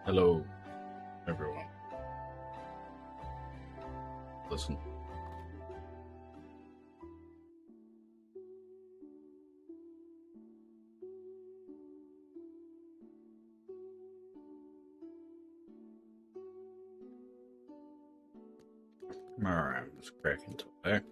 Hello, everyone. Listen. Alright, let's crack into it.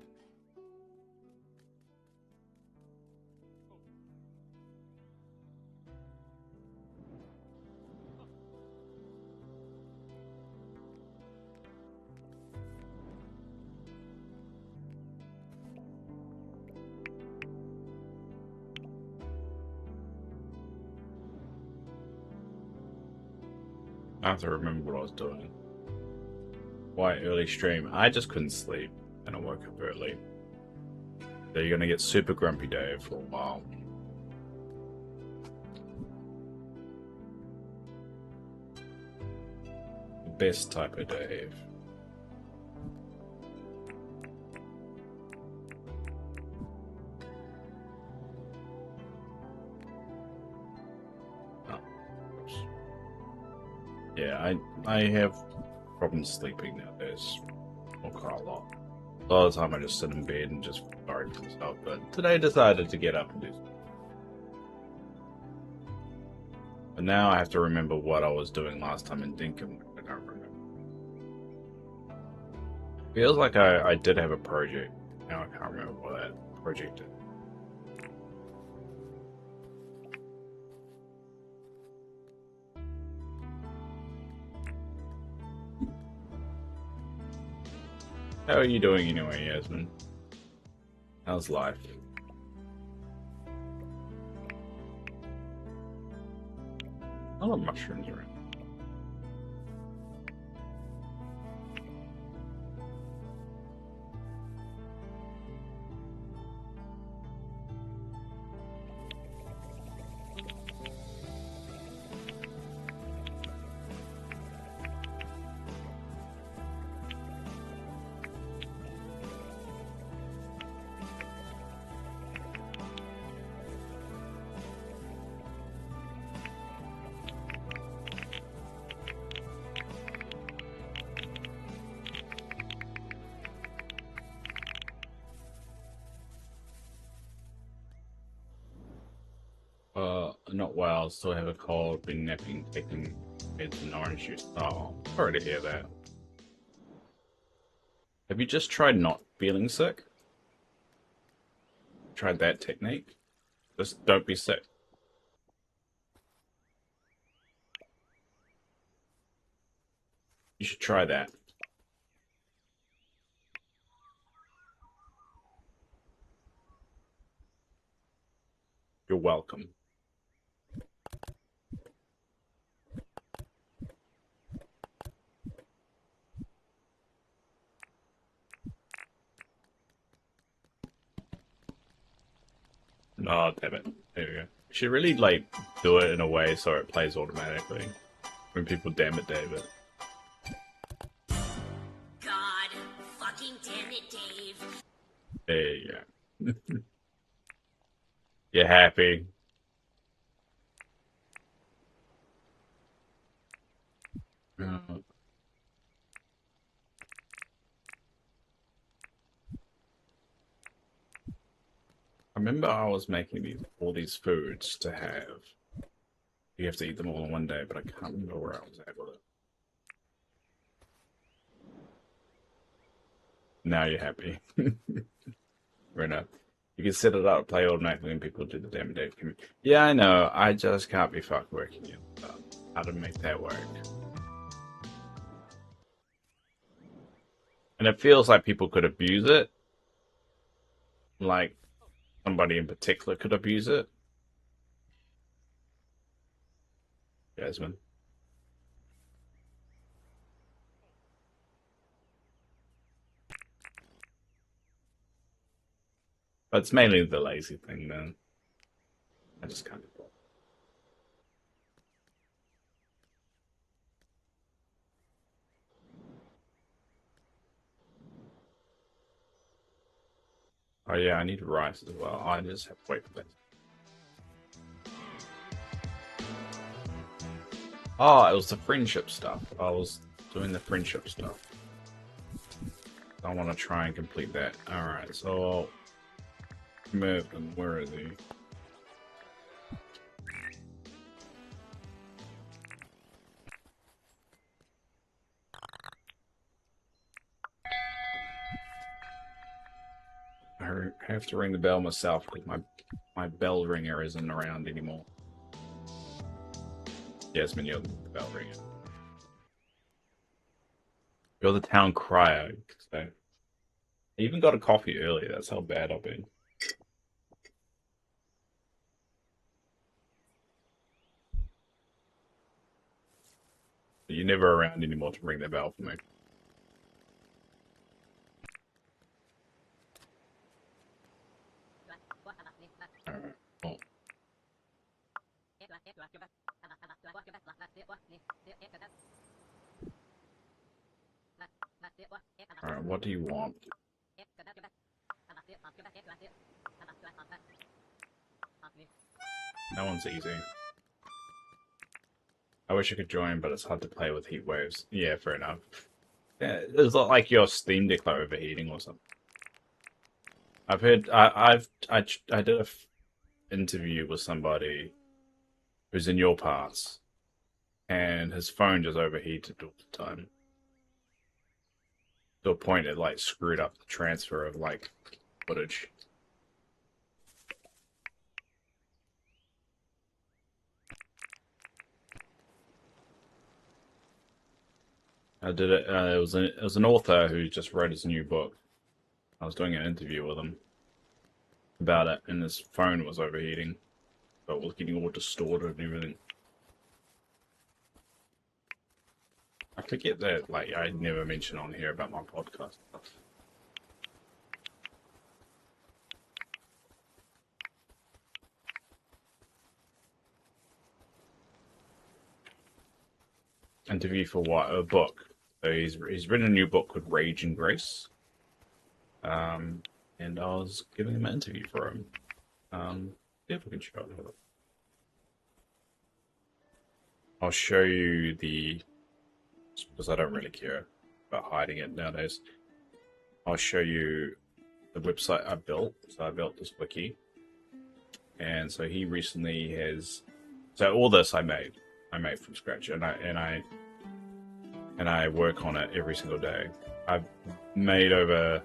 I have to remember what I was doing. Why early stream? I just couldn't sleep, and I woke up early. So you're gonna get super grumpy Dave for a while. The best type of Dave. Oh, oops. Yeah, I have problems sleeping nowadays. Or quite a lot. A lot of the time I just sit in bed and just sorry for myself, but today I decided to get up and do something. But now I have to remember what I was doing last time in Dinkum. I don't remember. Feels like I did have a project. Now I can't remember what that project is. How are you doing anyway, Yasmin? How's life? A lot of mushrooms around. Not well. Still have a cold. Been napping, taking meds and orange juice. Oh, sorry to hear that. Have you just tried not feeling sick? Tried that technique? Just don't be sick. You should try that. You're welcome. Oh, damn it. There we go. You should really, like, do it in a way so it plays automatically. When people damn it, David. God, fucking damn it, Dave. There you go. You're happy. Uh, I remember I was making all these foods to have. You have to eat them all in one day, but I can't remember where I was at with it. Now you're happy. Fair enough. You can set it up, play automatically, and people do the damn day. Yeah, I know. I just can't be fucked working it. How to make that work? And it feels like people could abuse it. Like somebody in particular could abuse it. Jasmine. But it's mainly the lazy thing, then. I just can't. Oh yeah, I need rice as well. I just have to wait for that. Oh, it was the friendship stuff. I was doing the friendship stuff. I want to try and complete that. Alright, so I'll move them. Where is he? I have to ring the bell myself because my bell ringer isn't around anymore. Jasmine, you're the bell ringer. You're the town crier, you could say. I even got a coffee earlier. That's how bad I've been. But you're never around anymore to ring the bell for me. Alright, well. Alright, what do you want? That one's easy. I wish I could join, but it's hard to play with heat waves. Yeah, fair enough. Yeah, it's not like your Steam Deck are overheating or something. I've heard. I did a interview with somebody who's in your parts, and his phone just overheated all the time. To a point it like screwed up the transfer of like footage. I did it. It was an author who just wrote his new book. I was doing an interview with him about it, and his phone was overheating, but was getting all distorted and everything. I forget that, like, I never mention on here about my podcast stuff. Interview for what? A book. So he's written a new book called Rage and Grace. And I was giving him an interview for him. See if we can show it. I'll show you the, because I don't really care about hiding it nowadays. I'll show you the website I built. So I built this wiki, and so he recently has. So all this I made from scratch, and I work on it every single day. I've made over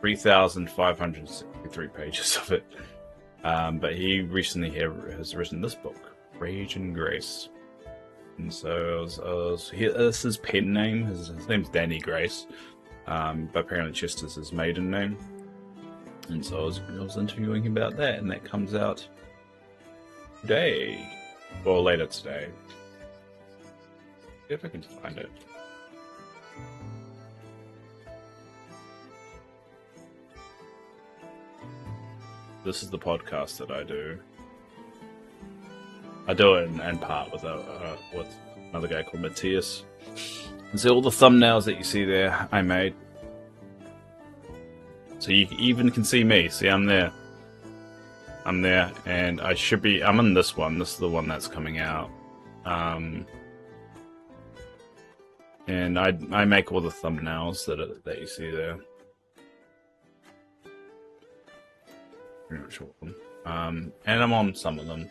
3,563 pages of it. But he recently has written this book, Rage and Grace. And so this is his pen name. His name's Danny Grace. But apparently Chester's his maiden name. And so I was interviewing him about that, and that comes out today. Or later today. See if I can find it. This is the podcast that I do. I do it in part with another guy called Matthias. And see all the thumbnails that you see there, I made. So you even can see me. See, I'm there. I'm there, and I'm in this one. This is the one that's coming out. And I make all the thumbnails that you see there. Pretty much all of them. And I'm on some of them.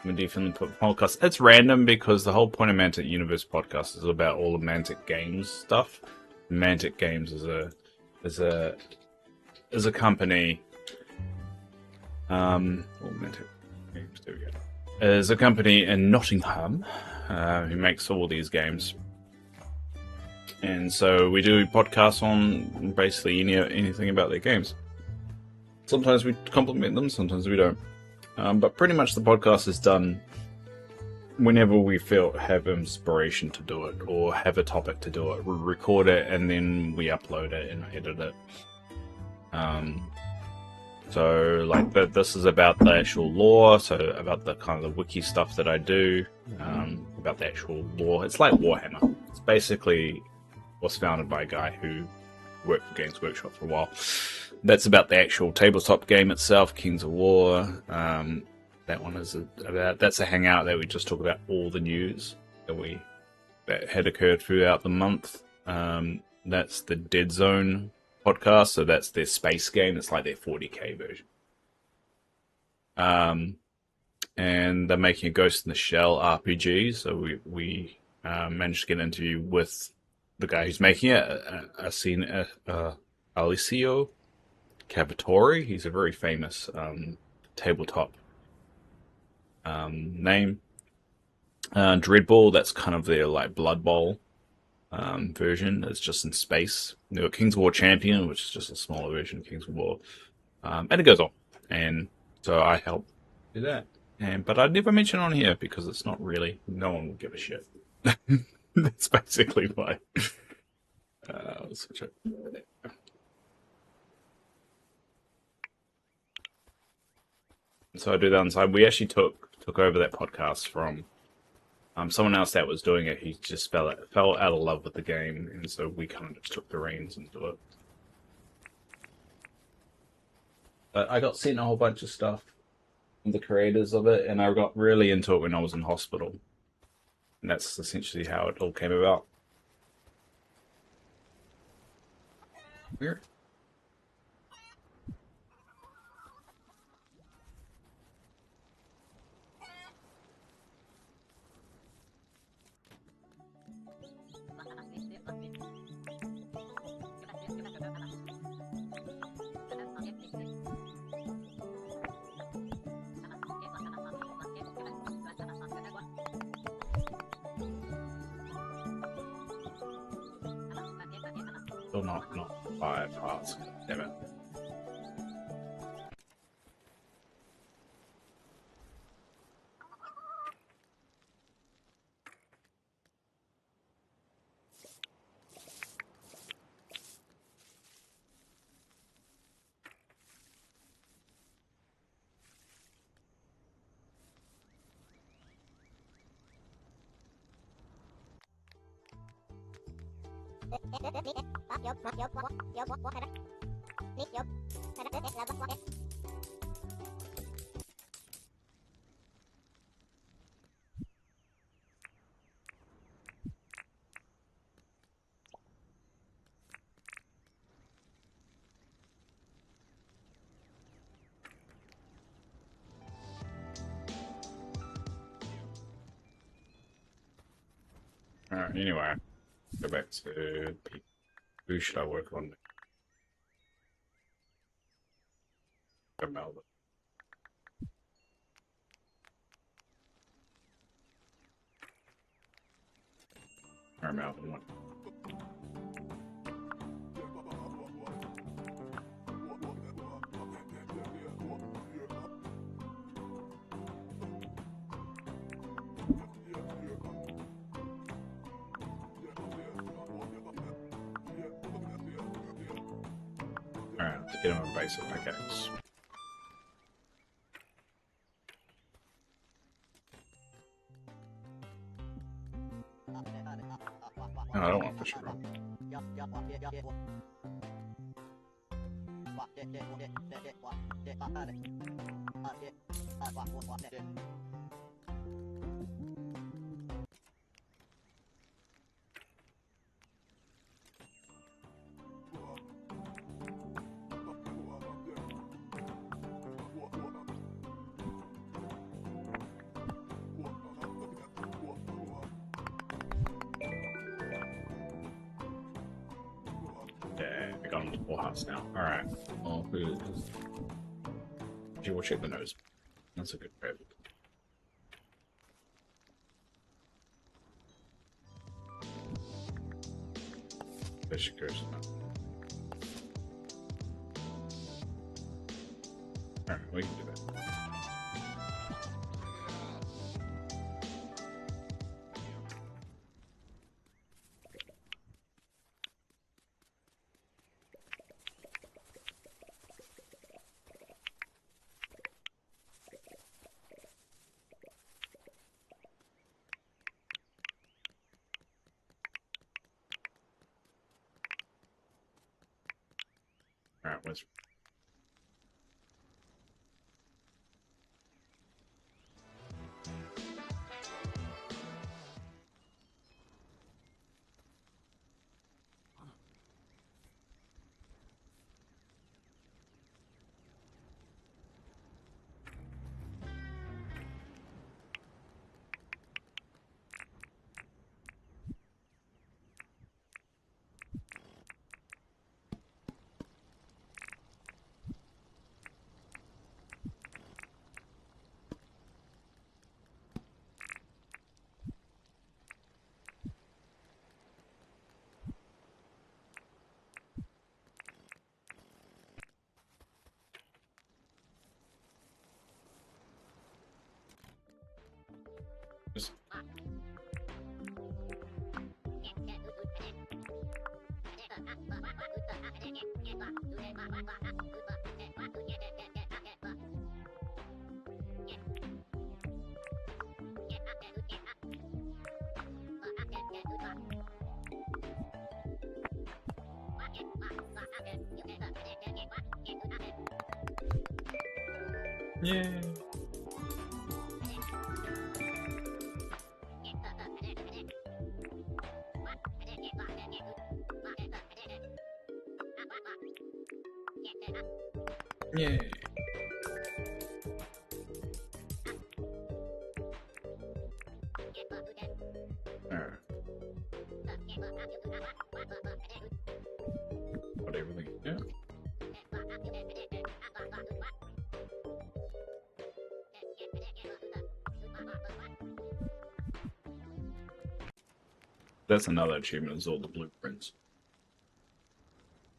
I'm definitely put podcasts. It's random because the whole point of Mantic Universe podcast is about all the Mantic Games stuff. Mantic Games is a company. Mantic Games, there we go. Is a company in Nottingham who makes all these games. And so we do podcasts on basically anything about their games. Sometimes we compliment them, sometimes we don't. But pretty much the podcast is done whenever we have inspiration to do it or have a topic to do it. We record it and then we upload it and edit it. So like this is about the actual lore, so about the kind of the wiki stuff that I do, about the actual lore. It's like Warhammer. It's basically was founded by a guy who worked for Games Workshop for a while. That's about the actual tabletop game itself, Kings of War. That one is that's a hangout that we just talk about all the news that had occurred throughout the month. That's the Dead Zone podcast, so that's their space game. It's like their 40k version. And they're making a Ghost in the Shell RPG, so we managed to get an interview with the guy who's making it. I've seen Alicio Cavatori. He's a very famous tabletop name. Dreadball, that's kind of their like Blood Bowl version. It's just in space. They've got King's War Champion, which is just a smaller version of King's War. And it goes on. And so I help do that. But I'd never mention on here because it's not really, no one will give a shit. That's basically why. Switch it. So I do that on the side. We actually took over that podcast from someone else that was doing it. He just fell out of love with the game, and so we kind of just took the reins and do it. But I got sent a whole bunch of stuff from the creators of it, and I got really into it when I was in hospital. And that's essentially how it all came about. Weird. Still not 5 parts. Damn it. Alright, anyway, go back to who should I work on? Melbourne. Or Melbourne one. Alright, let's get him a basic pickaxe. No, I don't want to push it wrong. Yeah, we got him to 4 hearts now. Alright. Well, you will check the nose. That's a good grab. There she goes. Alright, we can do that. Alright, let's. Yeah. Yeah. Alright. What everything? Yeah. That's another achievement, is all the blueprints.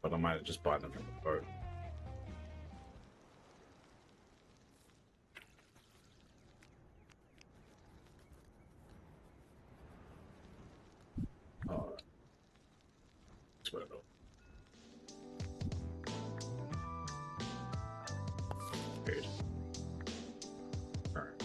But I might just buy them from the boat. Oh. Swear it up. Good. Alright.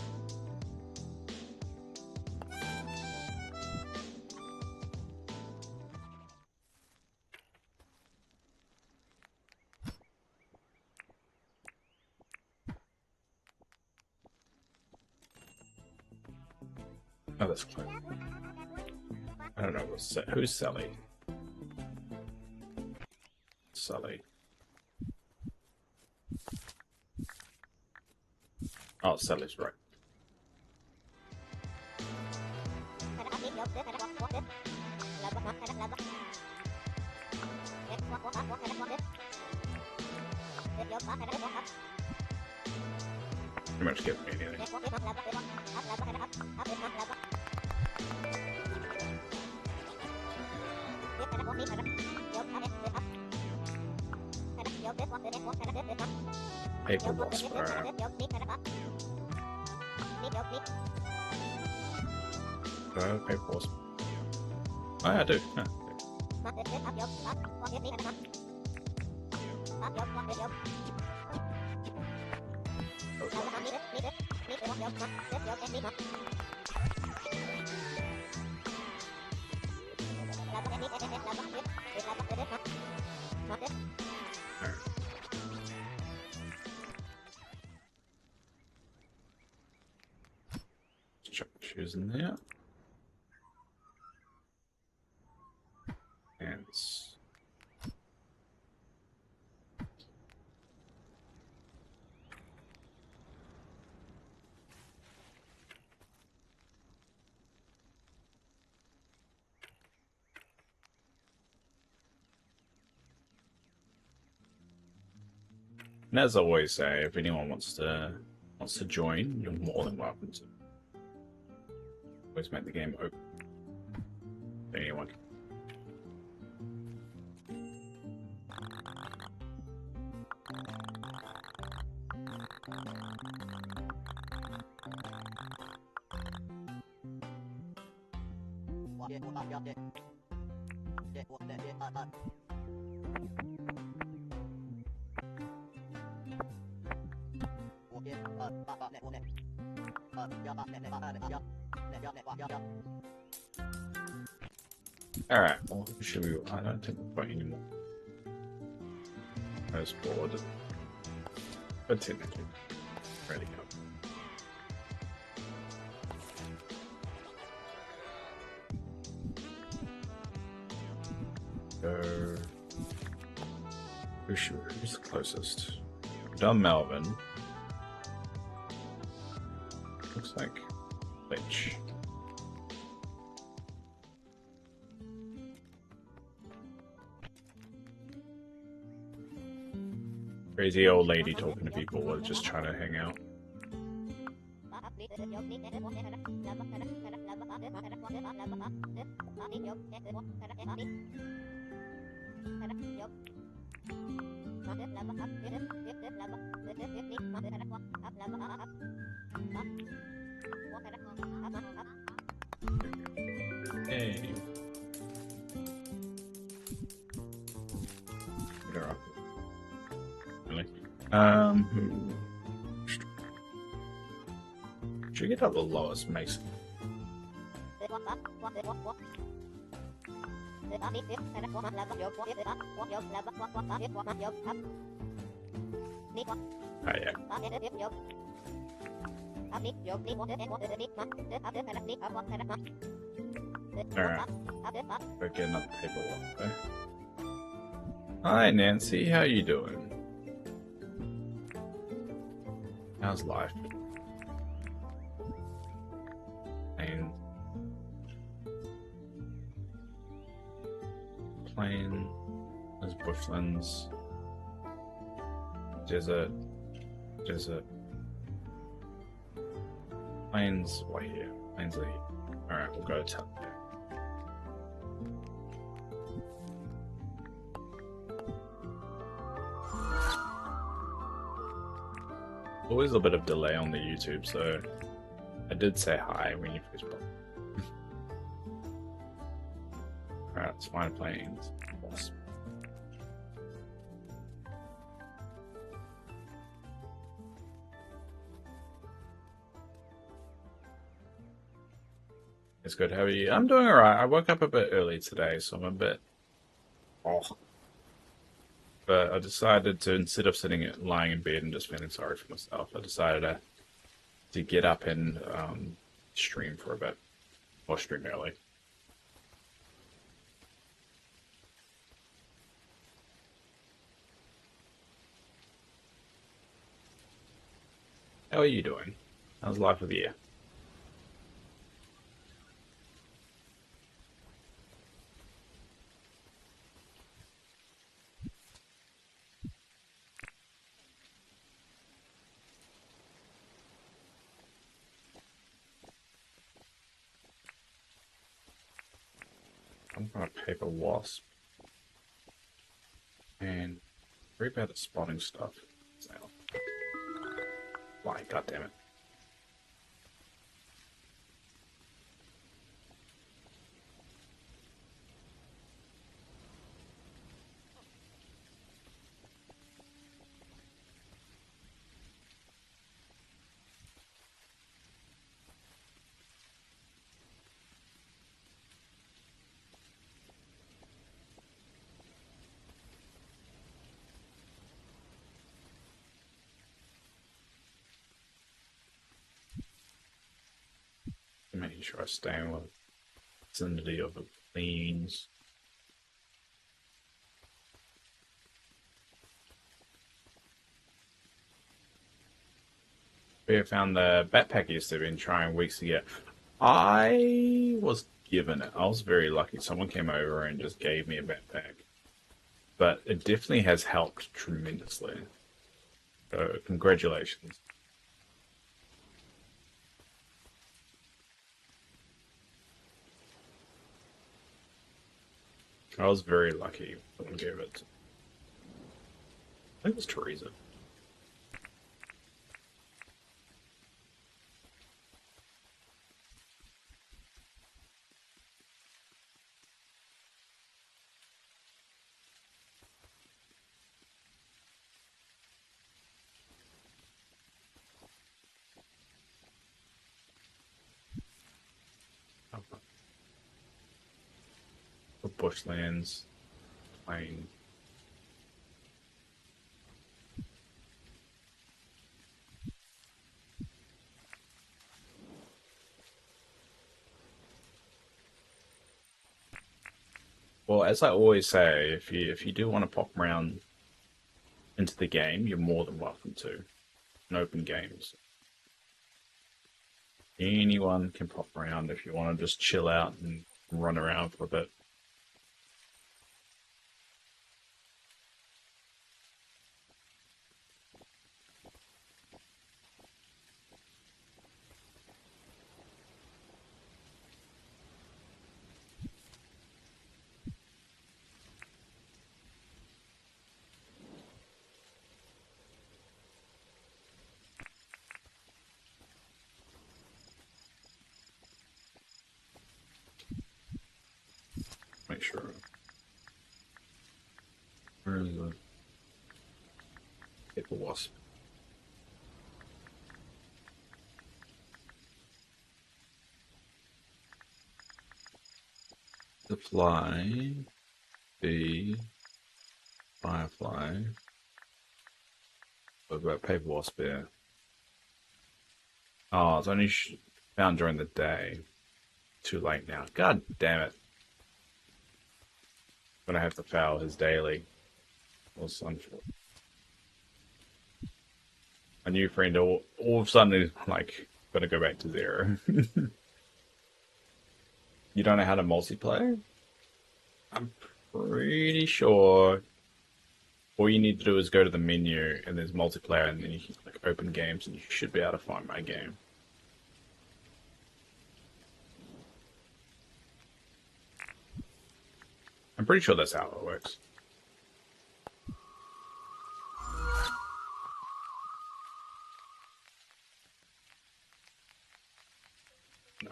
Oh, that's close. I don't know who's Sally. Sally. Oh, Sally's right. Pretty much get me anything. Paper wasp. Paper wasp. Oh, yeah, I do. Yeah. Chuck the shoes in there. Hands. And as I always say, if anyone wants to join, you're more than welcome to. Always make the game open to anyone. Alright, well, should we? I don't think we're playing anymore. I was bored. But technically, ready go. Who's the closest? We've done Melbourne. Looks like Lich. Crazy old lady talking to people while just trying to hang out. Hey. Get her up. Who should get up the lowest Mason? Oh yeah. Alright. We're getting up paperwork there. Hi Nancy, how you doing? How's life? And plain, there's bushlands, desert, plains, way here, plains are here. Alright, we'll go to town. Always a bit of delay on the YouTube, so I did say hi when you first popped. Alright, let's find plains. Boss. It's good. How are you? I'm doing alright. I woke up a bit early today, so I'm a bit off. But I decided to, instead of lying in bed and just feeling sorry for myself, I decided to get up and stream for a bit. Or stream early. How are you doing? How's life with you? I'm gonna paper wasp. And very bad at spotting stuff. So, why? God damn it. Making sure I stay in the vicinity of the plains. We have found the backpackers they've been trying weeks to get. I was given it. I was very lucky. Someone came over and just gave me a backpack. But it definitely has helped tremendously. So, congratulations. I was very lucky when I gave it. I think it was Teresa. The bushlands, plain. Well, as I always say, if you do want to pop around into the game, you're more than welcome to. In open games, anyone can pop around if you want to just chill out and run around for a bit. Make sure. Where is the paper wasp? The fly, bee, firefly. What about paper wasp here? Oh, it's only found during the day. Too late now. God damn it. Gonna have to foul his daily. Was unfortunate. A new friend all of a sudden is like gonna go back to 0. You don't know how to multiplayer? I'm pretty sure all you need to do is go to the menu and there's multiplayer and then you can click open games and you should be able to find my game. I'm pretty sure that's how it works.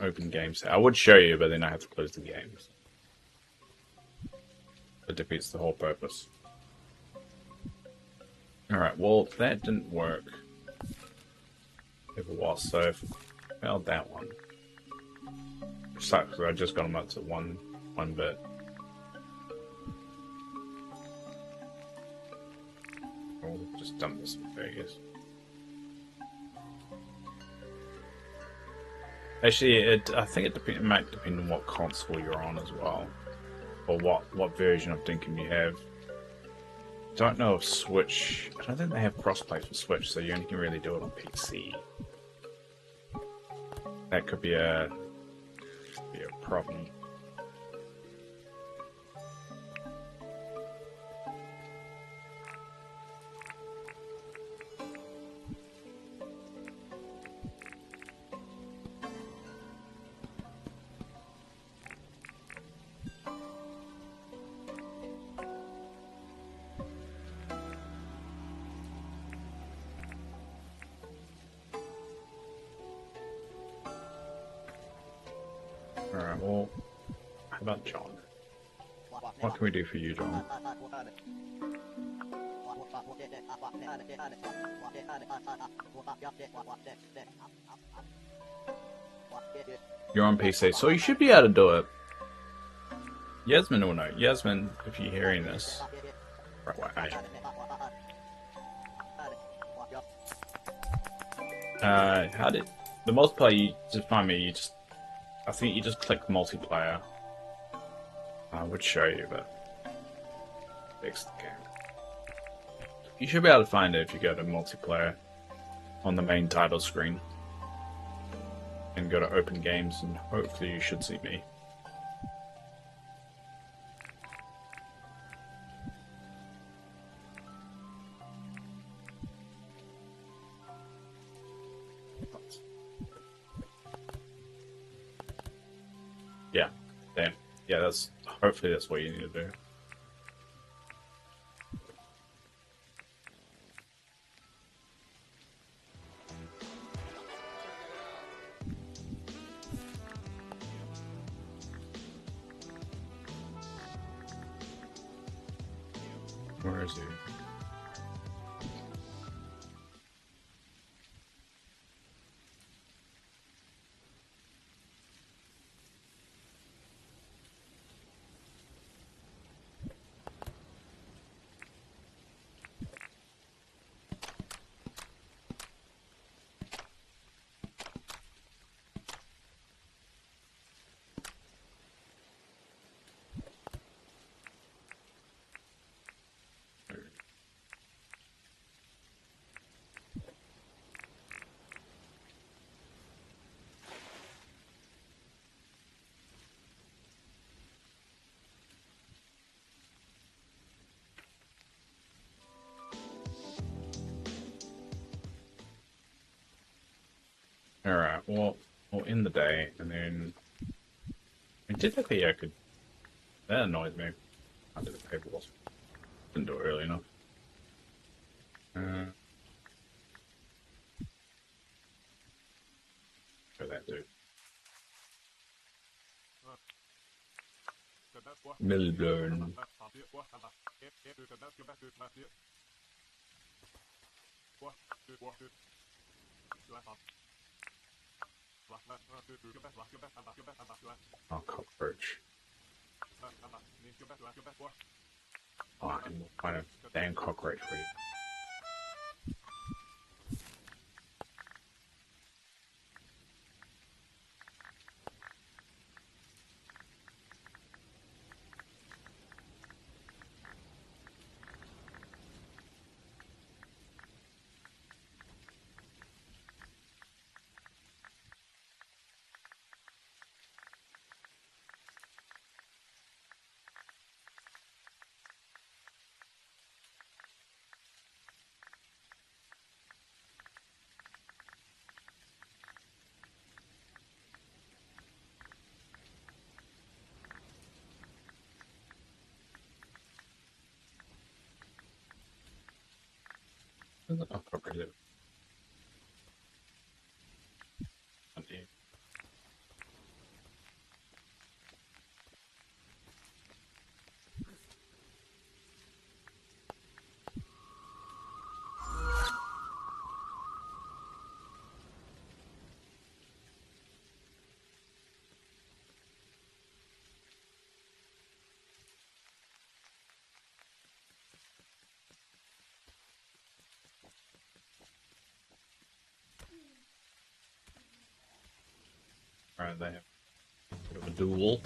Open games. I would show you, but then I have to close the games. It defeats the whole purpose. Alright, well, that didn't work. Ever was, so I failed that one. Sucks, because I just got them up to one bit. I'll just dump this in Vegas. Actually, I think it might depend on what console you're on as well, or what version of Dinkum you have. Don't know if Switch. I don't think they have crossplay for Switch, so you only can really do it on PC. That could be a problem. Alright, well, how about John? What can we do for you, John? You're on PC, so you should be able to do it. Yasmin will know. Yasmin, if you're hearing this. Right way. How did... The multiplayer, you just find me, I think you just click multiplayer. I would show you, but fix the game. You should be able to find it if you go to multiplayer on the main title screen. And go to open games, and hopefully you should see me. Yeah, damn. Yeah, hopefully that's what you need to do. Where is he? Alright, well, we'll end the day, and then... Typically I could... That annoys me. I did the paper wasp. Didn't do it early enough. Go that dude. Melbourne. Oh, cockroach. Oh, I can find a damn cockroach for you. Oh, cockroach. Alright, they have a bit of a duel.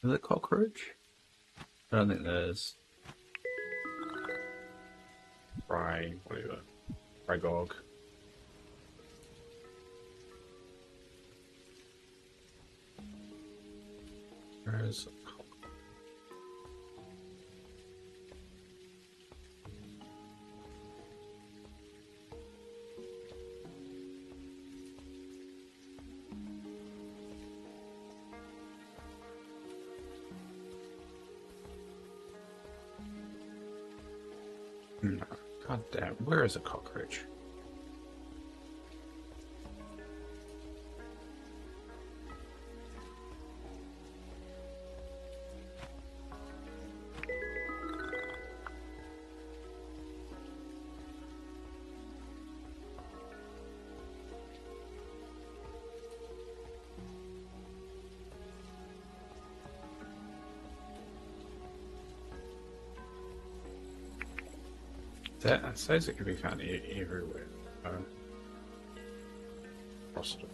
Is it cockroach? I don't think there's. Whatever. Fragog. Where is it? No. God damn, where is a cockroach? That says it can be found everywhere. Possible.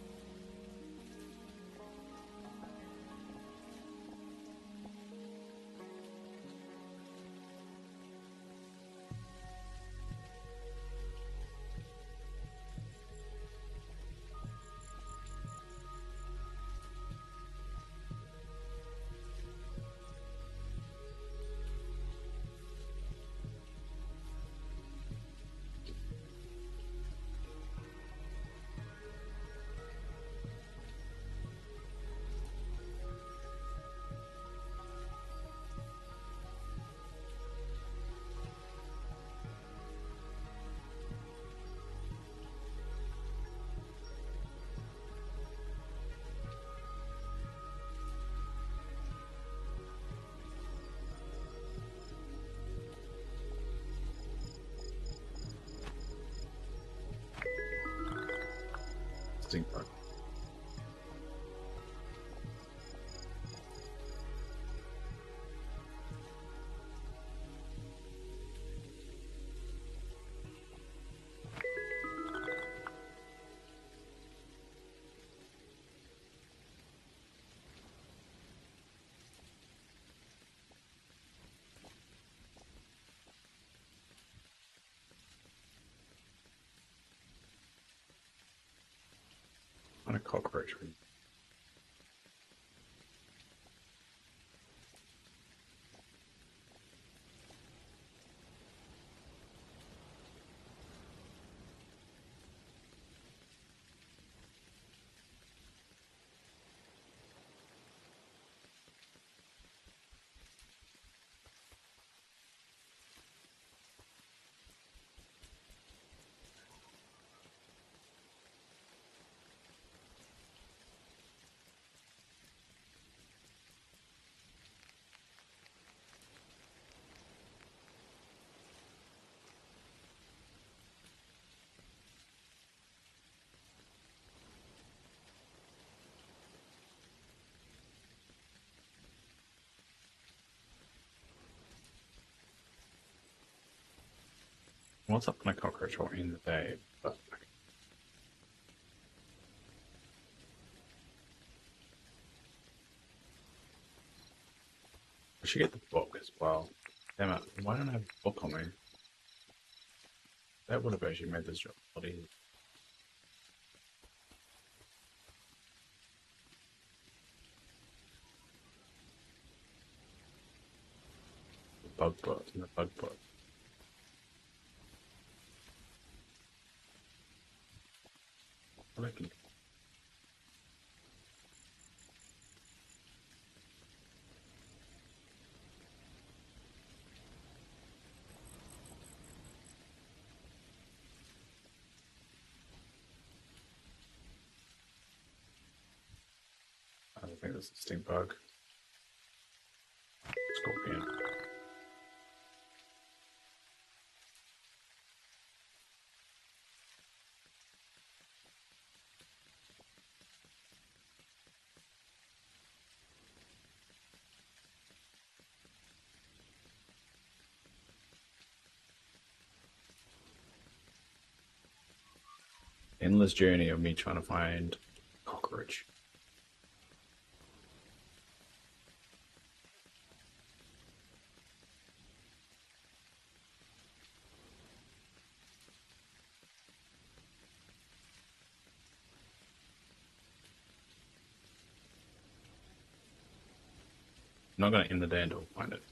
stink bug. On a cockroach. What's up on a cockroach or in the day? But I should get the book as well. Damn it, why don't I have a book on me? That would have actually made this job a lot easier. The bug book and the bug book. What I can I don't think this is a stink bug. Scorpion. Endless journey of me trying to find cockroach. I'm not going to end the day until I find it.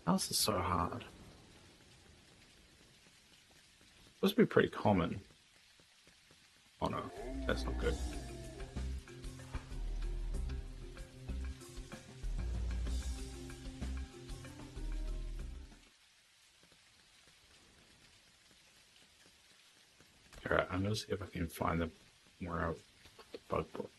How is this so hard? Supposed to be pretty common. Oh no, that's not good. Alright, I'm gonna see if I can find the more out the bug book.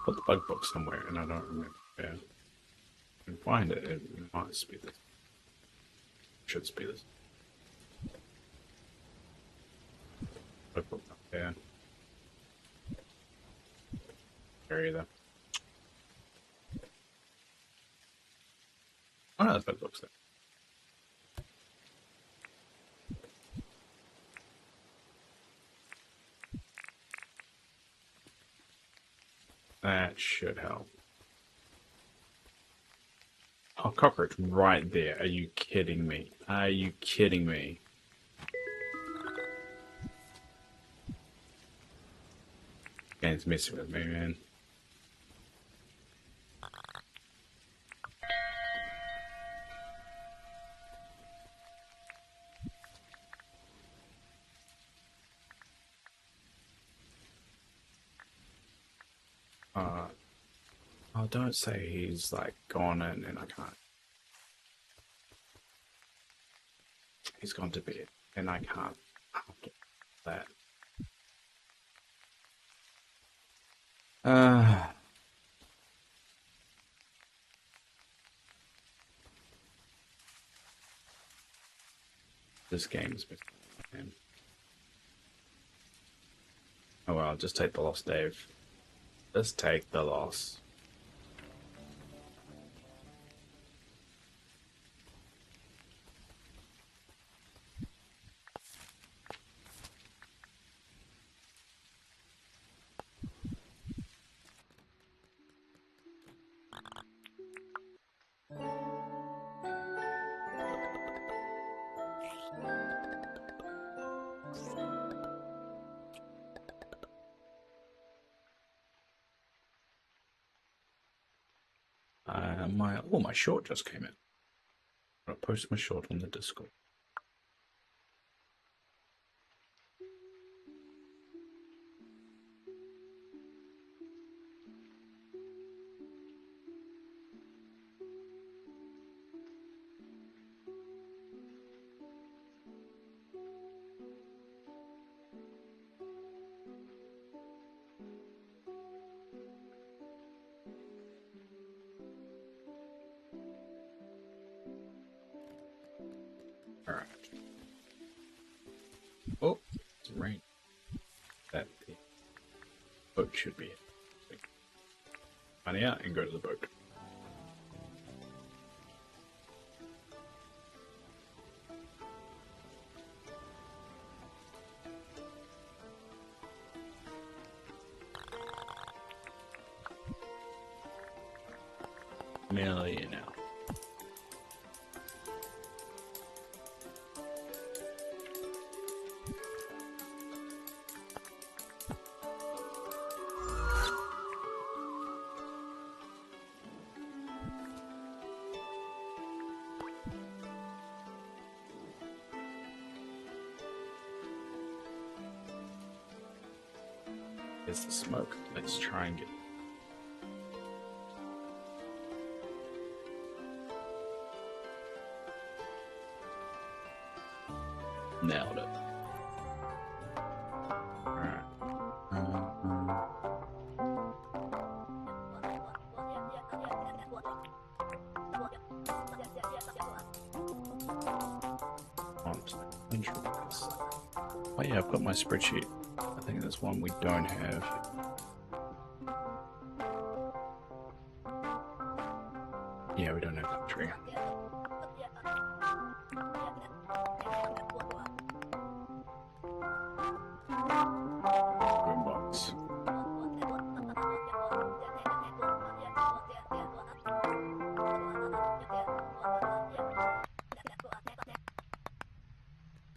Put the bug book somewhere and I don't remember where. I can find it, it might speed this. Should speed this. Bug book up there. Area there. Oh no, the bug book's there. That should help. Oh, cockroach right there. Are you kidding me? Are you kidding me? It's messing with me, man. Oh, don't say he's like gone in and I can't. He's gone to bed and I can't do that. This game's been. Man. Oh well, just take the loss, Dave. Just take the loss. My short just came in. I posted my short on the Discord. Alright. Oh, it's rain. That the boat should be it. Money out and go to the boat. Million now. There's the smoke. Let's try and get. Nailed it. Alright. Oh yeah, I've got my spreadsheet. I think there's one we don't have. Yeah, we don't have country. Boombox.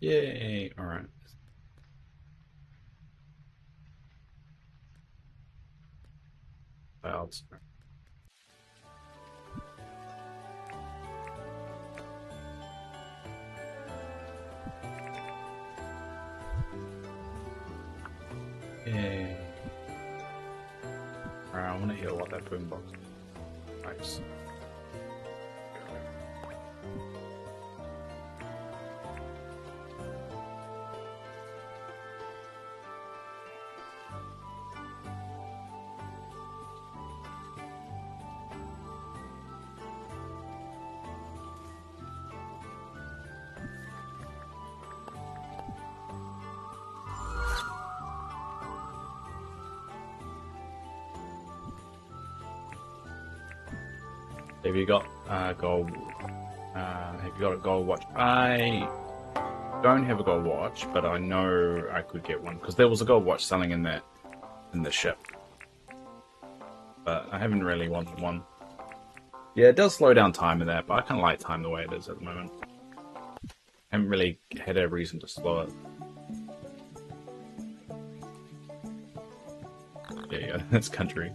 Yay! Alright. Clouds. Yay. Alright, I want to hear what that boombox is. Nice. Have you got gold? Have you got a gold watch? I don't have a gold watch, but I know I could get one because there was a gold watch selling in the ship. But I haven't really wanted one. Yeah, it does slow down time in that, but I kind of like time the way it is at the moment. I haven't really had a reason to slow it. Yeah, yeah, that's country.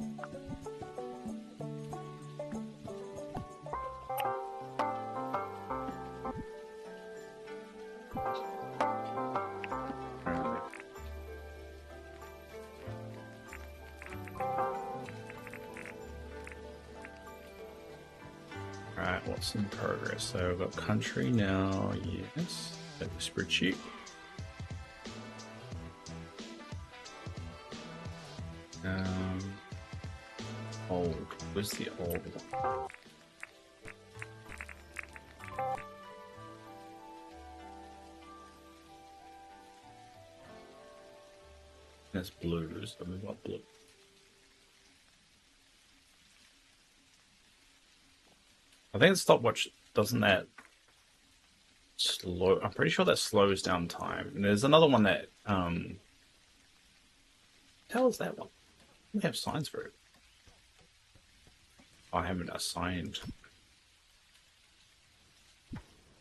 Alright, what's in progress? So we've got country now, yes. That was spreadsheet. Old. Where's the old one? That's blues, so we've got blue. I think the stopwatch, doesn't that slow? I'm pretty sure that slows down time. And there's another one that, hell is that one? We have signs for it. I haven't assigned.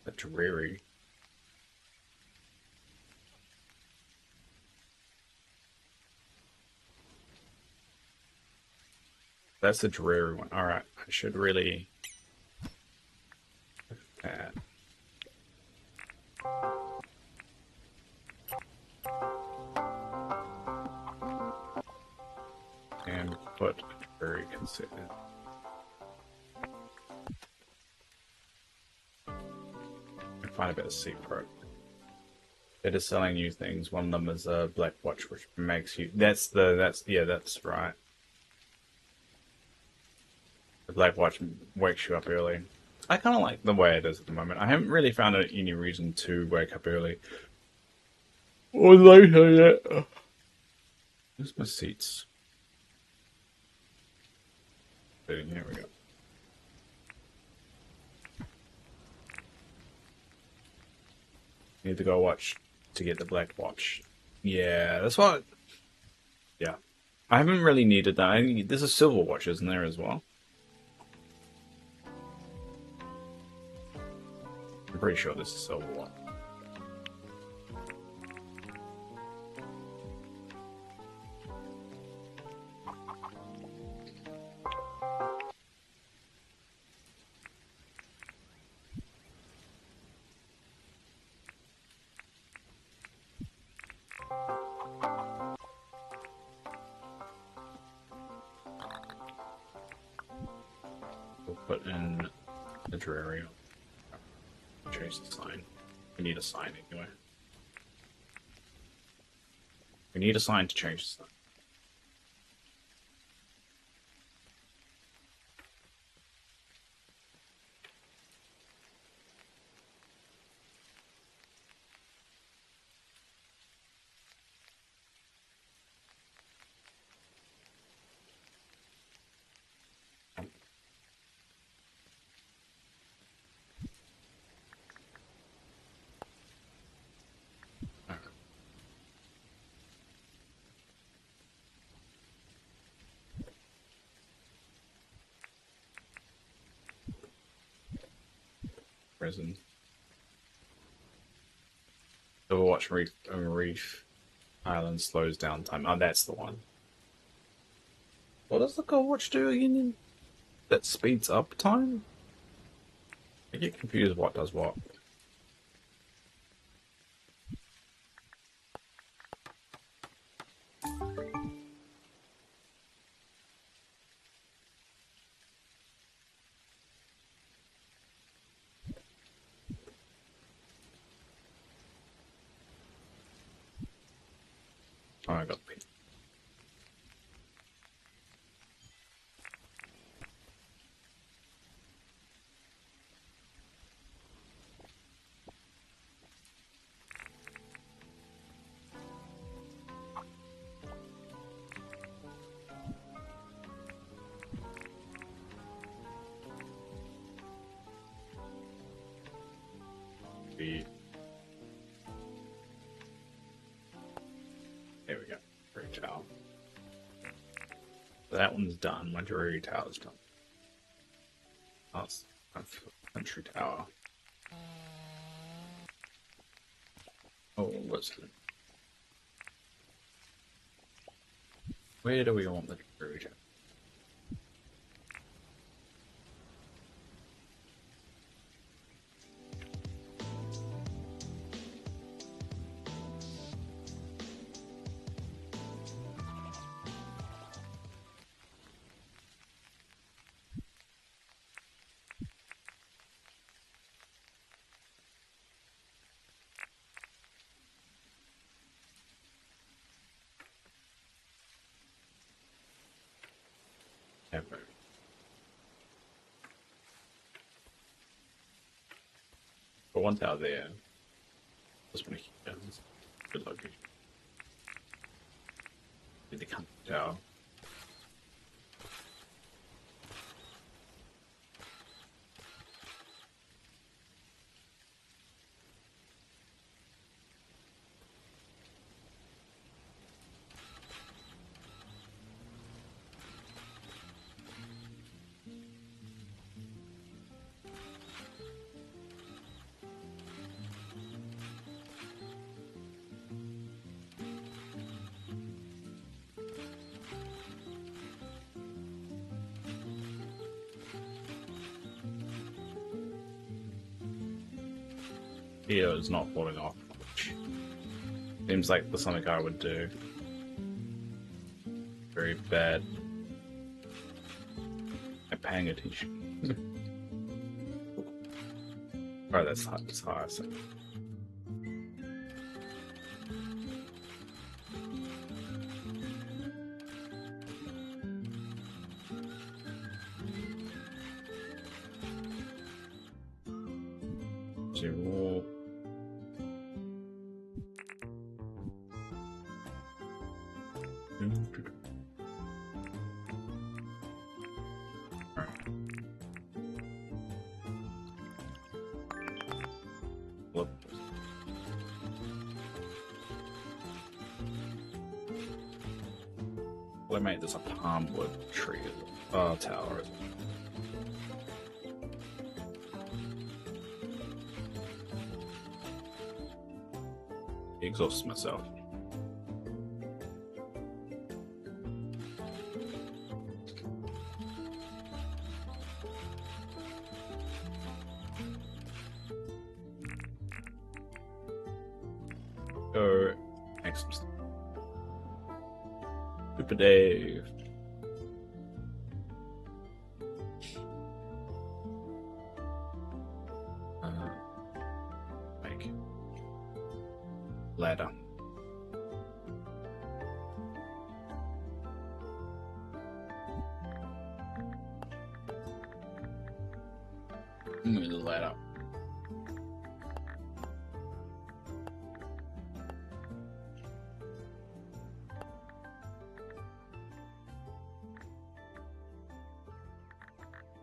A dreary. That's the dreary one. Alright, I should really look at that. And put very consistent. And find a bit of secret. It is selling new things. One of them is a black watch, which makes you. That's right. The black watch wakes you up early. I kind of like the way it is at the moment. I haven't really found any reason to wake up early or later yet. Where's my seats? Here we go. Need to go watch to get the black watch. Yeah, that's what. Yeah, I haven't really needed that. There's a silver watch, isn't there, as well? I'm pretty sure this is a silver one. We'll put in the terrarium. Change the sign. We need a sign anyway. We need a sign to change the sign. Prison. Overwatch Reef Island slows down time. Oh, that's the one. What does the Overwatch do again? That speeds up time? I get confused what does what. Oh, I got the There we go. Dreary Tower. That one's done. My Dreary Tower's done. That's Country Tower. Oh, what's it? Where do we want the intrusion? Ever. But one tower there. Just want to keep down. Good location. Did they come tower? Yeah, it's not falling off. Seems like the something I would do. Very bad at paying attention. Oh, that's high. So. Zero. Whoop. We'll make this a palm wood tree tower. Exhaust myself. Go make some stuff. Super Dave. Make ladder. Move the ladder.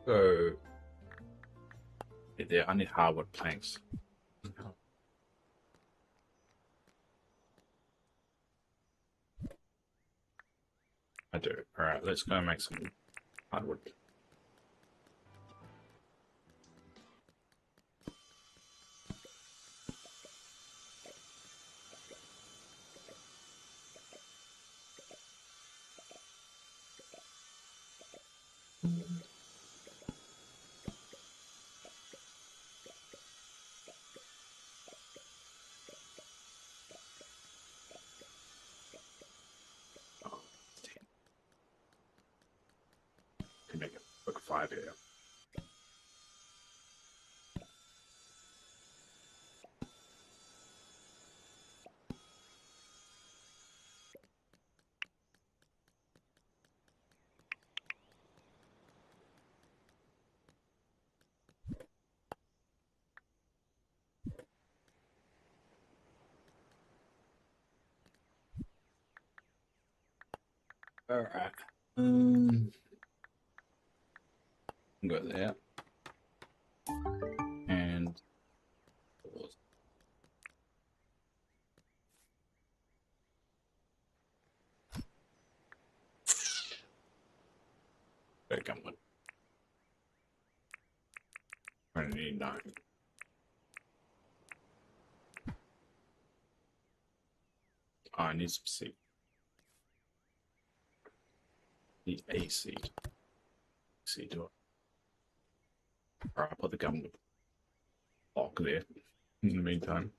So, there, I need hardwood planks. I do. Alright, let's go make some hardwood. Oh, damn. Can make it look 5 here. Alright. Go there. And better come with. I need 9. Oh, I need some seed. The AC. AC do it. Alright, I'll put the gun lock there in the meantime.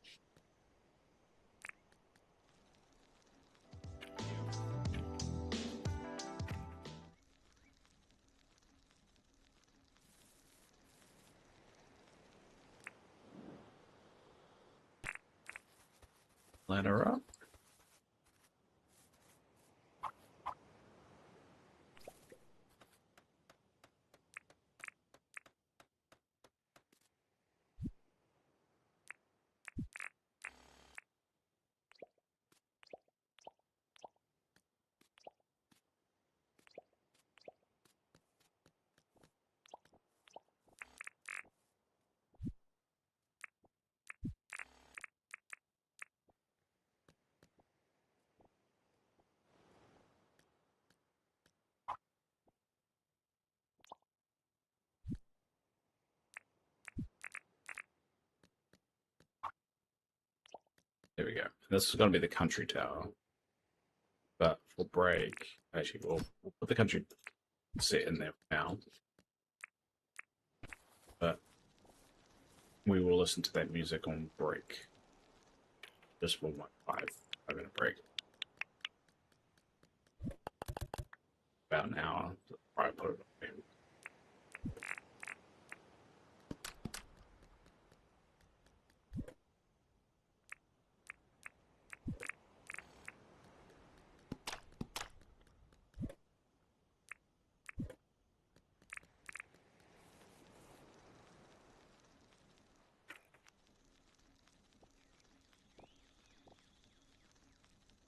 Ladder up. There we go. This is going to be the country tower. But for break, actually, we'll put the country set in there now. But we will listen to that music on break. Just for like 5 minute break. About an hour. Probably put it on.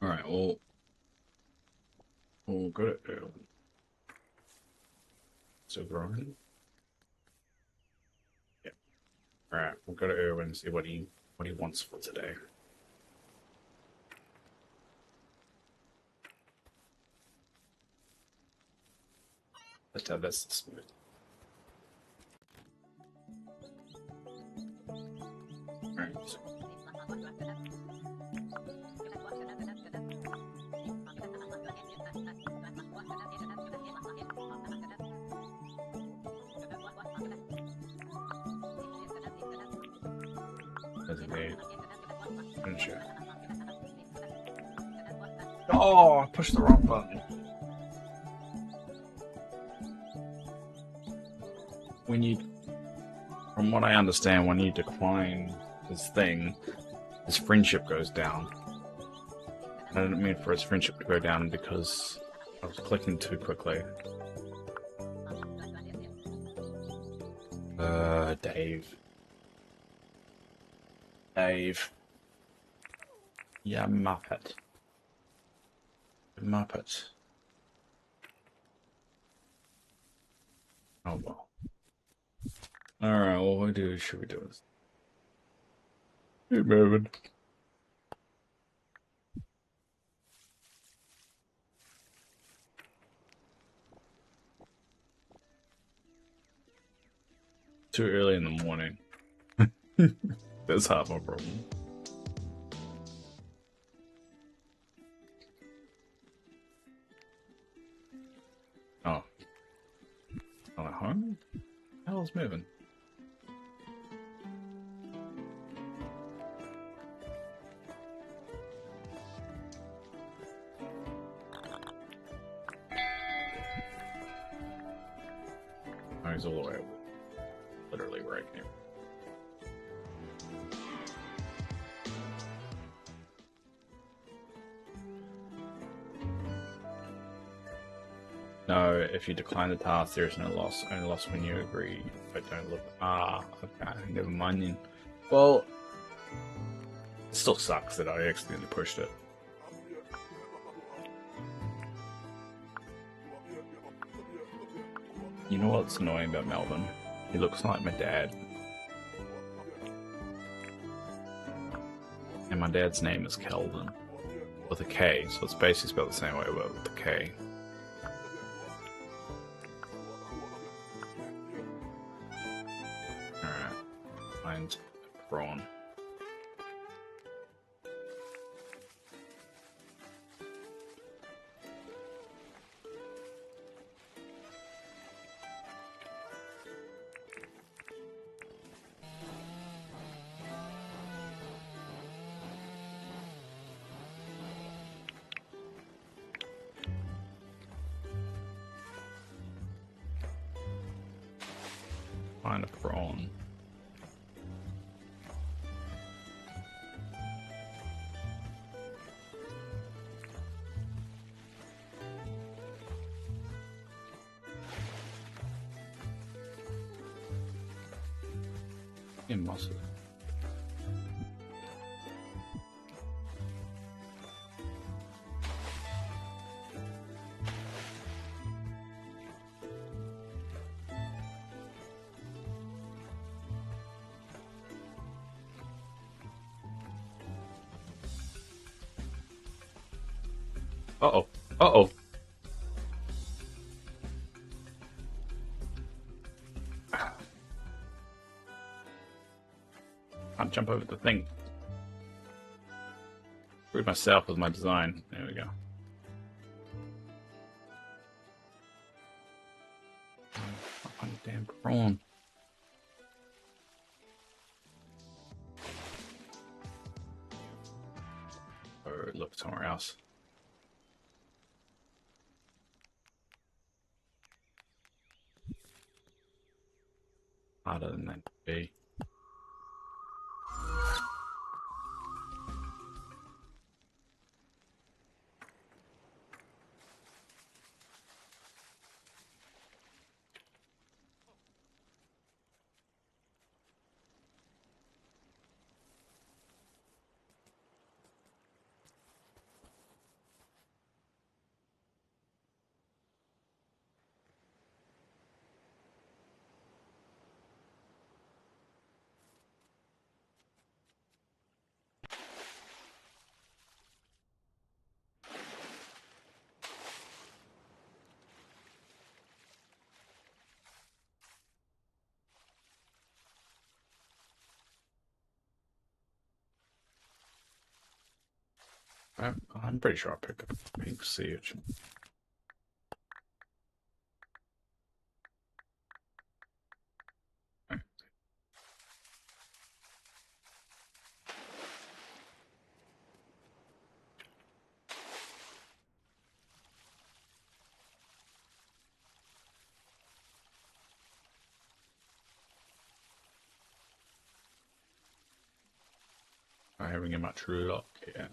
All right, we'll go to Erwin. So growing. Yeah. All right, we'll go to Erwin and see what he wants for today. That's the smooth. All right. So designate. Finish. Oh, I pushed the wrong button. When you, from what I understand, when you decline this thing, his friendship goes down. I didn't mean for his friendship to go down because I was clicking too quickly. Dave. Dave. Yeah, Muppet. Muppet. Oh well. Alright, well, what should we do? Keep moving. Too early in the morning. That's half my problem. Oh. Not at home? The hell's moving? Oh, he's all the way over. Literally right here. No, if you decline the task, there is no loss. Only loss when you agree, but don't look. Ah, okay, never mind then. Well, it still sucks that I accidentally pushed it. You know what's annoying about Melvin? He looks like my dad. And my dad's name is Kelvin. With a K, so it's basically spelled the same way, but with a K. Alright. Find prawn. find a prawn. In muscle. Uh-oh. Uh-oh. Can't jump over the thing. Screwed myself with my design. There we go. Fucking damn prawn. Or look somewhere else. Harder than that to be. I'm pretty sure I'll pick up a pink sea urchin. Not having much luck here.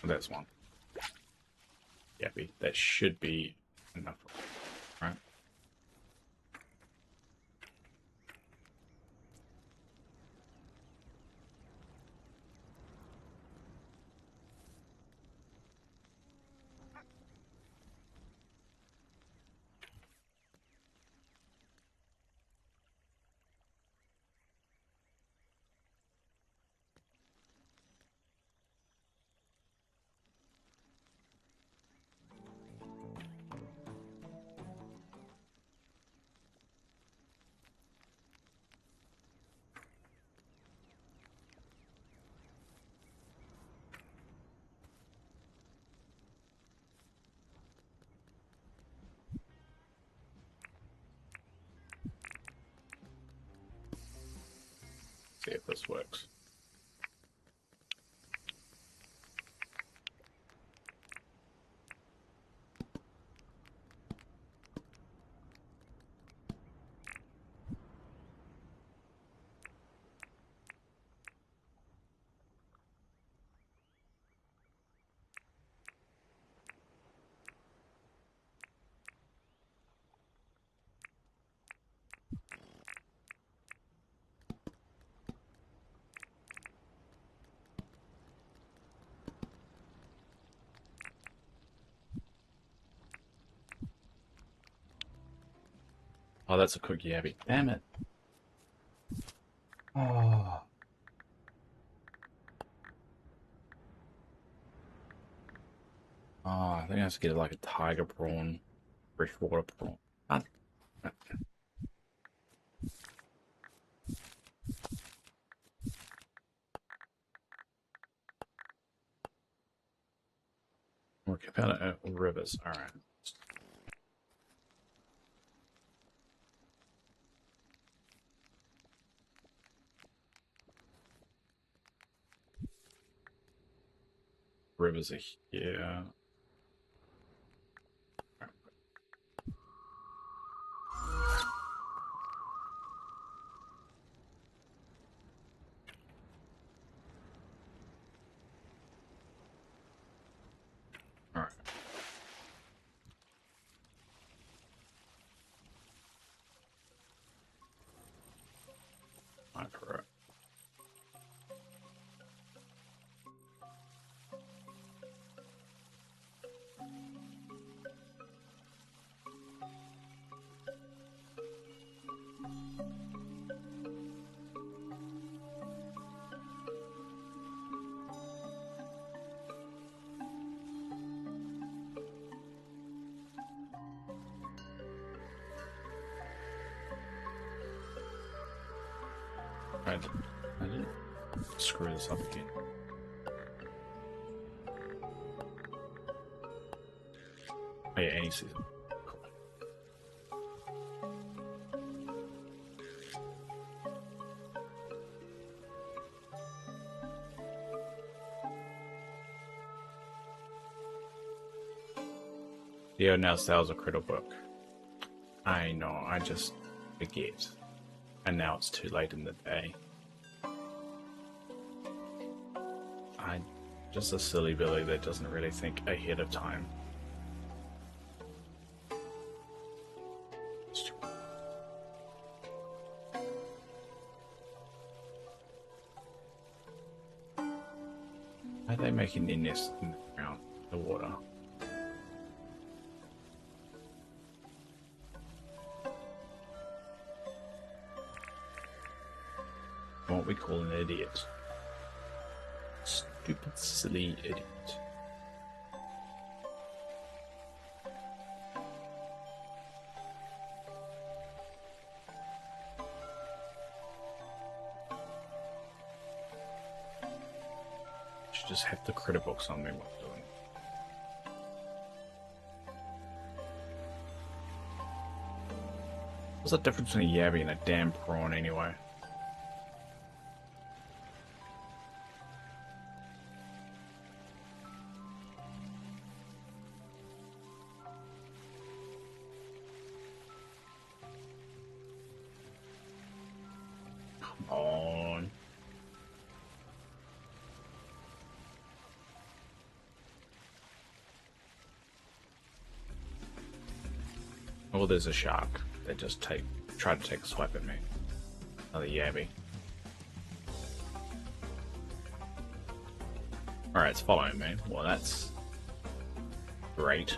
That's one. Yappy. That should be enough. Right? See if this works. Oh, that's a cooked yabby. Damn it. Oh. Oh, I think I have to get like a tiger prawn, freshwater prawn. Ah, we're about rivers. All right. Rivers are here. All right. All right. I didn't screw this up again. Oh, yeah, any season. Cool. Theo now sells a critter book. I know, I just forget. And now it's too late in the day. I'm just a silly Billy that doesn't really think ahead of time. Why are they making their nest in the ground, the water? What we call an idiot. Stupid, silly idiot. Should just have the critter books on me while doing it. What's the difference between a yabby and a damn prawn anyway? Come on. Oh, there's a shark. They just try to take a swipe at me. Another yabby. Alright, it's following me. Well, that's great.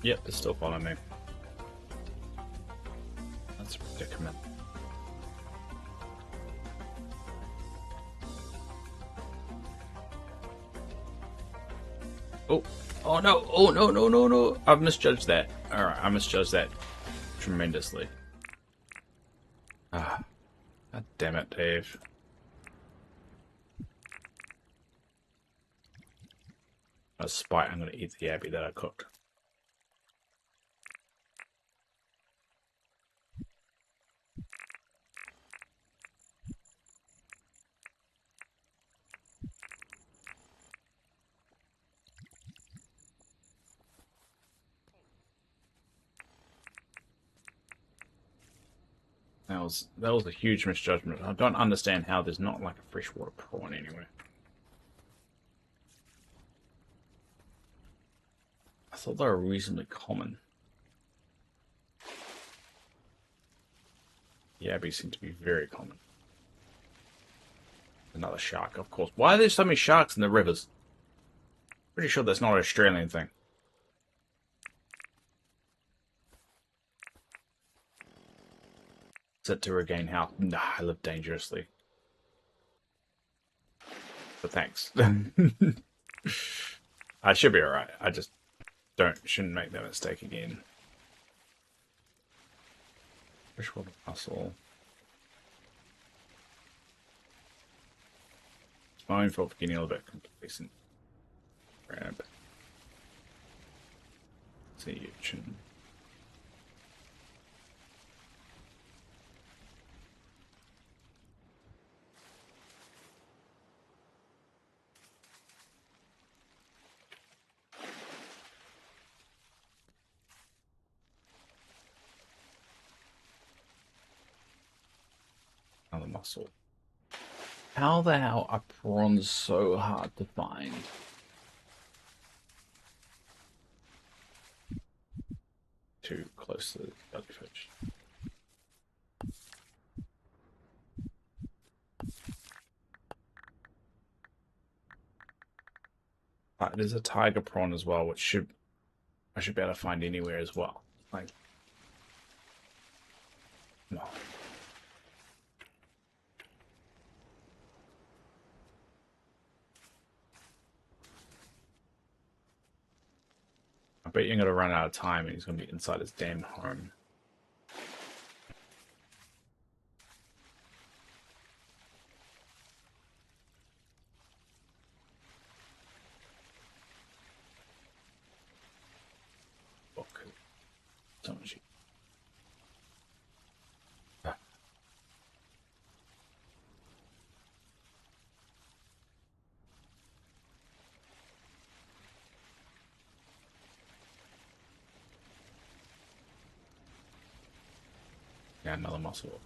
Yep, it's still following me. That's a predicament. Oh no, oh no, no, no, no. I've misjudged that. Alright, I misjudged that tremendously. Ah, God damn it, Dave. A spite, I'm gonna eat the yabby that I cooked. That was a huge misjudgment. I don't understand how there's not like a freshwater prawn anywhere. I thought they were reasonably common. Yabbies seem to be very common. Another shark, of course. Why are there so many sharks in the rivers? Pretty sure that's not an Australian thing. Set to regain health. Nah, I live dangerously. But thanks. I should be alright. I just shouldn't make that mistake again. Freshwater mussel. It's my own fault for getting a little bit complacent. Grab. Sea urchin. Another mussel. How the hell are prawns so hard to find? Too close to the jellyfish. There's a tiger prawn as well, which I should be able to find anywhere as well. Like, no. I bet you're gonna run out of time and he's gonna be inside his damn home. Okay. So much. Yeah, another muscle.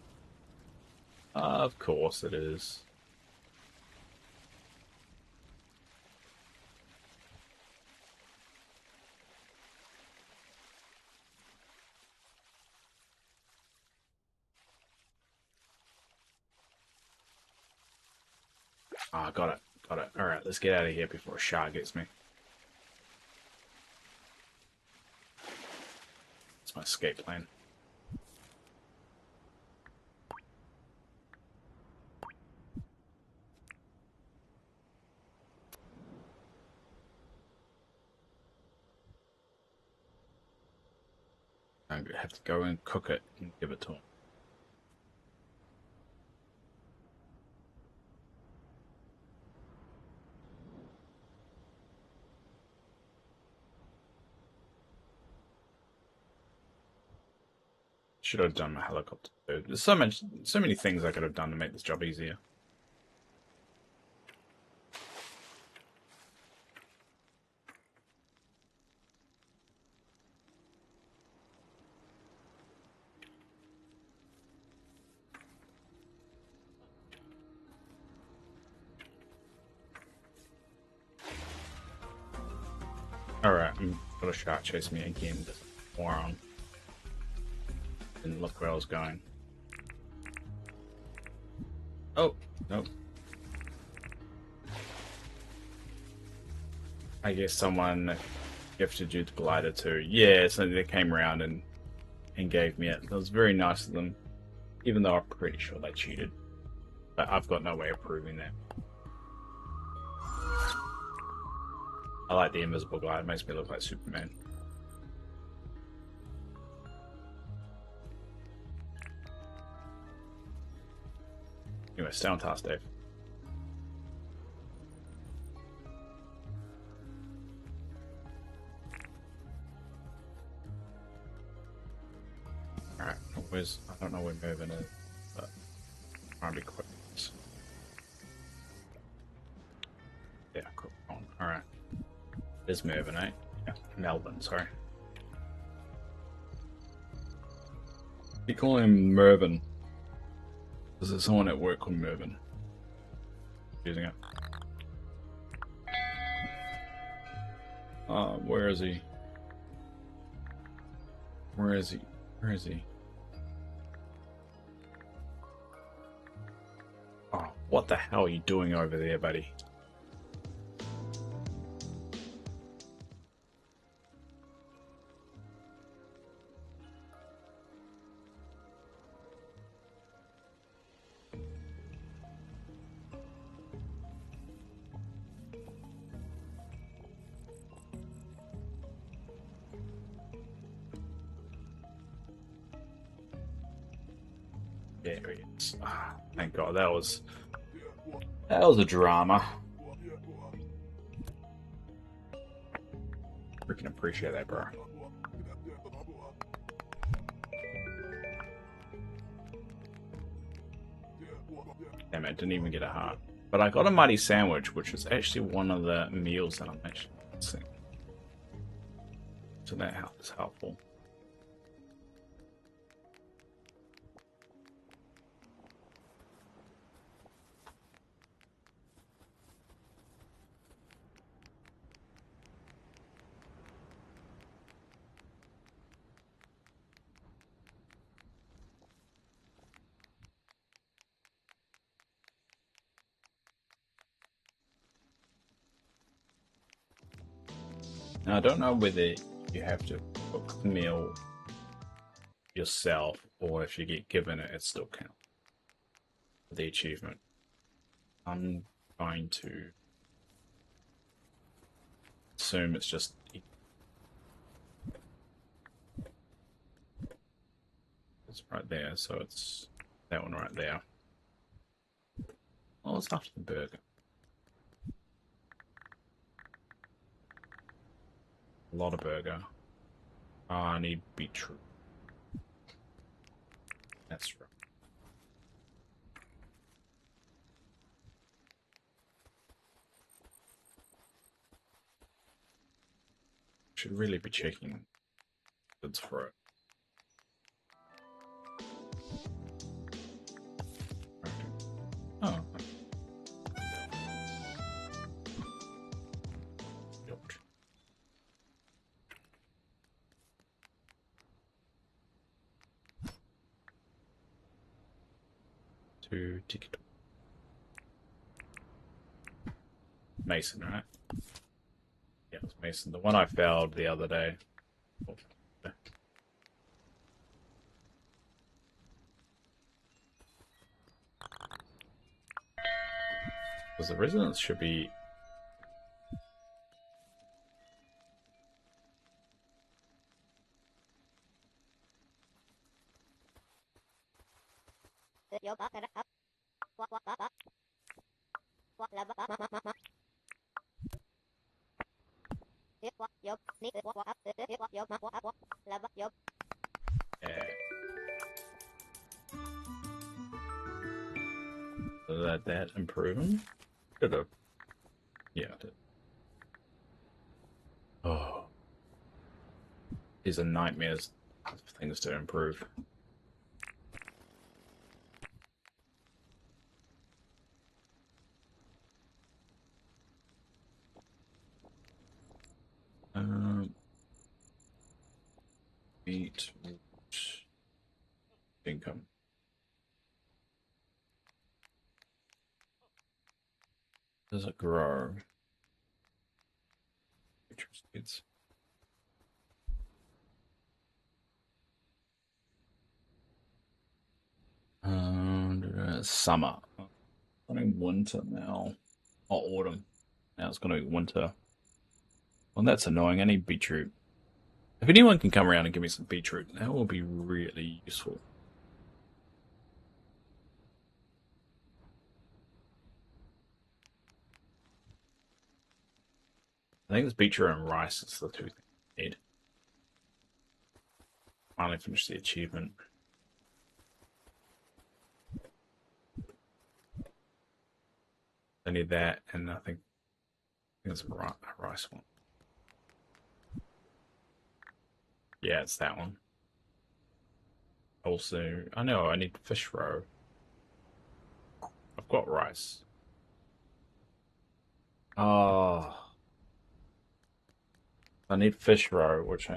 Of course it is. Ah, got it. Got it. Alright, let's get out of here before a shark gets me. It's my escape plan. I have to go and cook it and give it to him. Should have done my helicopter too. There's so many things I could have done to make this job easier. Alright, I'm got a shark chase me again. This moron. Didn't look where I was going. Oh, nope. I guess someone gifted you the glider too. Yeah, so they came around and gave me it. That was very nice of them. Even though I'm pretty sure they cheated. But I've got no way of proving that. I like the invisible glider. It makes me look like Superman. Anyway, stay on task, Dave. Alright, I don't know where Mervyn is, but I'm trying to be quick. Yeah, cool. Alright. There's Mervyn, eh? Yeah, Melbourne, sorry. You call him Mervyn. Is there someone at work called Mervyn? Using it. Where is he? Where is he? Where is he? Oh, what the hell are you doing over there, buddy? There he is. Ah, thank God, that was a drama. Freaking appreciate that, bro. Damn it, didn't even get a heart. But I got a mighty sandwich, which is actually one of the meals that I'm actually missing. So that is helpful. Now, I don't know whether you have to cook the meal yourself or if you get given it, it still counts for the achievement. I'm going to assume it's just it's right there, so it's that one right there. Oh, it's after the burger. A lot of burger. Oh, I need beetroot. That's right. Should really be checking goods for it. Oh. To ticket. Mason, right? Yeah, it's Mason. The one I failed the other day. Because the residents should be. Yeah. Let that improve him? Should have. Yeah, it did. Oh. These are nightmares of things to improve. Beetroot. Dinkum. Does it grow? Beetroot seeds. Summer. Only winter now. Oh, autumn. Now it's going to be winter. Well, that's annoying. I need beetroot. If anyone can come around and give me some beetroot, that will be really useful. I think it's beetroot and rice is the two things I need. Finally finished the achievement. I need that, and I think it's a rice one. Yeah, it's that one. Also, I know I need fish roe. I've got rice. Oh, I need fish roe, which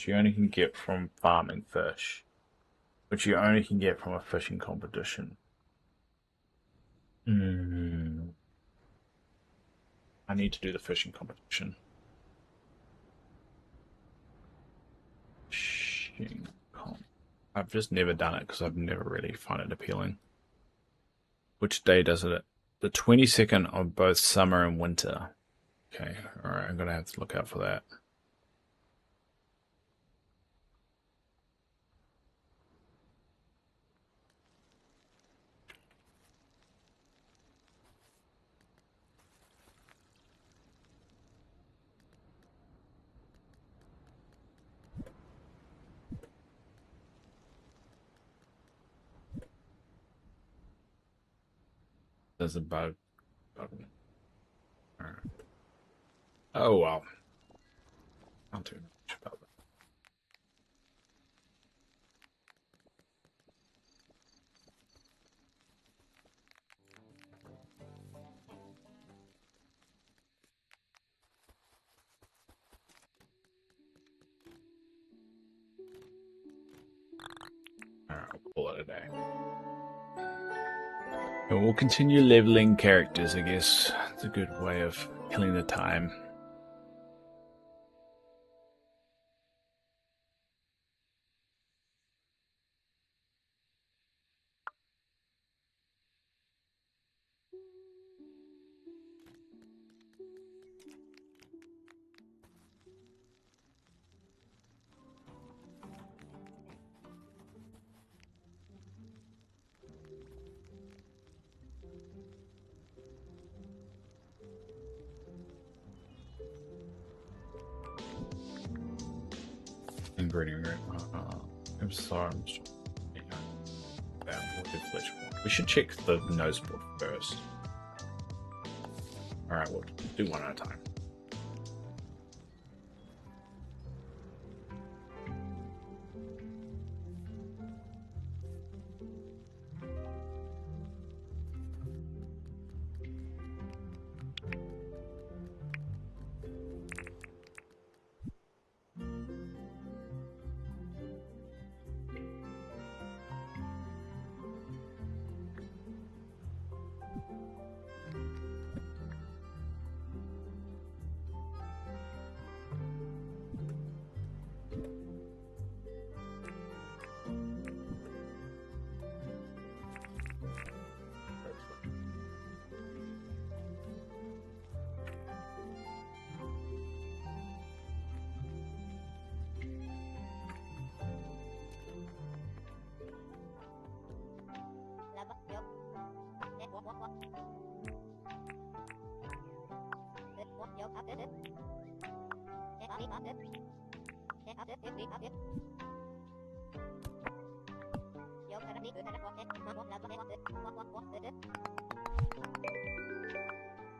you only can get from farming fish, which you only can get from a fishing competition. I need to do the fishing competition. Fishing comp. I've just never done it because I've never really found it appealing. Which day does it? The 22nd of both summer and winter. Okay, alright, I'm gonna have to look out for that. There's a bug button. Alright. Oh well. Can't do much about that. Alright, I'll call it a day. And we'll continue leveling characters, I guess. It's a good way of killing the time. Ingredient. I'm sorry. We should check the nose board first. Alright, we'll do one at a time.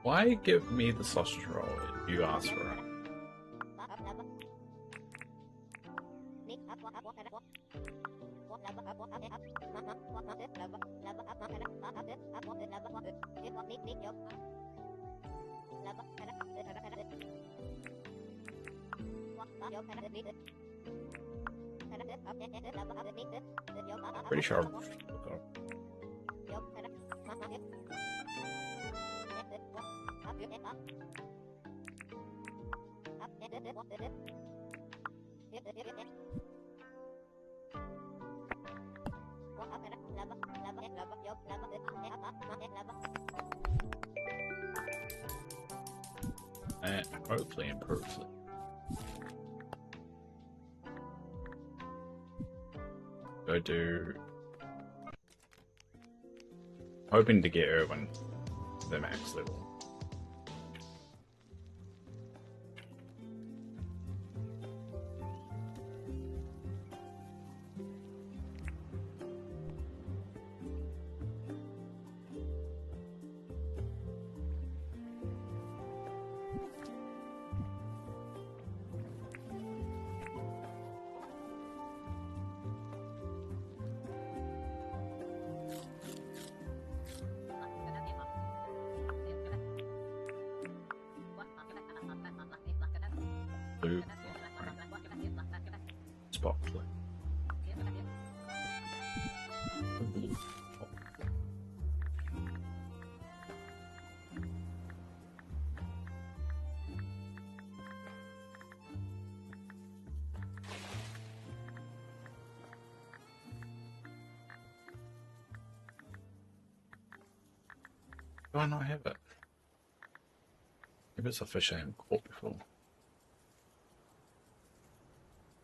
Why give me the sausage roll if you asked for it? Pretty sure. And hopefully improves it. Go do. Hoping to get Irwin to the max level. Blue. Spot play. Do I not have it? Maybe it's a fish I haven't caught before.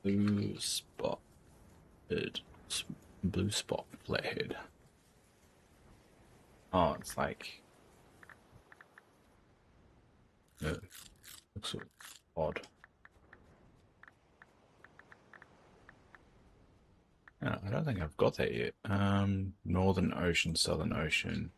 Blue spot. Blue spot flathead. Oh, it's like. Looks odd. Yeah, I don't think I've got that yet. Northern Ocean, Southern Ocean.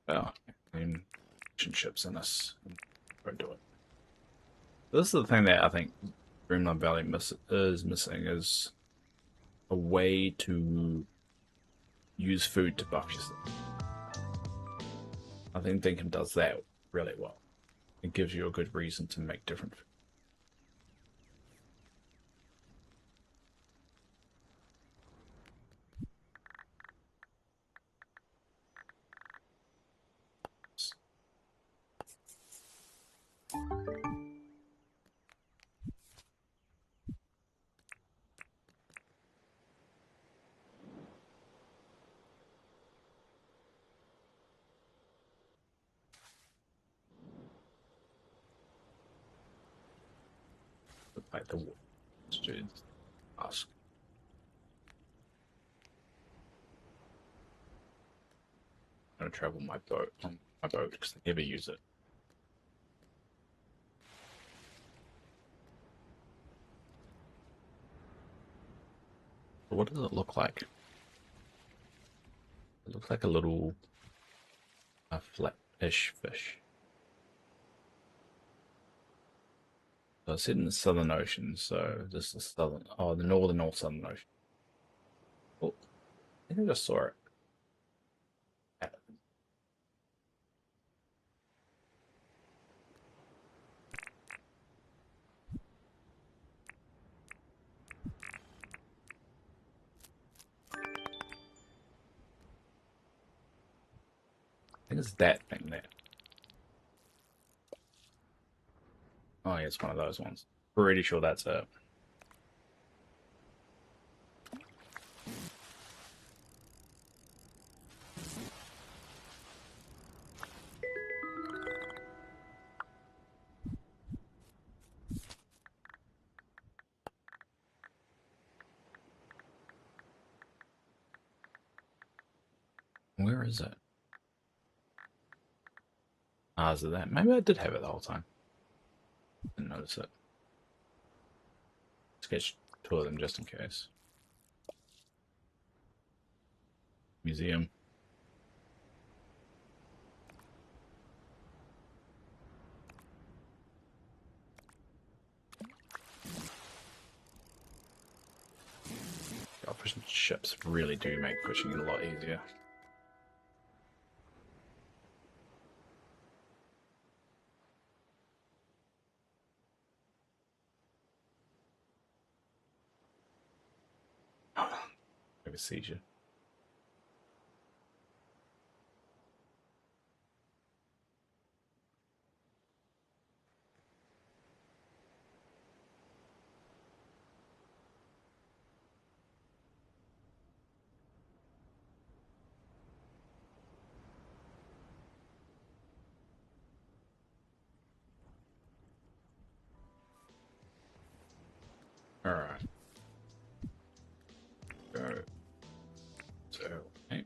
Well, in relationships in this. Don't do it. This is the thing that I think Dreamland Valley is missing is a way to use food to buff yourself. I think Dinkum does that really well. It gives you a good reason to make different food. Like the students ask. I'm gonna travel my boat on my boat because I never use it. But what does it look like? It looks like a little flat-ish fish. So it's in the Southern Ocean, so this is the southern, the northern or Southern Ocean. Oh, I think I just saw it. I think it's that thing there. Oh, yeah, it's one of those ones. Pretty sure that's it. Where is it? Ah, is it that? Maybe I did have it the whole time. Didn't notice it. Let's get two of them just in case. Museum. God, fishing ships really do make fishing a lot easier. Maybe seizure. Alright. Go. So, hey.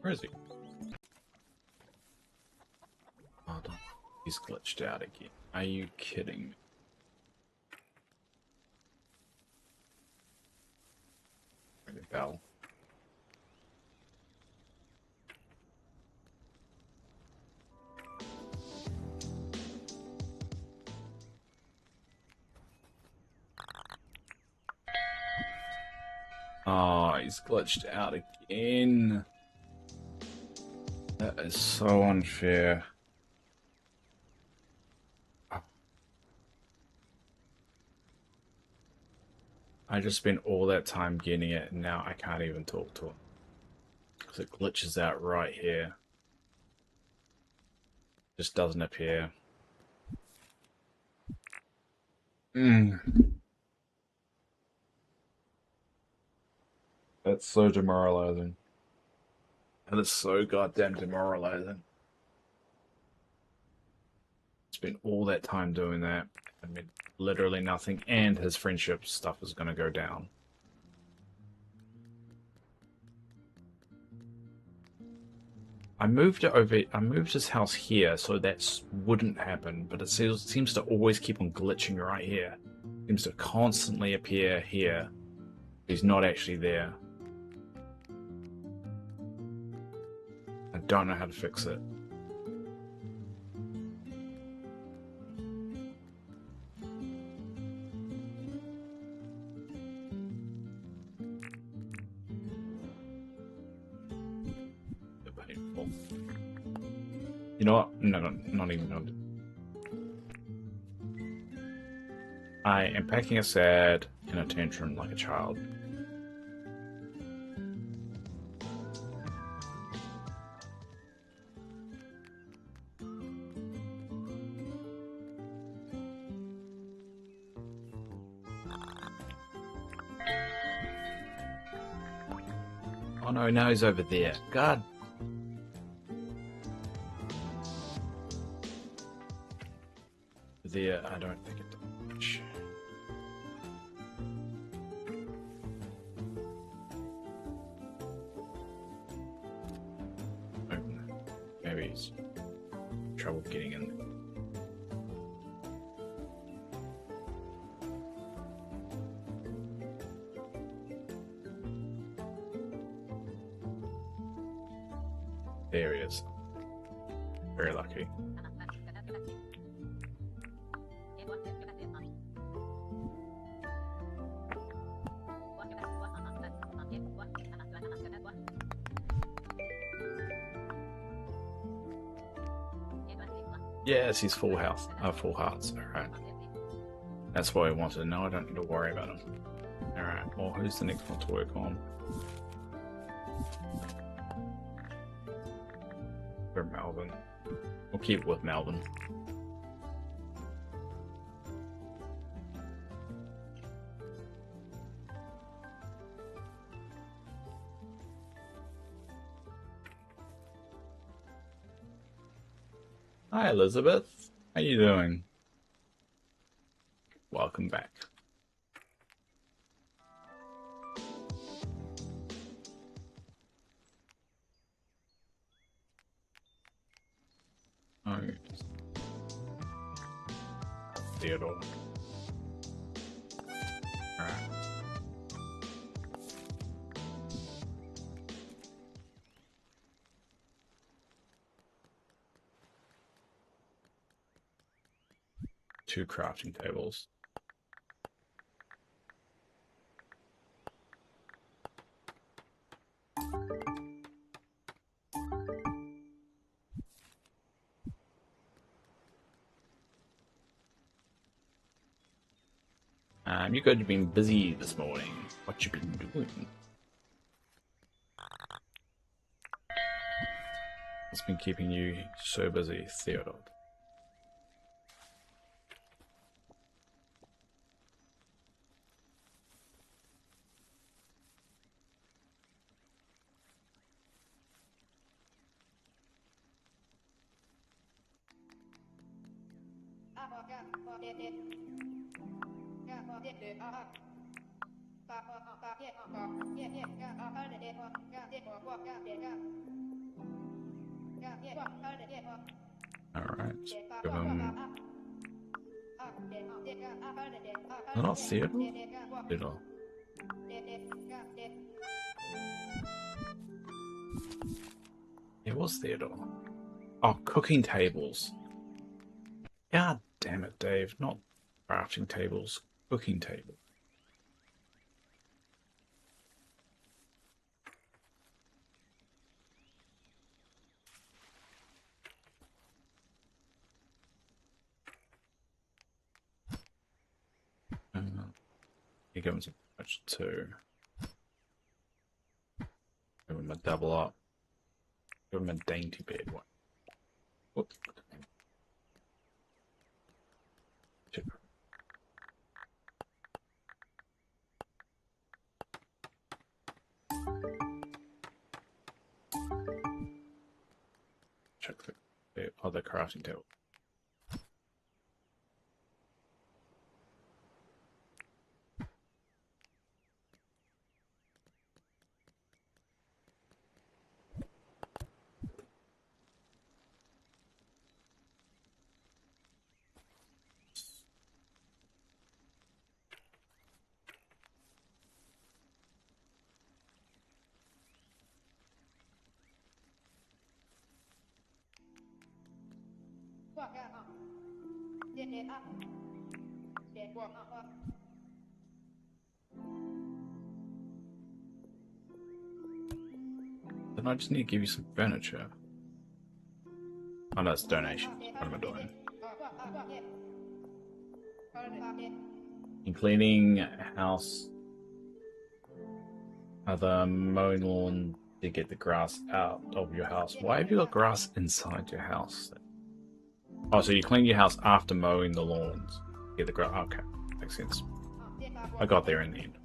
Where is he? Hold on. He's glitched out again. Are you kidding me? Maybe Bell. Oh, he's glitched out again. That is so unfair. I just spent all that time getting it, and now I can't even talk to him. Because it glitches out right here. Just doesn't appear. That's so demoralizing. That is so goddamn demoralizing. Spent all that time doing that. I mean, literally nothing, and his friendship stuff is going to go down. I moved it over. I moved his house here, so that wouldn't happen. But it seems to always keep on glitching right here. Seems to constantly appear here. He's not actually there. I don't know how to fix it. Painful. You know what? No, not even. No. I am packing a sad in a tantrum like a child. Oh no, now he's over there. God. There, I don't think it does much. Maybe he's trouble getting in. There he is. Very lucky. Yes, he's full health. Full hearts. Alright. That's what I wanted to know. I don't need to worry about him. Alright, well, who's the next one to work on? For Melvin. We'll keep it with Melvin. Hi, Elizabeth. How you doing? Welcome back. Oh, Theodore. Alright. Two crafting tables. You guys have been busy this morning. What you been doing? What's been keeping you so busy, Theodore? Alright. Give him... No, not Theodore? Theodore. It was Theodore. Oh, cooking tables. God damn it, Dave. Not crafting tables. Cooking tables. You give him some much too. Give him a double up. Give him a dainty bed one. Whoops. Check. Check the other crafting table. Then I just need to give you some furniture. Oh, no, it's donation. What am I doing? In cleaning house, other mowing lawn to get the grass out of your house. Why have you got grass inside your house? Oh, so you clean your house after mowing the lawns. Get the grass. Okay, makes sense. I got there in the end.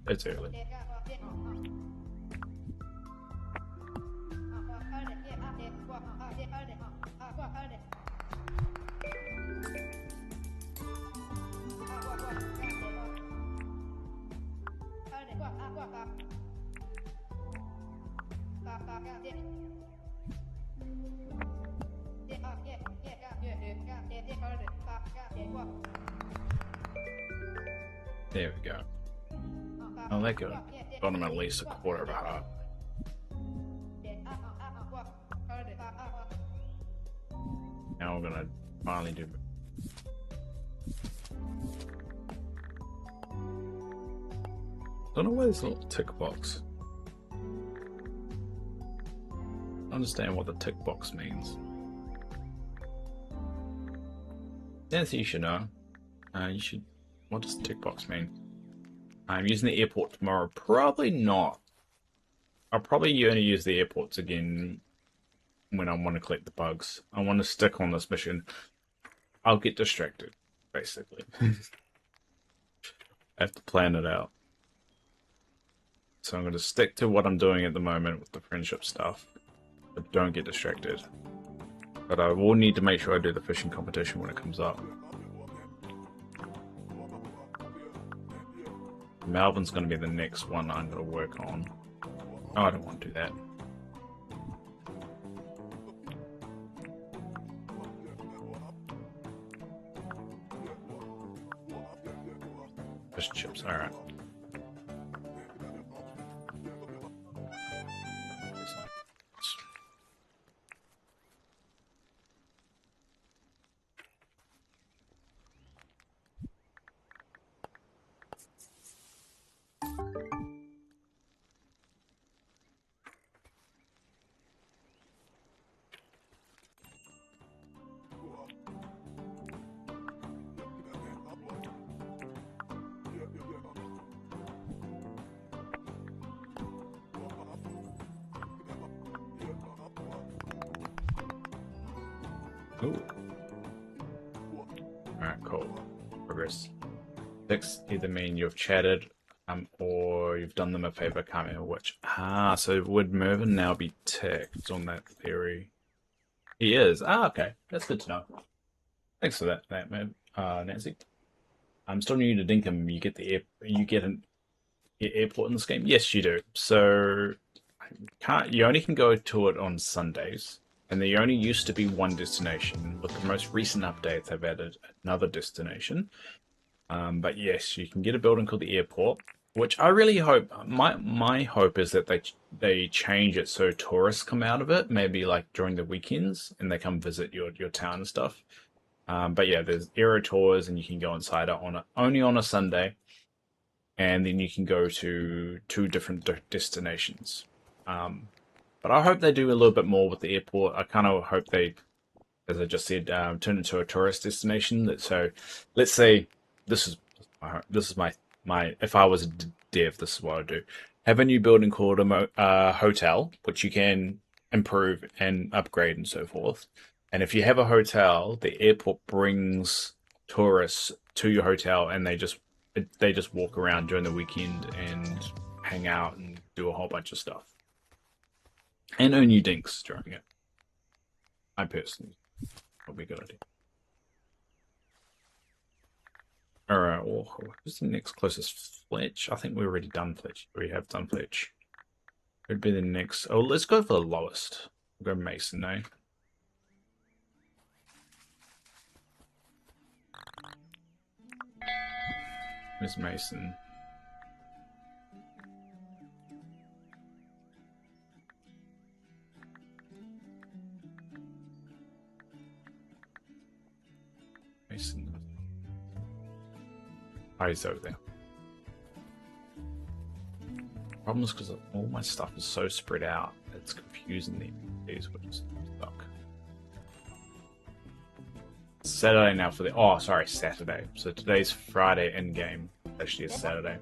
It's early. There we go. Oh, that good. Got him at least a quarter of a heart. Now we're gonna finally do. Don't know why this little tick box. I understand what the tick box means. Nancy, you should know. You should. What does tick box mean? I'm using the airport tomorrow. Probably not. I'll probably only use the airports again when I want to collect the bugs. I want to stick on this mission. I'll get distracted, basically. I have to plan it out. So I'm going to stick to what I'm doing at the moment with the friendship stuff. But don't get distracted. But I will need to make sure I do the fishing competition when it comes up. Melbourne's going to be the next one I'm going to work on. Oh, I don't want to do that. Fish chips, alright. Ooh. Alright, cool. Progress. Ticks either mean you've chatted, or you've done them a favor, can't remember which. Ah, so would Mervyn now be ticked on that theory? He is. Ah, okay. That's good to know. Thanks for that, Nancy. I'm still new to Dinkum. You get an airport in this game? Yes, you do. So you only can go to it on Sundays. And there only used to be one destination. With the most recent updates, they've added another destination. But yes, you can get a building called the airport, which I really hope. My hope is that they change it so tourists come out of it, maybe like during the weekends, and they come visit your town and stuff. But yeah, there's aero tours, and you can go inside it only on a Sunday, and then you can go to two different destinations. But I hope they do a little bit more with the airport. I kind of hope they, as I just said, turn it into a tourist destination. So, let's say this is my if I was a dev, this is what I'd do: have a new building called a hotel, which you can improve and upgrade and so forth. And if you have a hotel, the airport brings tourists to your hotel, and they just walk around during the weekend and hang out and do a whole bunch of stuff. And earn you dinks during it. I personally would be a good idea. Alright, well, who's the next closest? Fletch? I think we've already done Fletch. We have done Fletch. Who'd be the next? Oh, let's go for the lowest. We'll go Mason, eh? Where's Mason? Oh, he's over there. Problem is because all my stuff is so spread out, it's confusing the NPCs, which is stuck. Saturday now for the... Oh, sorry, Saturday. So today's Friday in-game. Actually, it's Saturday.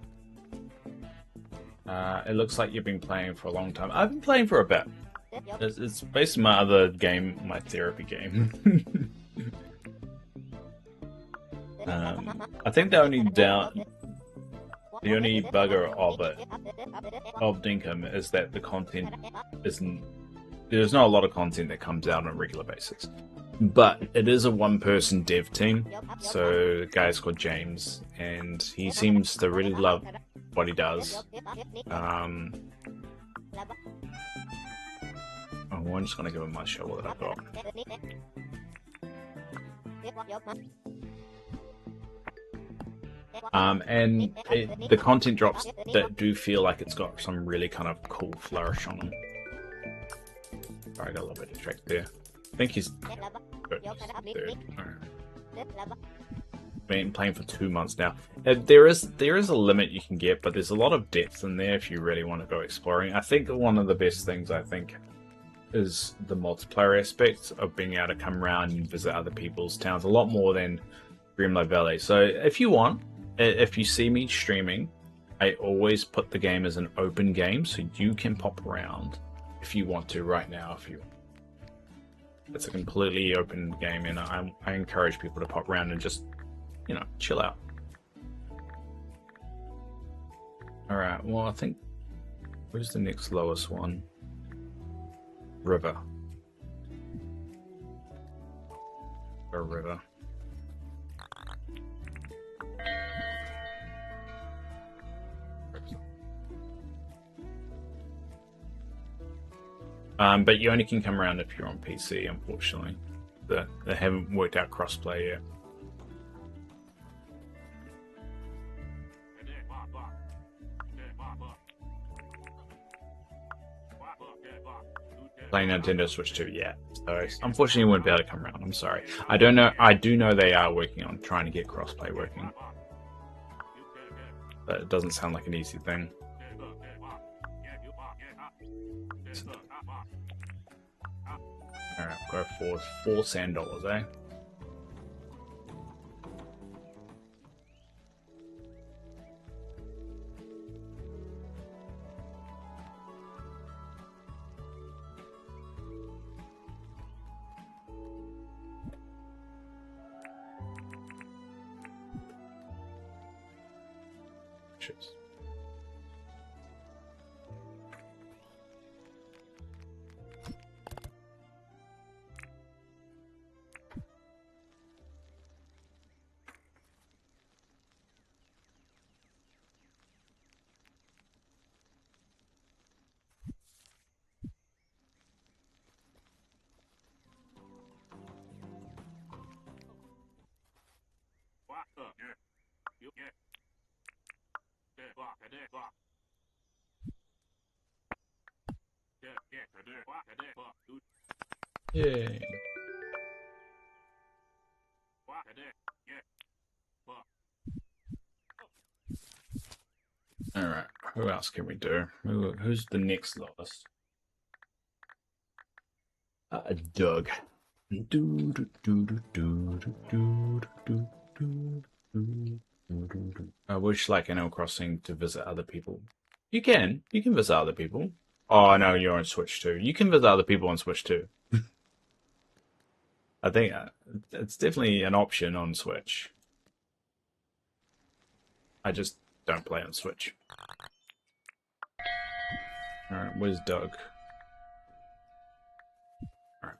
It looks like you've been playing for a long time. I've been playing for a bit. It's basically my other game, my therapy game. I think the only bugger of it, of Dinkum, is that the content isn't... There's not a lot of content that comes out on a regular basis. But it is a one-person dev team, so the guy's called James, and he seems to really love what he does. Oh, I'm just gonna give him my shovel that I've got. And the content drops that do feel like it's got some really kind of cool flourish on them. Sorry, I got a little bit distracted there. I think he's third. Been playing for 2 months now. There is a limit you can get, but there's a lot of depth in there if you really want to go exploring. I think one of the best things is the multiplayer aspect of being able to come around and visit other people's towns a lot more than Grimlow Valley. So if you want, if you see me streaming, I always put the game as an open game, so you can pop around if you want to right now. If you, it's a completely open game, and I encourage people to pop around and just, you know, chill out. All right. Well, I think where's the next lowest one? River. Or river. But you only can come around if you're on PC, unfortunately. They haven't worked out crossplay yet. Playing Nintendo Switch 2, yeah. So unfortunately, you won't be able to come around. I'm sorry. I don't know. I do know they are working on trying to get crossplay working, but it doesn't sound like an easy thing. All right, go for $4 sand, eh? Cheers. Yay. Alright, who else can we do? Who's the next lowest? Doug. I wish like Animal Crossing to visit other people. You can visit other people. Oh no, you're on Switch too. You can visit other people on Switch too. I think it's definitely an option on Switch. I just don't play on Switch. Alright, where's Doug? Alright.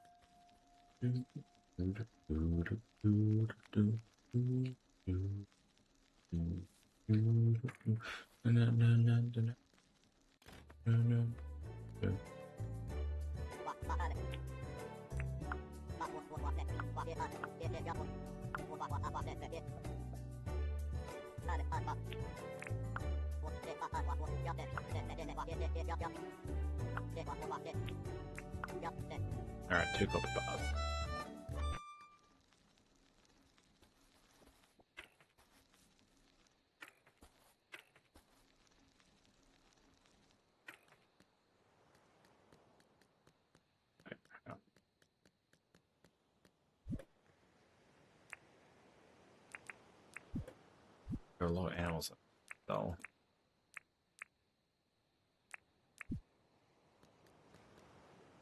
Alright, 2 copper bars. There are a lot of animals. So.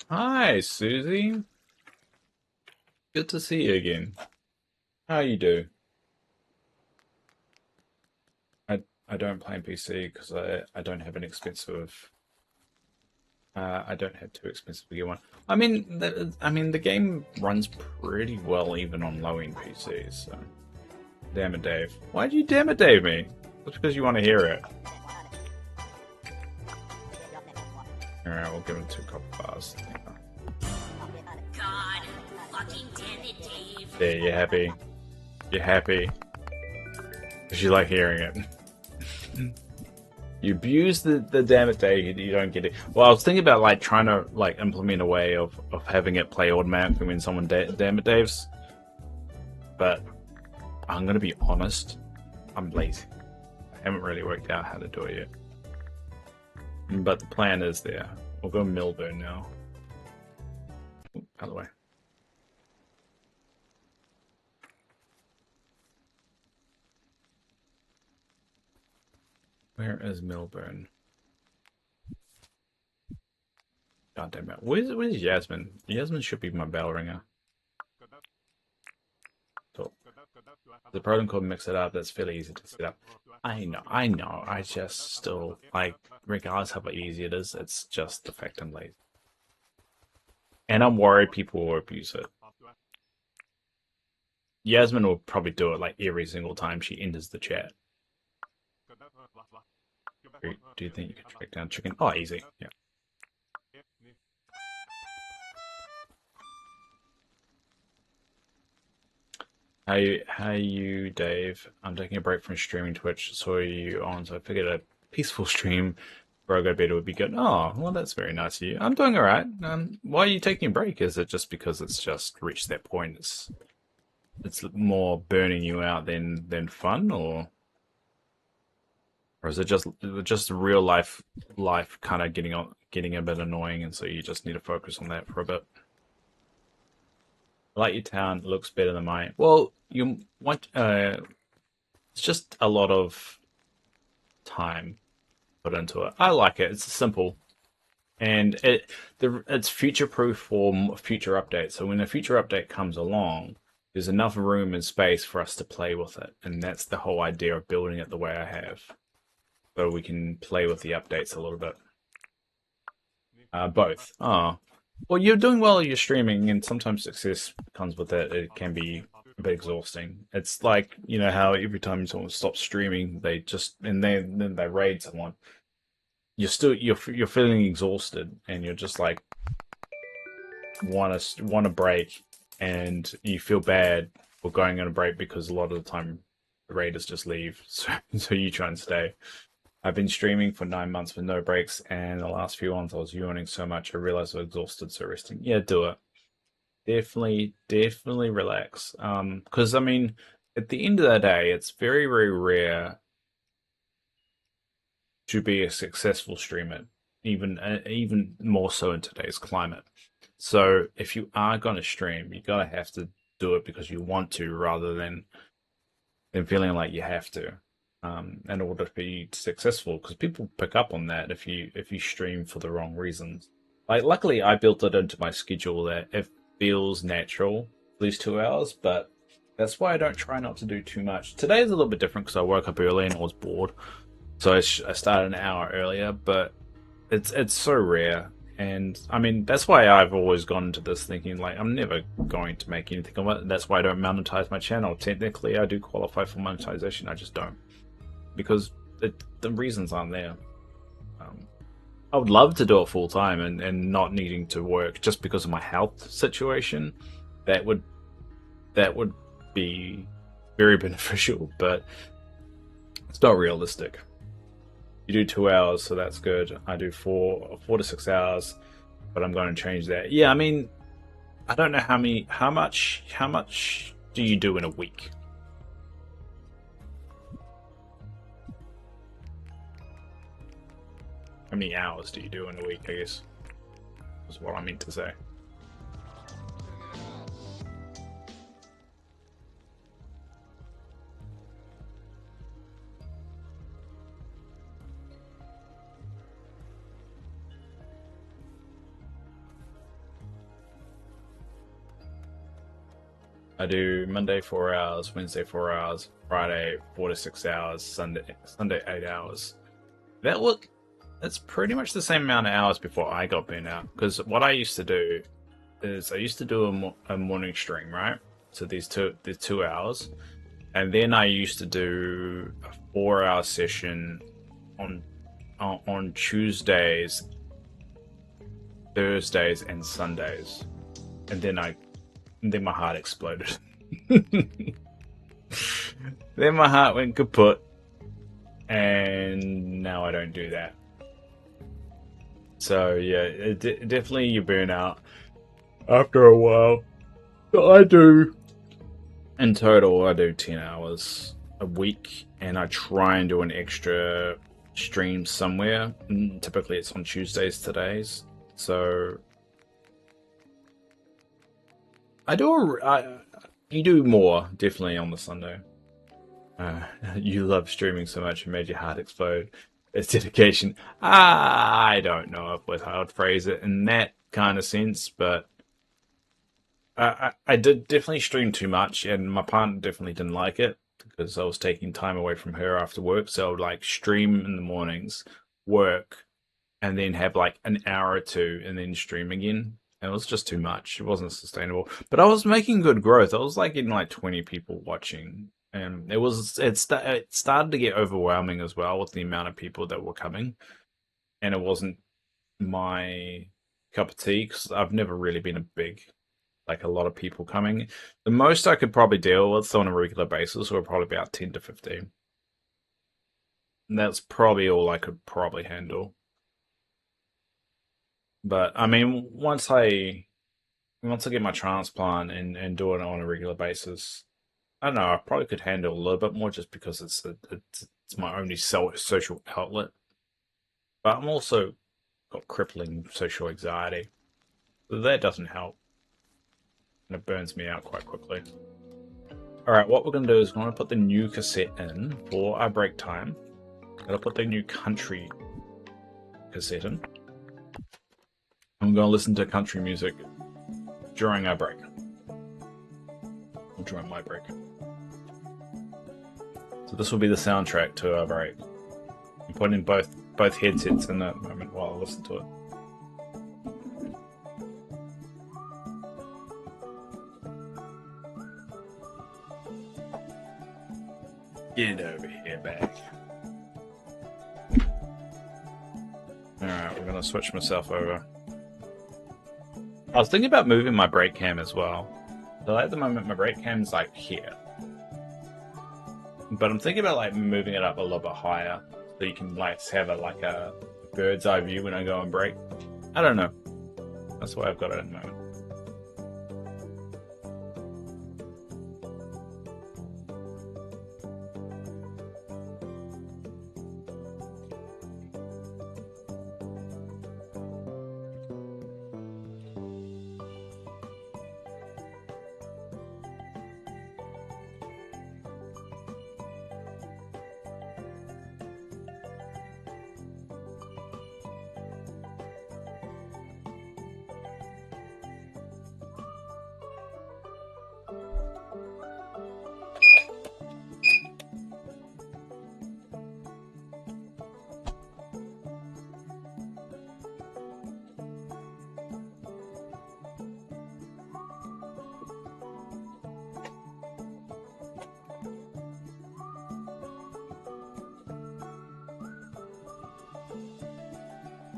Hi, Susie. Good to see you again. How you do? I don't play on PC because I don't have an expensive. I don't have too expensive to get one. I mean the game runs pretty well even on low end PCs. So. Damn it, Dave. Why'd you damn it, Dave me? Just because you want to hear it. Alright, we'll give him 2 copper bars. God fucking damn it, Dave. There, you're happy. You're happy. Because you like hearing it. You abuse the damn it, Dave, you don't get it. Well, I was thinking about like trying to like implement a way of having it play automatically when someone damn it Daves. But I'm gonna be honest, I'm lazy. I haven't really worked out how to do it yet. But the plan is there. We'll go Milburn now. Ooh, out of the way. Where is Milburn? God damn it. Where's Yasmin? Yasmin should be my bell ringer. So, the program called Mix It Up, that's fairly easy to set up. I know. I just still, like, regardless how easy it is, it's just the fact I'm lazy. And I'm worried people will abuse it. Yasmin will probably do it like every single time she enters the chat. Do you think you can track down chicken? Oh, easy. Yeah. How you, Dave? I'm taking a break from streaming Twitch. Saw you on, so I figured a peaceful stream before I go to bed would be good. Oh, well, that's very nice of you. I'm doing all right. Why are you taking a break? Is it just because it's just reached that point? It's more burning you out than fun, or is it just real life kind of getting a bit annoying, and so you just need to focus on that for a bit? I like your town. It looks better than mine. Well, you want it's just a lot of time put into it. I like it. It's simple, and it's future proof for future updates. So when a future update comes along, there's enough room and space for us to play with it, and that's the whole idea of building it the way I have, so we can play with the updates a little bit. Both. Oh, well, you're doing well. You're streaming, and sometimes success comes with it. It can be a bit exhausting. It's like how every time someone stops streaming, they just and then they raid someone. You're feeling exhausted, and you're just like want to break, and you feel bad for going on a break because a lot of the time the raiders just leave. So you try and stay. I've been streaming for 9 months with no breaks, and the last few ones I was yawning so much I realized I was exhausted, so resting. Yeah, do it. Definitely relax. Because I mean, at the end of the day, it's very, very rare to be a successful streamer, even more so in today's climate. So if you are going to stream, you're gonna have to do it because you want to, rather than feeling like you have to. In order to be successful, because people pick up on that if you stream for the wrong reasons. Like, luckily, I built it into my schedule that it feels natural these 2 hours, but that's why I don't try not to do too much. Today is a little bit different because I woke up early and I was bored, so I started an hour earlier. But it's so rare, and I mean that's why I've always gone into this thinking like I'm never going to make anything of it. That's why I don't monetize my channel. Technically, I do qualify for monetization. I just don't. Because the reasons aren't there. I would love to do it full time and not needing to work just because of my health situation. That would be very beneficial, but it's not realistic. You do 2 hours, so that's good. I do 4 to 6 hours, but I'm going to change that. Yeah, I mean, I don't know how much do you do in a week? How many hours do you do in a week, I guess, is what I meant to say. I do Monday 4 hours, Wednesday 4 hours, Friday 4 to 6 hours, Sunday 8 hours. That's pretty much the same amount of hours before I got burnt out. Because what I used to do is I used to do a morning stream, right? So these 2 hours, and then I used to do a 4 hour session on Tuesdays, Thursdays, and Sundays, and then my heart exploded. Then my heart went kaput, and now I don't do that. So yeah, definitely you burn out after a while. I do. In total, I do 10 hours a week, and I try and do an extra stream somewhere. Typically, it's on Tuesdays, todays. So you do more, definitely, on the Sunday. You love streaming so much, it made your heart explode. It's dedication. I don't know if I would phrase it in that kind of sense, but I did definitely stream too much, and my partner definitely didn't like it because I was taking time away from her after work. So I would like stream in the mornings, work, and then have like an hour or two, and then stream again. And it was just too much. It wasn't sustainable. But I was making good growth. I was like getting like 20 people watching, and it started to get overwhelming as well with the amount of people that were coming, and it wasn't my cup of tea because I've never really been a lot of people coming. The most I could probably deal with on a regular basis were probably about 10 to 15. And that's probably all I could probably handle. But I mean, once I get my transplant and do it on a regular basis, I don't know. I probably could handle a little bit more just because it's my only social outlet. But I'm also got crippling social anxiety, so that doesn't help, and it burns me out quite quickly. All right, what we're going to do is we're going to put the new cassette in for our break time. Gotta put the new country cassette in. I'm going to listen to country music during our break. Or during my break. So this will be the soundtrack to our break. I'm putting both headsets in that moment while I listen to it. Get over here, back. Alright, we're going to switch myself over. I was thinking about moving my brake cam as well. So at the moment, my brake cam's like here. But I'm thinking about like moving it up a little bit higher so you can like have a bird's eye view when I go on brake. I don't know. That's why I've got it at the moment.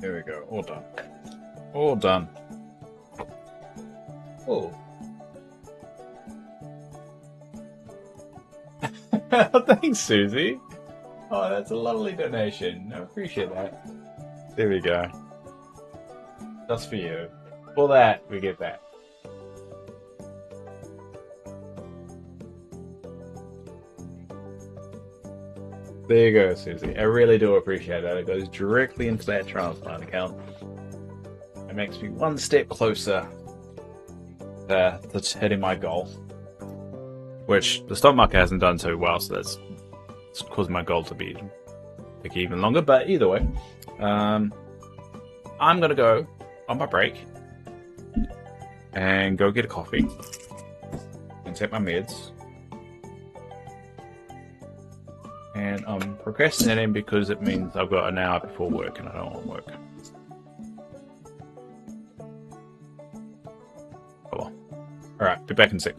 There we go. All done. All done. Oh. Thanks, Susie. Oh, that's a lovely donation. I appreciate that. There we go. Just for you. For that, we get that. There you go, Susie. I really do appreciate that. It goes directly into that transplant account. It makes me one step closer to hitting my goal. Which the stock market hasn't done so well, so that's caused my goal to be like even longer. But either way, I'm gonna go on my break and go get a coffee and take my meds. And I'm procrastinating because it means I've got an hour before work and I don't want to work. Oh well. Alright, be back in a sec.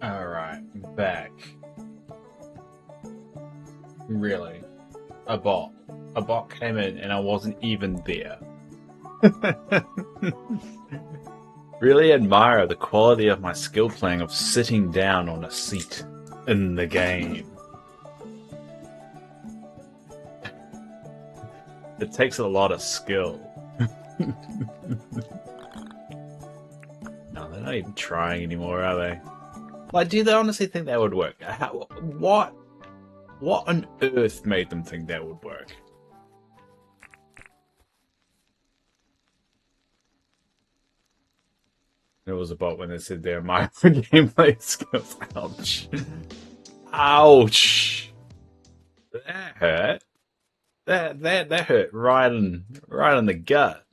Alright, back. Really? A bot. A bot came in and I wasn't even there. Really admire the quality of my skill playing of sitting down on a seat in the game. It takes a lot of skill. No, they're not even trying anymore, are they? Like, do they honestly think that would work? What on earth made them think that would work? It was about when they said they're my gameplay skills. Ouch. Ouch. That hurt. That hurt right in the gut.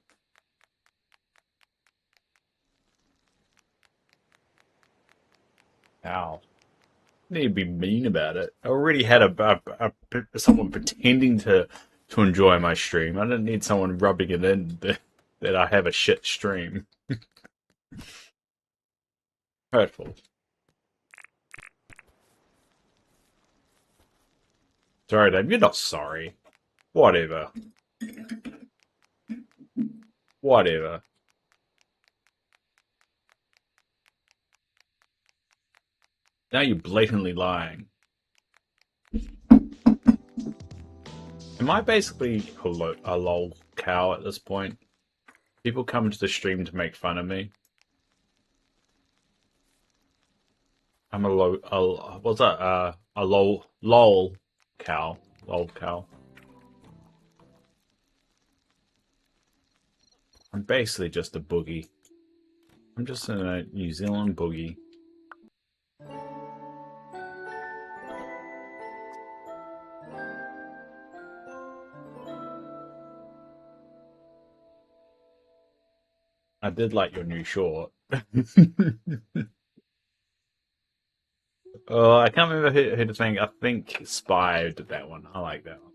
Ow. Need to be mean about it. I already had someone pretending to enjoy my stream. I didn't need someone rubbing it in that I have a shit stream. Hurtful. Sorry, Dave. You're not sorry. Whatever. Whatever. Now you're blatantly lying. Am I basically a lol cow at this point? People come to the stream to make fun of me. I'm what's that? A lol cow. Lol cow. I'm basically just a boogie. I'm just a New Zealand boogie. I did like your new short. Oh, I can't remember who to think. I think Spy did that one. I like that one.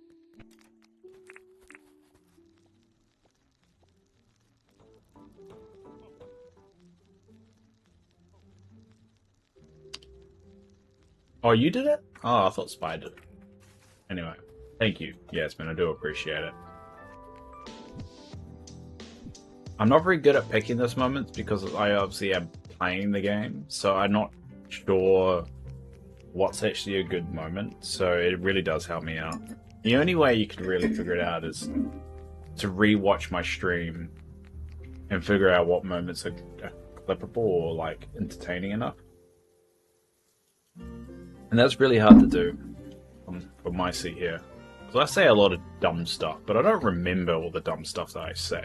Oh, you did it? Oh, I thought Spy did it. Anyway, thank you, Yasmin. I do appreciate it. I'm not very good at picking this moment because I obviously am playing the game, so I'm not sure what's actually a good moment. So it really does help me out. The only way you can really figure it out is to re-watch my stream and figure out what moments are clippable or like entertaining enough. And that's really hard to do from my seat here. Because I say a lot of dumb stuff, but I don't remember all the dumb stuff that I say.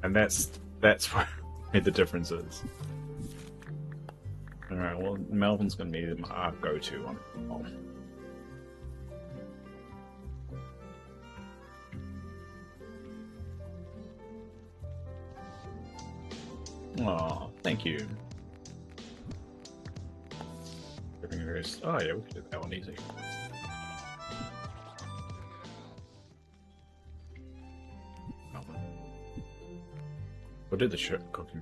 And that's where the difference is. Alright, well, Melvin's going to be my go-to one. Oh, thank you. Oh yeah, we could do that one easy. We'll do the shit cooking.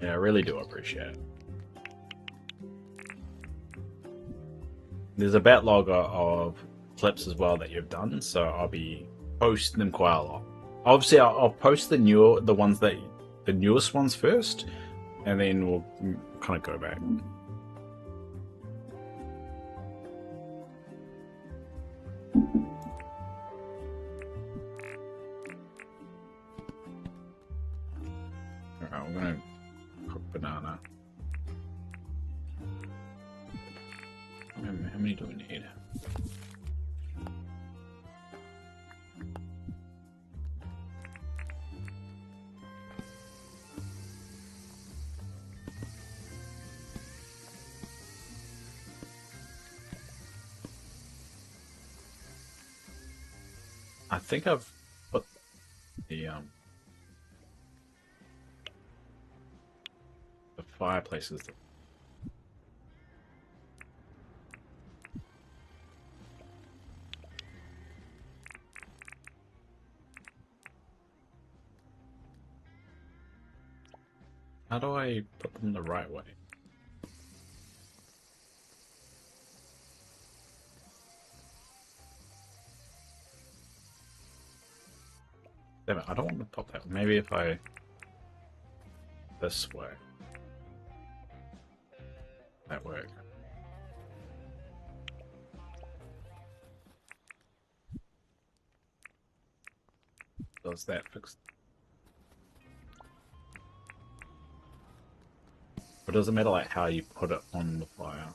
Yeah, I really do appreciate it. There's a backlog of clips as well that you've done, so I'll be posting them quite a lot. Obviously, I'll post the newest ones first, and then we'll kind of go back. Alright, we're gonna cook banana. How many do we need? I think I've put the fireplaces. How do I put them the right way? Damn it, I don't want to pop that. Maybe if I... this way. That work. Does that fix? Or does it matter like how you put it on the fire?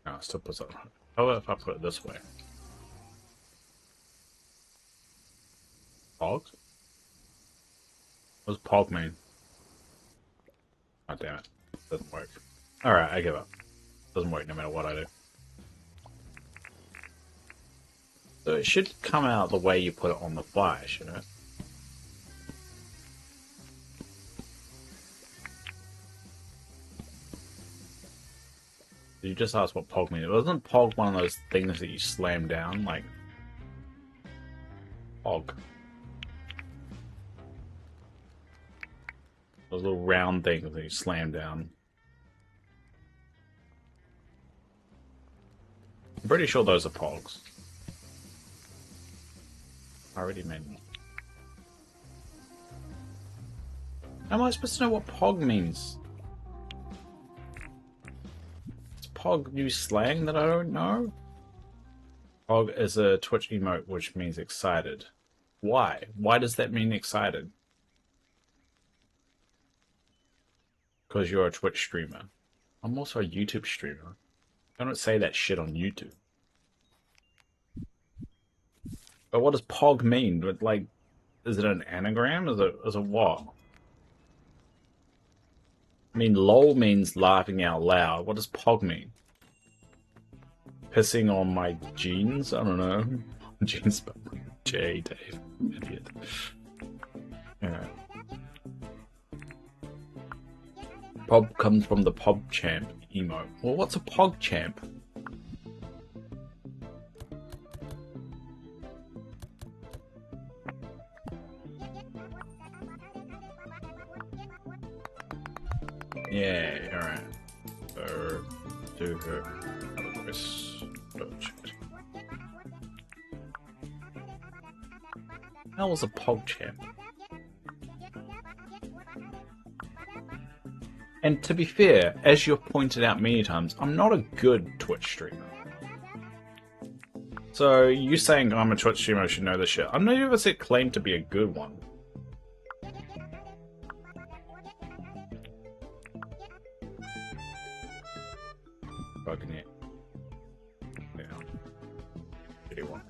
No, it still puts it. How about if I put it this way? Pog? What does pog mean? Oh damn it. Doesn't work. Alright, I give up. Doesn't work no matter what I do. So it should come out the way you put it on the fire, shouldn't it? You just asked what pog means. Wasn't pog one of those things that you slam down? Like... pog. Those little round things that you slam down. I'm pretty sure those are pogs. I already made them. How am I supposed to know what pog means? Is pog new slang that I don't know? Pog is a Twitch emote which means excited. Why? Why does that mean excited? Because you're a Twitch streamer. I'm also a YouTube streamer. I don't say that shit on YouTube. But what does pog mean? But like, is it an anagram? Is it what? I mean, lol means laughing out loud. What does pog mean? Pissing on my jeans? I don't know. Jeans spelled J, Dave. Idiot. Alright. Pog comes from the PogChamp emote. Well, what's a PogChamp? Yeah, alright. So, do her other voice. That was a PogChamp. And to be fair, as you've pointed out many times, I'm not a good Twitch streamer. So you saying I'm a Twitch streamer, I should know this shit. I've never said claim to be a good one. Bugging it. Yeah. Shitty one.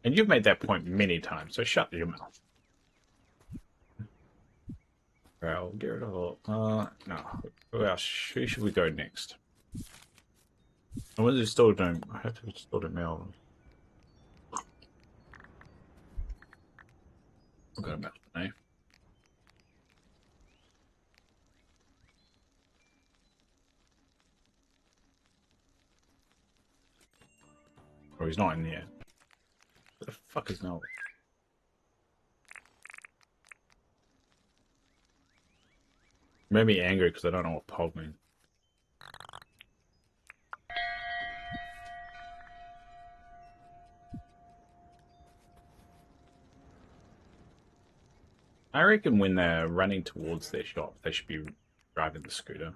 And you've made that point many times, so shut your mouth. Well, get rid of all. No. Who else? Who should we go next? I wonder if still doing. I have to still do Melbourne. I'll go to Melbourne, eh? Oh, he's not in here. What the fuck is Melbourne? Made me angry because I don't know what pog means. I reckon when they're running towards their shop, they should be driving the scooter.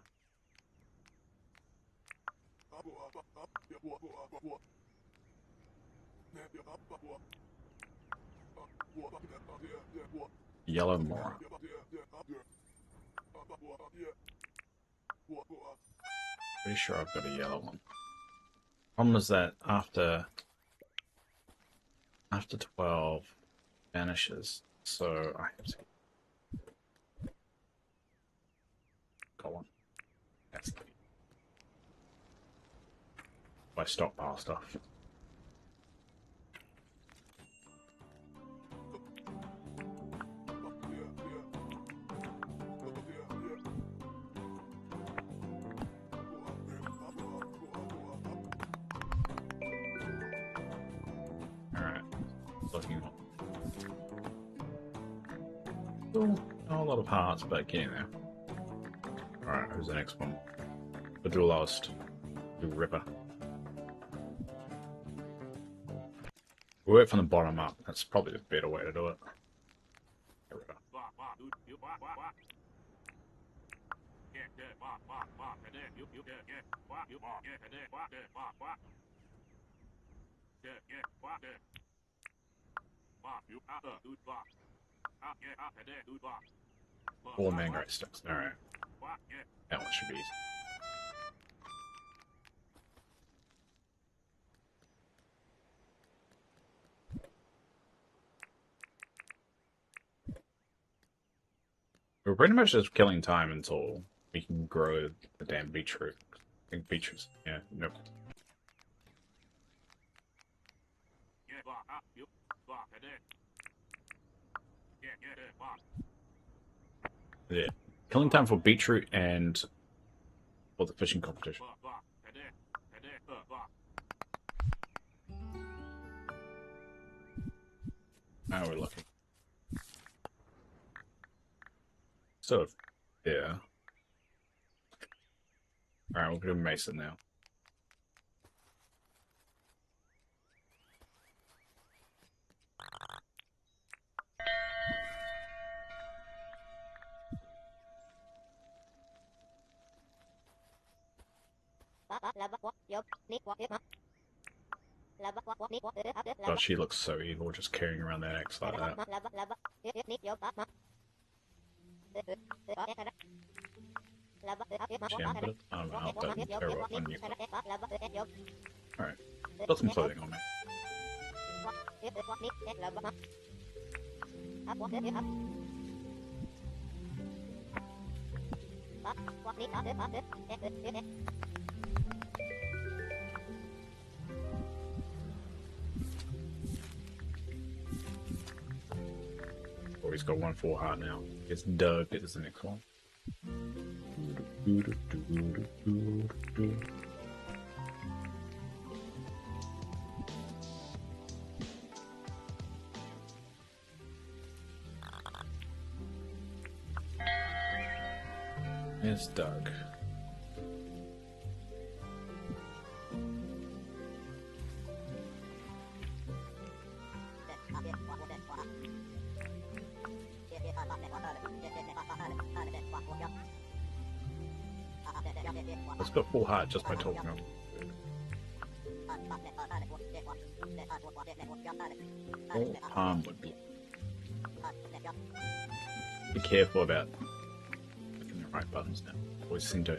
Yellow more. Pretty sure I've got a yellow one. Problem is that after 12 vanishes, so I have to got one. I stockpile stuff. Alright. Looking up. Still not a lot of parts, but getting there. Alright, who's the next one? The duelist. The Ripper. Work from the bottom up. That's probably the better way to do it. The Ripper. All man great sticks. Alright. That one should be easy. We're pretty much just killing time until we can grow the damn beetroot. I think beetroots. Yeah, nope. Yeah. Killing time for beetroot and for the fishing competition. Now we're looking. Sort of. Yeah. Alright, we'll do Mason now. Oh, she looks so evil just carrying around that axe like that. Jam bit. I don't know how to tear off on you. Alright. Got some clothing on me. Oh, he's got 1 full heart now. It's Doug is the next one. It's Doug. It's got full heart just by talking. All palm would be. Be careful about clicking the right buttons now. Always seem to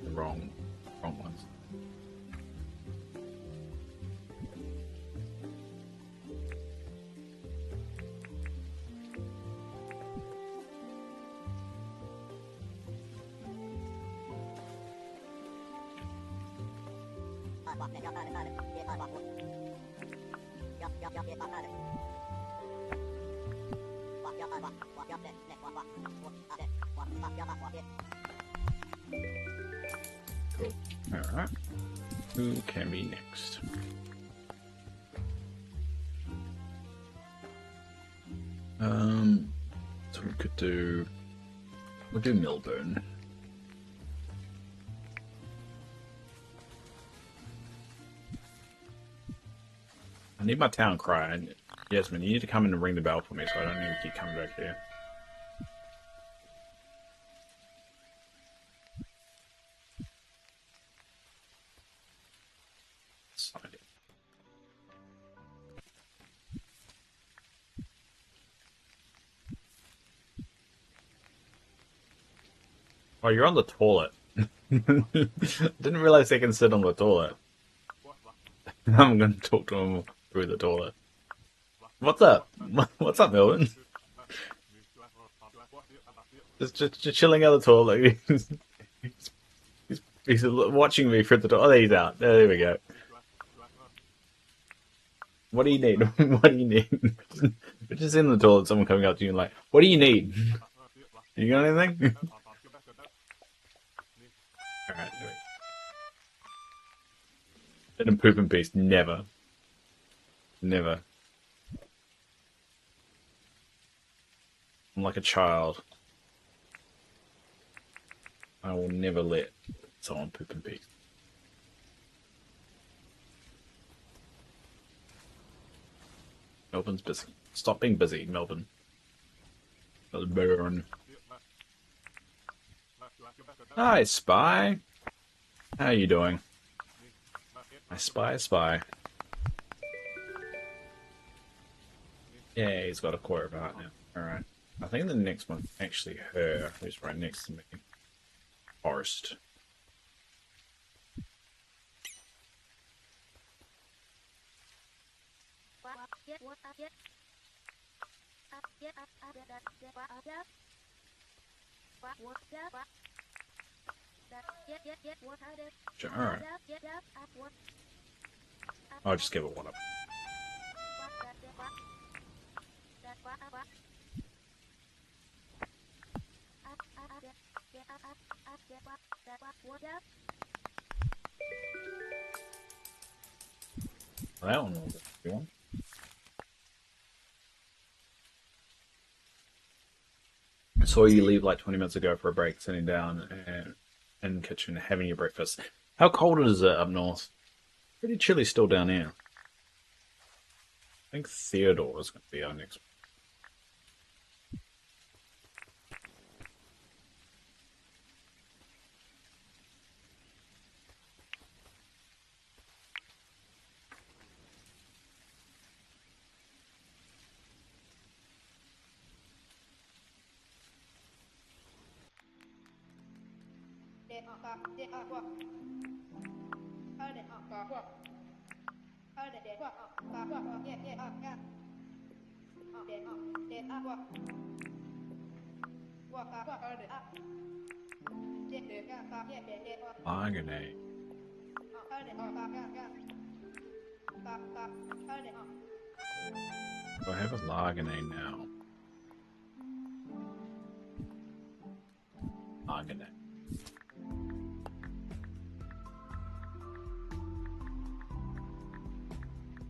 the wrong ones. Cool. Alright. Who can be next? So we could do... We'll do Milburn. I need my town cry. Yasmin, you need to come in and ring the bell for me so I don't need to keep coming back here. Oh, you're on the toilet. Didn't realize they can sit on the toilet. I'm going to talk to him through the toilet. What's up? What's up, Melvin? Just chilling out the toilet. He's He's watching me through the door. Oh, there he's out. There we go. What do you need? What do you need? We're just in the toilet, someone coming up to you and like, what do you need? You got anything? Alright, wait. Let him poop in peace. Never. Never. I'm like a child. I will never let someone poop in peace. Melbourne's busy. Stop being busy, Melbourne. That's better on. Hi, Spy. How are you doing? I spy. Yeah, he's got a quarter of a heart now. Alright. I think the next one's actually her, who's right next to me. Forest. Sure, alright. I'll just give it one up. That one will be one. I saw you leave like 20 minutes ago for a break, sitting down in the kitchen having your breakfast. How cold is it up north? Pretty chilly still down here. I think Theodore is going to be our next one. Argonate. Do I have a Larganate now? Larganate.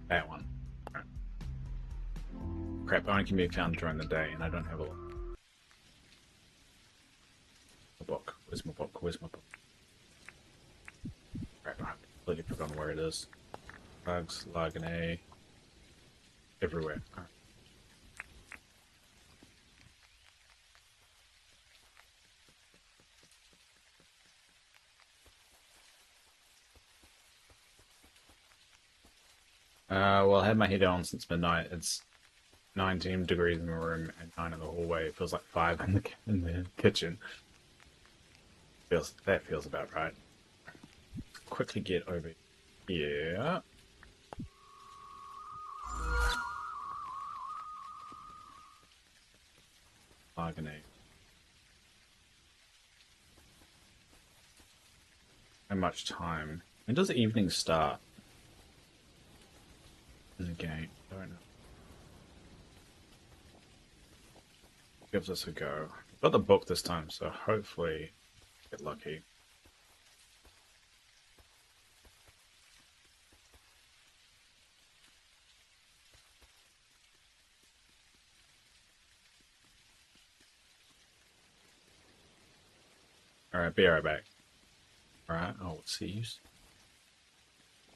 That one. Right. Crap, only can be found during the day, and I don't have a book. Where's my book? Where's my book? Crap, I've completely forgotten where it is. Bugs, Larganate. Everywhere. All right. Well, I had my heater on since midnight. It's 19 degrees in the room and 9 in the hallway. It feels like 5 in the kitchen. That feels about right. Quickly get over here. Argonate. How much time? When does the evening start? In the game, I don't know. Gives us a go. Got the book this time, so hopefully get lucky. Alright, be right back. Alright, oh, let's see.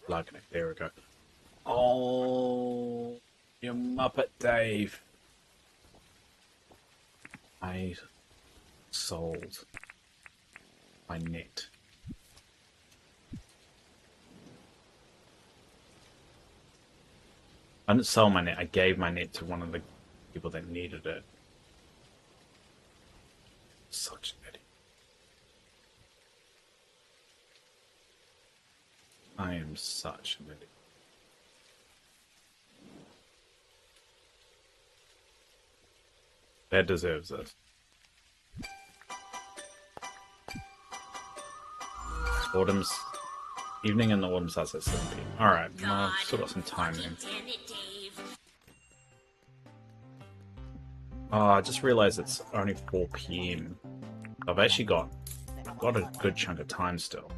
Liking it, there we go. Oh, you Muppet Dave. I sold my net. I didn't sell my net, I gave my net to one of the people that needed it. Such an idiot. I am such an idiot. That deserves this. Autumn's evening and the autumn starts at 7 p.m. Alright, well, God I've still got some time then. fucking damn it, Dave. Oh, I just realized it's only 4 p.m. I've actually got a good chunk of time still.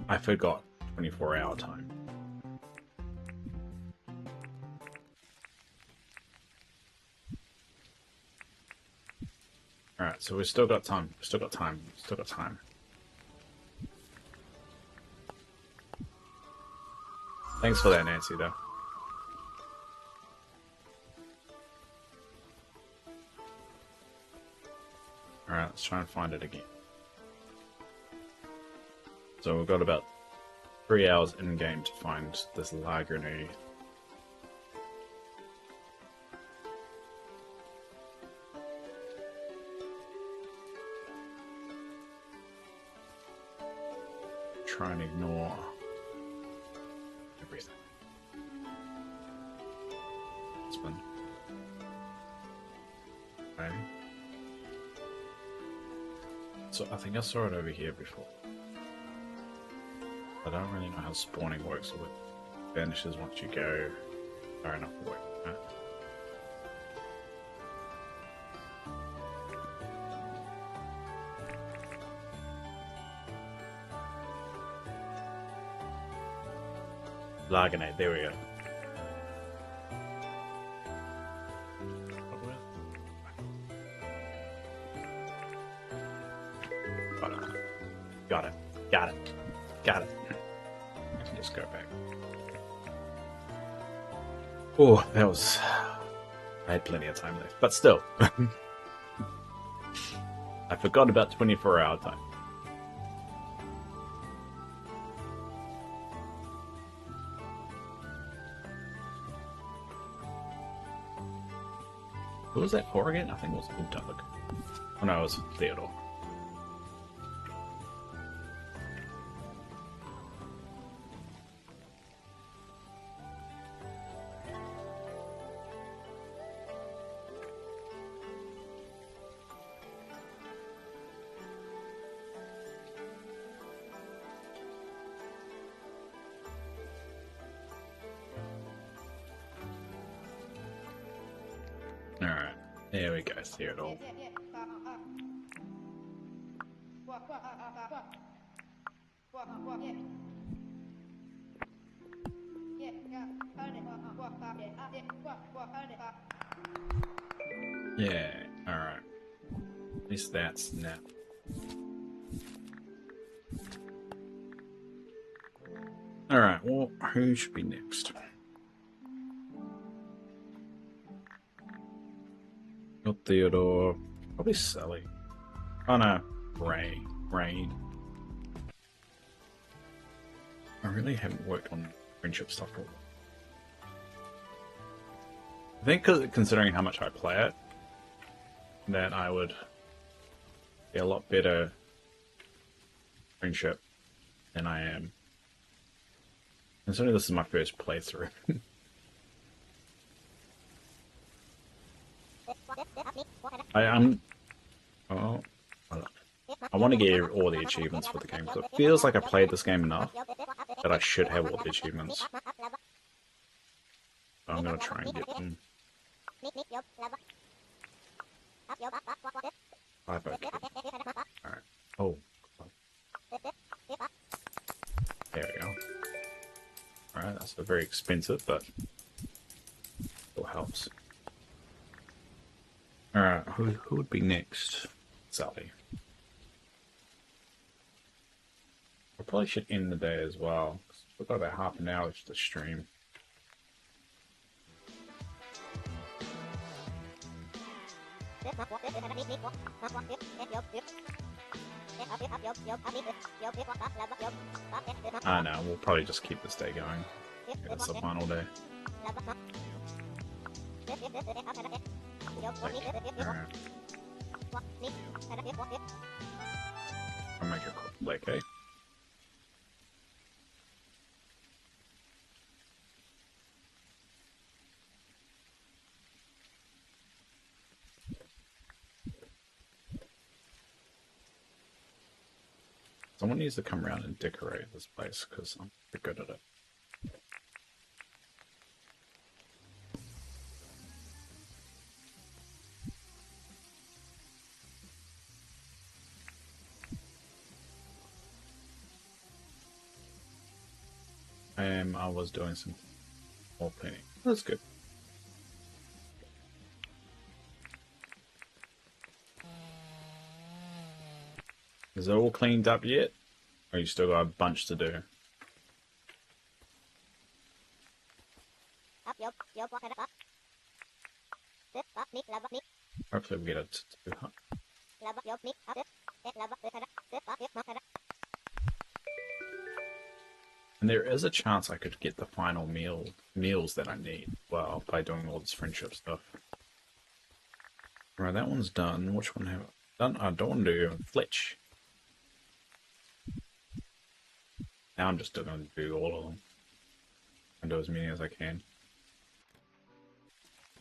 I forgot 24-hour time. Alright, so we've still got time. We've still got time. We've still got time. Thanks for that, Nancy, though. Alright, let's try and find it again. So we've got about 3 hours in-game to find this La Grenade. Try and ignore everything. This one. Okay. So I think I saw it over here before. I don't really know how spawning works or it vanishes once you go far enough away. Right? Larganate, there we go. Got it. Got it. Got it. Got it. I can just go back. Oh, that was... I had plenty of time left, but still. I forgot about 24-hour time. Who was that for again? I think it was Doug. Oh no, it was Theodore. Alright, there we go, Theodore. Yeah, alright. At least that's now. Alright, well, who should be next? Not Theodore. Probably Sally. Oh no, Rain. I really haven't worked on friendship stuff for a while. I think considering how much I play it, that I would be a lot better friendship than I am. Considering this is my first playthrough. Oh, I want to get all the achievements for the game because it feels like I played this game enough that I should have all the achievements. So I'm gonna try and get them. 5 okay. Alright. Oh. There we go. Alright, that's very expensive, but still helps. Alright, who would be next? Sally. I probably should end the day as well. We've got about half an hour to stream. I know, we'll probably just keep this day going. It's the final day. I'll make it quick, okay? Someone needs to come around and decorate this place because I'm pretty good at it. I was doing some more cleaning. That's good. Is it all cleaned up yet? Or you still got a bunch to do? Hopefully we get it to 200. And there is a chance I could get the final meals that I need, well, by doing all this friendship stuff. Right, that one's done. Which one have I done? I don't want to do Fletch. Now I'm just going to do all of them. And do as many as I can.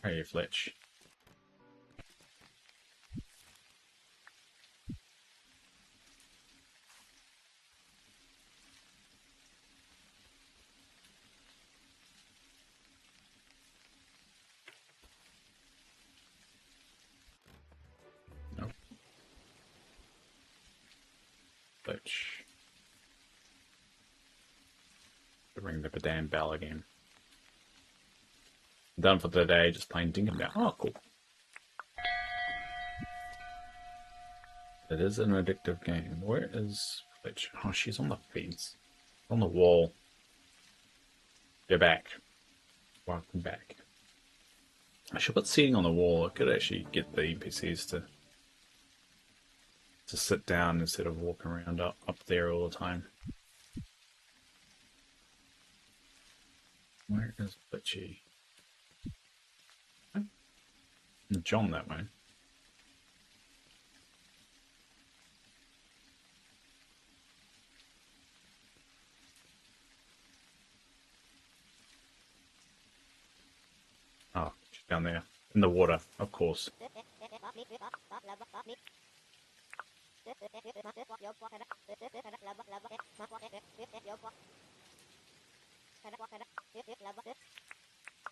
Hey, Fletch. Nope. Fletch. Ring the damn bell again. Done for the day, just playing Dinkum now. Oh, cool. It is an addictive game. Where is Fletch? Oh, she's on the fence. On the wall. You're back. Welcome back. I should put seating on the wall. I could actually get the NPCs to sit down instead of walking around up there all the time. Where is Fletchy? John that way. Oh, she's down there. In the water, of course.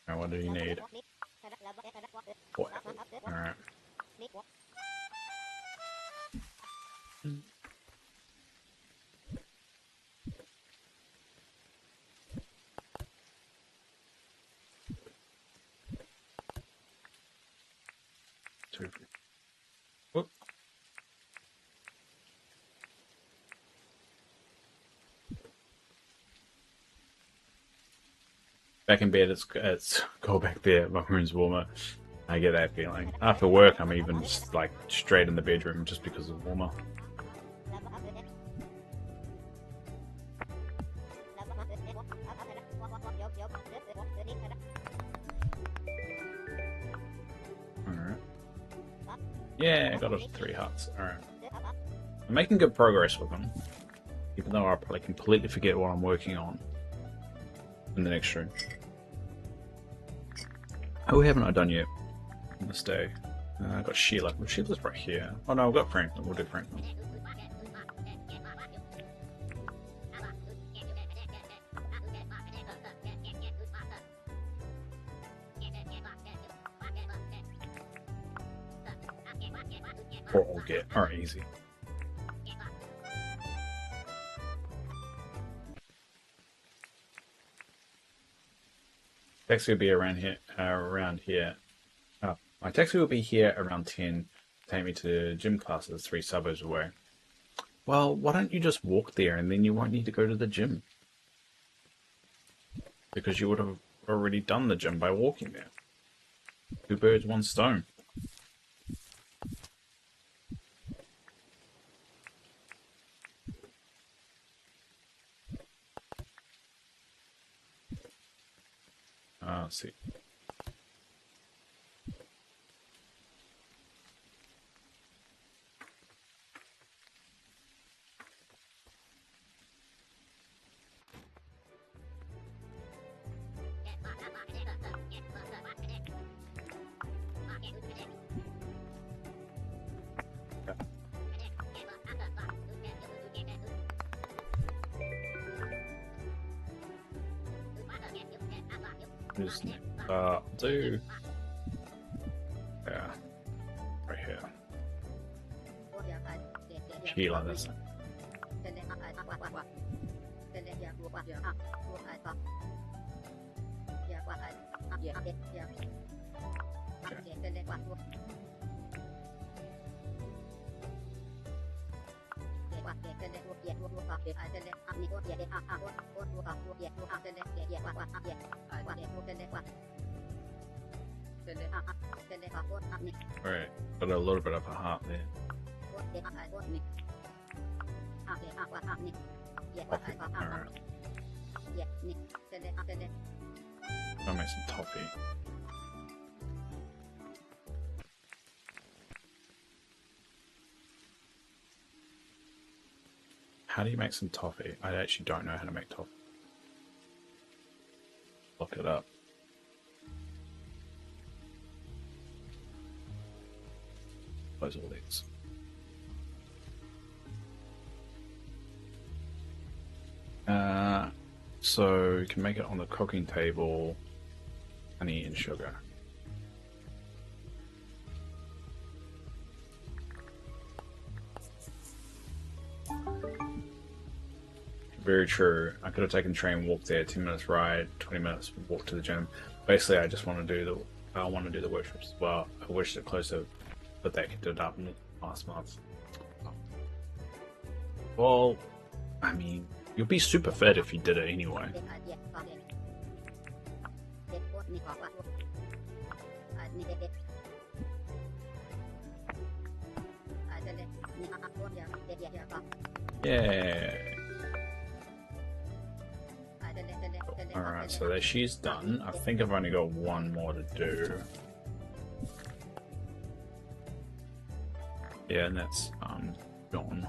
Now what do you need? What? Alright. Two. Whoop. Back in bed, it's go back there. My room's warmer. I get that feeling. After work, I'm even just like straight in the bedroom just because it's warmer. Alright. Yeah, I got us 3 huts. Alright. I'm making good progress with them. Even though I'll probably completely forget what I'm working on in the next room. Oh, haven't I done yet? On this day. I got Sheila. Well, Sheila's right here. Oh no, I've got Franklin. We'll do Franklin. Or I'll get. Alright, easy. Taxi will be around here. Oh, my taxi will be here around 10. Take me to gym classes 3 suburbs away. Well, why don't you just walk there and then you won't need to go to the gym? Because you would have already done the gym by walking there. 2 birds, 1 stone. Let's see. Just do yeah, right here. She like this. Right, got a little bit of a heart there. Alright. I'll make some toffee. How do you make some toffee? I actually don't know how to make toffee. Look it up. Close all these. So you can make it on the cooking table, honey and sugar. Very true. I could have taken the train, walked there, 10 minutes ride, 20 minutes walk to the gym. Basically, I just want to do the workshops as well. I wish it closer, but they did it up last month. Well, I mean, you'll be super fit if you did it anyway. Yeah. Alright, so that she's done. I think I've only got one more to do. Yeah, and that's gone.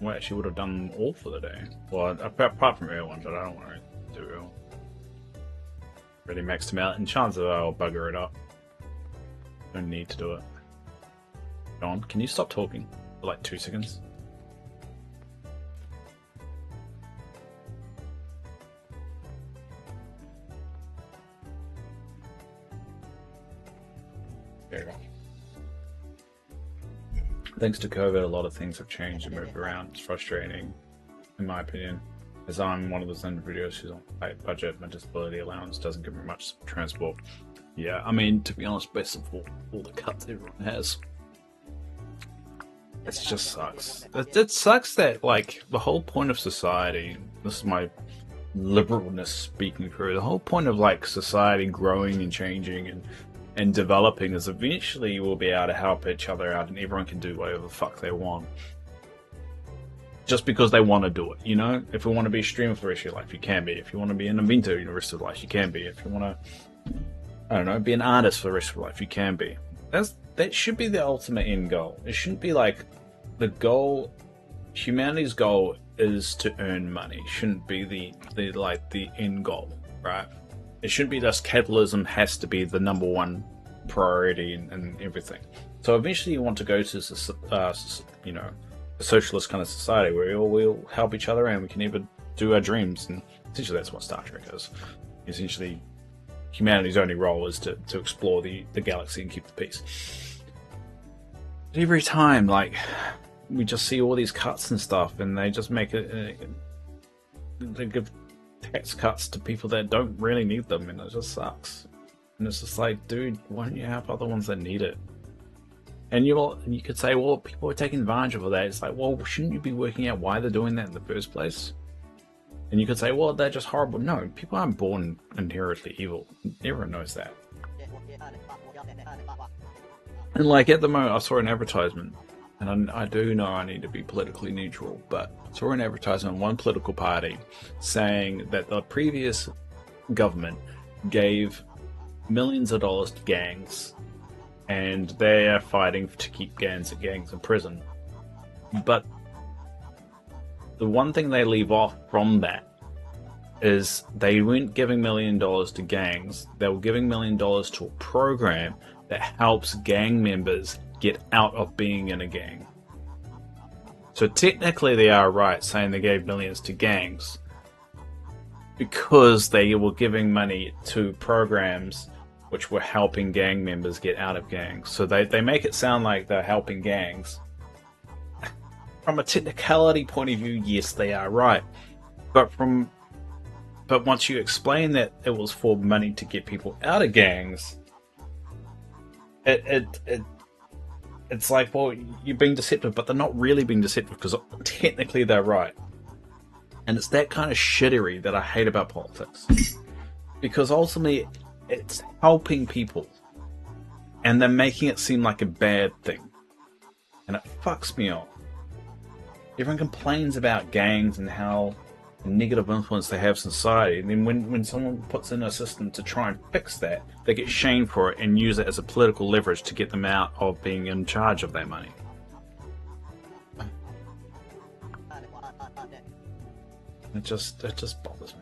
Well, actually would have done them all for the day. Well, apart from Erwin, but I don't want to do Erwin. Really maxed him out, and chances are I'll bugger it up. Don't need to do it. John, can you stop talking for like 2 seconds? There you go. Thanks to COVID, a lot of things have changed and moved around. It's frustrating, in my opinion, as I'm one of those individuals who's on a tight budget. My disability allowance doesn't give me much transport. Yeah, I mean, to be honest, based on all the cuts everyone has, it just sucks. It sucks that, like, the whole point of society, this is my liberalness speaking through, the whole point of, like, society growing and changing and developing is eventually we'll be able to help each other out and everyone can do whatever the fuck they want. Just because they want to do it, you know? If you want to be a streamer for the rest of your life, you can be. If you want to be an inventor the rest of your life, you can be. If you want to, I don't know, be an artist for the rest of your life, you can be. That should be the ultimate end goal. It shouldn't be like the goal, humanity's goal is to earn money. It shouldn't be the end goal, right? It shouldn't be just capitalism has to be the number one priority and everything. So eventually you want to go to, you know, a socialist kind of society where we'll help each other and we can even do our dreams. And essentially that's what Star Trek is. Essentially, humanity's only role is to explore the galaxy and keep the peace. But every time, like, we just see all these cuts and stuff, and they just make it. They give tax cuts to people that don't really need them, and it just sucks. And it's just like, dude, why don't you help other ones that need it? And you could say, well, people are taking advantage of that. It's like, well, shouldn't you be working out why they're doing that in the first place? And you could say, well, they're just horrible. No, people aren't born inherently evil. Everyone knows that. And like at the moment, I saw an advertisement, and I do know I need to be politically neutral, but I saw an advertisement on one political party saying that the previous government gave millions of dollars to gangs, and they are fighting to keep gangs in prison. But the one thing they leave off from that is they weren't giving $1 million to gangs. They were giving $1 million to a program that helps gang members get out of being in a gang. So technically they are right saying they gave millions to gangs, because they were giving money to programs which were helping gang members get out of gangs. So they make it sound like they're helping gangs. From a technicality point of view, yes, they are right. But once you explain that it was for money to get people out of gangs, it's like, well, you're being deceptive, but they're not really being deceptive because technically they're right. And it's that kind of shittery that I hate about politics. Because ultimately, it's helping people. And they're making it seem like a bad thing. And it fucks me off. Everyone complains about gangs and how negative influence they have in society. And then when someone puts in a system to try and fix that, they get shamed for it and use it as a political leverage to get them out of being in charge of their money. It just bothers me.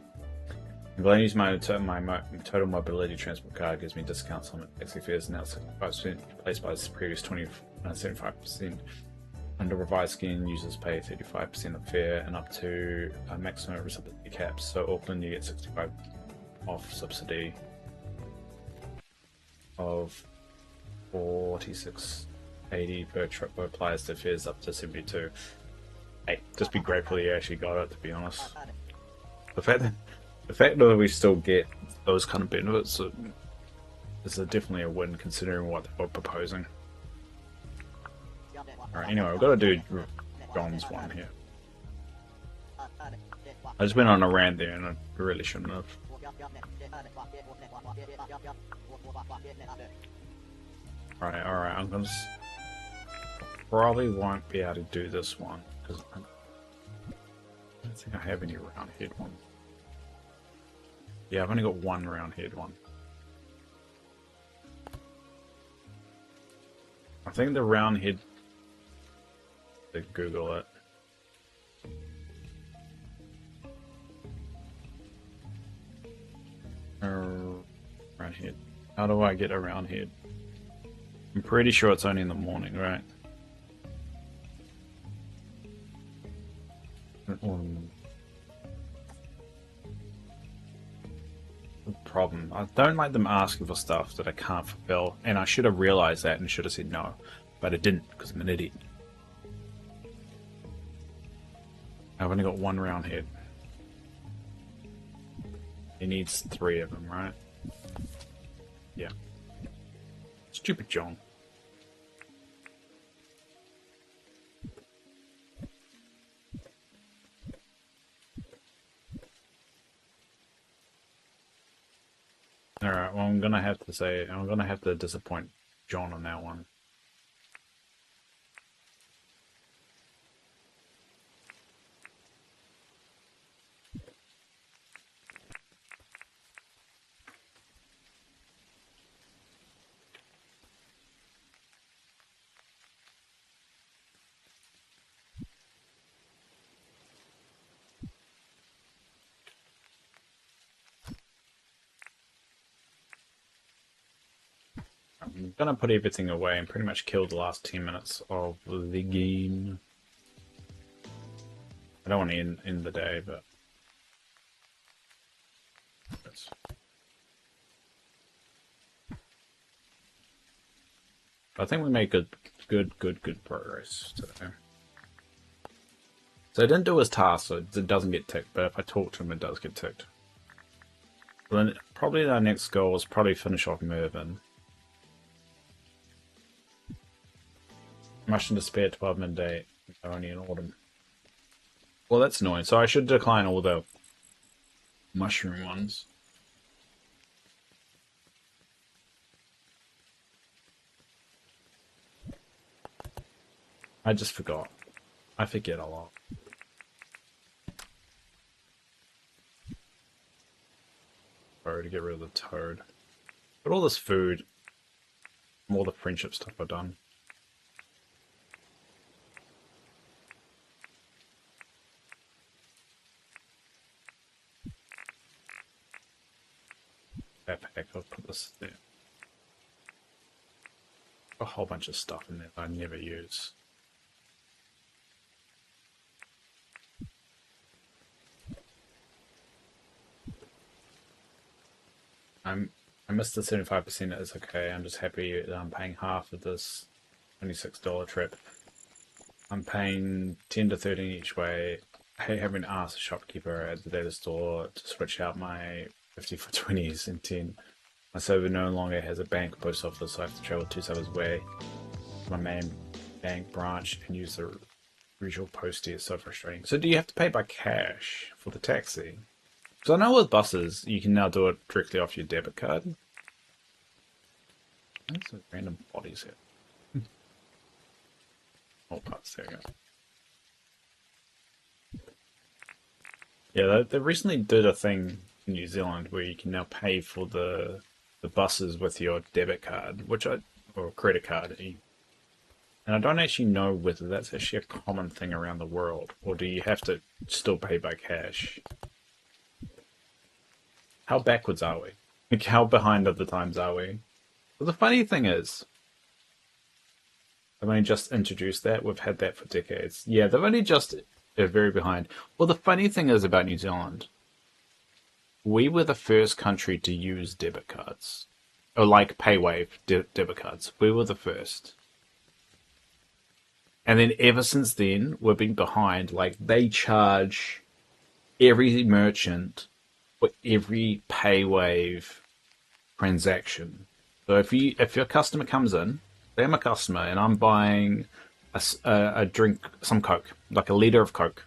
I'm going to use my total mobility transport card. Gives me discounts on taxi fares now 75% replaced by the previous 75%. Under revised scheme, users pay 35% of fare and up to a maximum reciprocity caps. So Auckland, you get 65 off subsidy of 46.80 per trip, per applies to fares up to 72. Hey, just be grateful you actually got it. To be honest, the fact that we still get those kind of benefits is definitely a win considering what they were proposing. Alright, anyway, we've got to do John's one here. I just went on a rant there and I really shouldn't have. Alright, I'm gonna probably won't be able to do this one because I don't think I have any round head ones. Yeah, I've only got one round head one. I think the round head. Google it. Round head. How do I get a round head? I'm pretty sure it's only in the morning, right? The problem. I don't like them asking for stuff that I can't fulfill, and I should have realized that and should have said no, but I didn't because I'm an idiot. I've only got one round head. He needs 3 of them, right? Yeah. Stupid John. Alright, well I'm gonna have to disappoint John on that one. I'm gonna put everything away and pretty much kill the last 10 minutes of the game. I don't want to end the day, but I think we made good progress today. So I didn't do his task, so it doesn't get ticked, but if I talk to him, it does get ticked. Then probably our next goal is probably finish off Mervyn. Much in despair, 12 midday, only in autumn. Well, that's annoying. So I should decline all the mushroom ones. I just forgot. I forget a lot. Sorry to get rid of the toad. But all this food, all the friendship stuff I've done. Backpack, I'll put this there. A whole bunch of stuff in there that I never use. I missed the 75%. It's okay. I'm just happy that I'm paying half of this $26 trip. I'm paying 10 to 13 each way. I haven't asked the shopkeeper at the data store to switch out my 50 for 20s and 10. My server no longer has a bank post office, so I have to travel 2 servers away to my main bank branch and use the usual postie. It's so frustrating. So do you have to pay by cash for the taxi? Because I know with buses, you can now do it directly off your debit card. There's some random bodies here. Oh, parts, there we go. Yeah, they recently did a thing in New Zealand where you can now pay for the buses with your debit card, or credit card. And I don't actually know whether that's actually a common thing around the world, or do you have to still pay by cash? How backwards are we? Like, how behind of the times are we? Well, the funny thing is, they've only just introduced that. We've had that for decades. Yeah, they're very behind. Well, the funny thing is about New Zealand, we were the first country to use debit cards. Or like PayWave debit cards. We were the first. And then ever since then, we've been behind. Like, they charge every merchant for every PayWave transaction. So if your customer comes in, say I'm a customer and I'm buying a drink, some Coke, like a liter of Coke,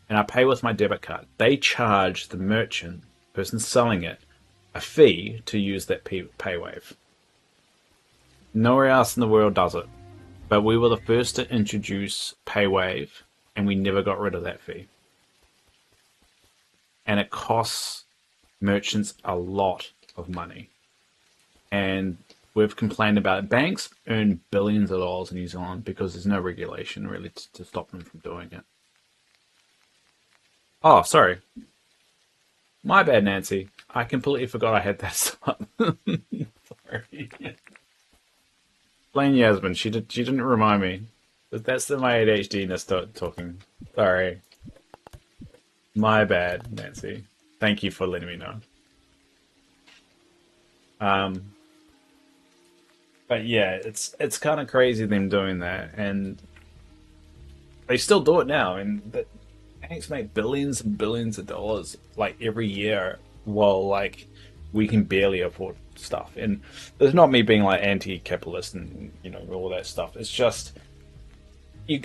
and I pay with my debit card, they charge the merchant, person selling it, a fee to use that PayWave. Nowhere else in the world does it. But we were the first to introduce PayWave, and we never got rid of that fee. And it costs merchants a lot of money. And we've complained about it. Banks earn billions of dollars in New Zealand because there's no regulation really to stop them from doing it. Oh, sorry. My bad, Nancy. I completely forgot I had that up. Sorry. Blame Yasmin. She didn't remind me. But that's my ADHD-ness talking. Sorry. My bad, Nancy. Thank you for letting me know. But yeah, it's kind of crazy them doing that, and they still do it now, and the banks make billions and billions of dollars like every year, while like we can barely afford stuff. And there's not me being like anti-capitalist and all that stuff. It's just there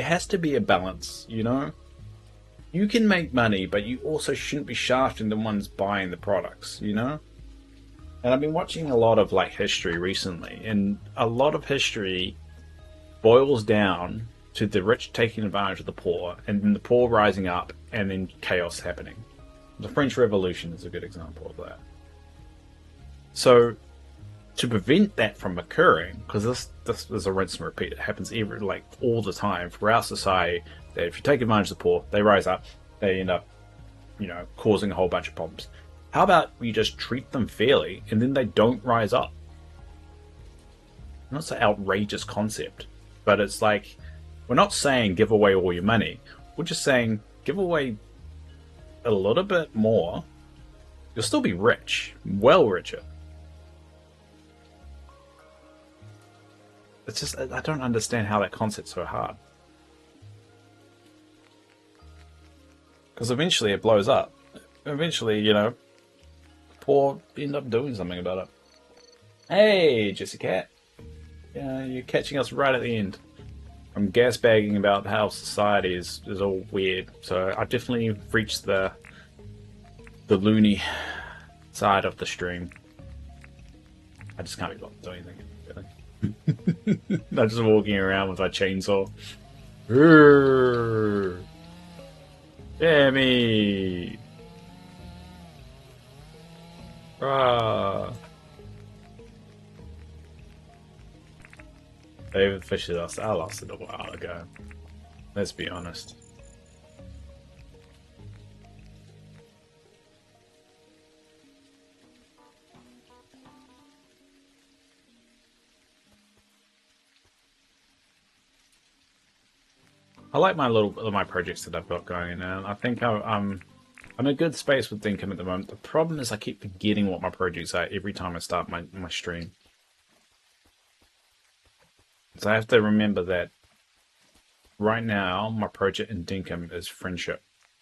has to be a balance. You can make money, but you also shouldn't be shafting the ones buying the products. And I've been watching a lot of like history recently, and a lot of history boils down to the rich taking advantage of the poor, and then the poor rising up, and then chaos happening. The French Revolution is a good example of that. So, to prevent that from occurring, because this is a rinse and repeat, it happens all the time throughout society, that if you take advantage of the poor, they rise up, they end up, causing a whole bunch of problems. How about we just treat them fairly, and then they don't rise up? That's an outrageous concept, but it's like, we're not saying give away all your money. We're just saying give away a little bit more. You'll still be rich, well richer. It's just, I don't understand how that concept's so hard. Because eventually it blows up. Eventually, poor end up doing something about it. Hey, Jessica. Yeah, you're catching us right at the end. I'm gasbagging about how society is all weird. So I definitely reached the loony side of the stream. I just can't be bothered to do anything, really. I'm just walking around with my chainsaw. Jamie! Ah. David Fisher lost. I lost it a while ago. Let's be honest. I like my projects that I've got going, and I think I'm I'm in a good space with Dinkum at the moment. The problem is I keep forgetting what my projects are every time I start my stream. So I have to remember that right now my project in Dinkum is friendship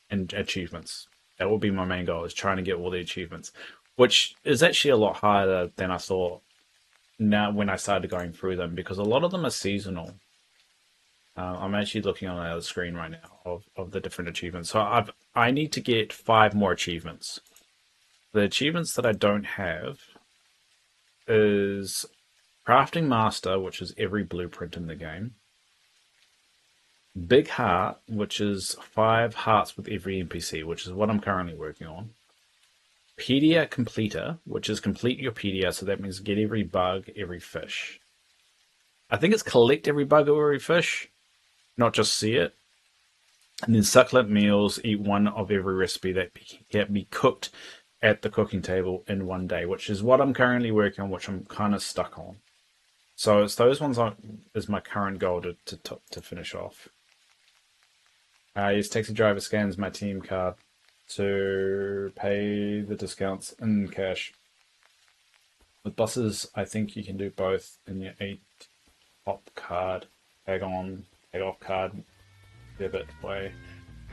and achievements. That will be my main goal, is trying to get all the achievements, which is actually a lot harder than I thought now when I started going through them, because a lot of them are seasonal. I'm actually looking on the other screen right now of the different achievements. So I need to get 5 more achievements. The achievements that I don't have is Crafting Master, which is every blueprint in the game. Big Heart, which is 5 hearts with every NPC, which is what I'm currently working on. Pedia Completer, which is complete your Pedia, so that means get every bug, every fish. I think it's collect every bug or every fish, not just see it. And then Succulent Meals, eat 1 of every recipe that can be cooked at the cooking table in 1 day, which is what I'm currently working on, which I'm kind of stuck on. So it's those ones is my current goal to finish off. Yes, taxi driver scans my team card to pay the discounts in cash. With buses, I think you can do both in your 8 top card, tag on, tag off card, debit way.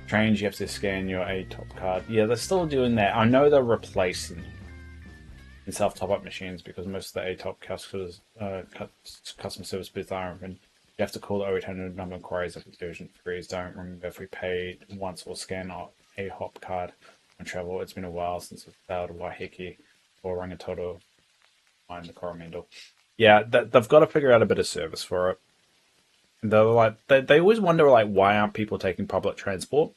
Trains, you have to scan your 8 top card. Yeah, they're still doing that. I know they're replacing in self top up machines because most of the 8 top customer service booths are open. You have to call the 0800 number inquiries if it's urgent queries. Don't remember if we paid once or scan a hop card on travel. It's been a while since we've failed Waiheke or Rangitoto behind the Coromandel. Yeah, they've got to figure out a bit of service for it. They're like they always wonder like why aren't people taking public transport?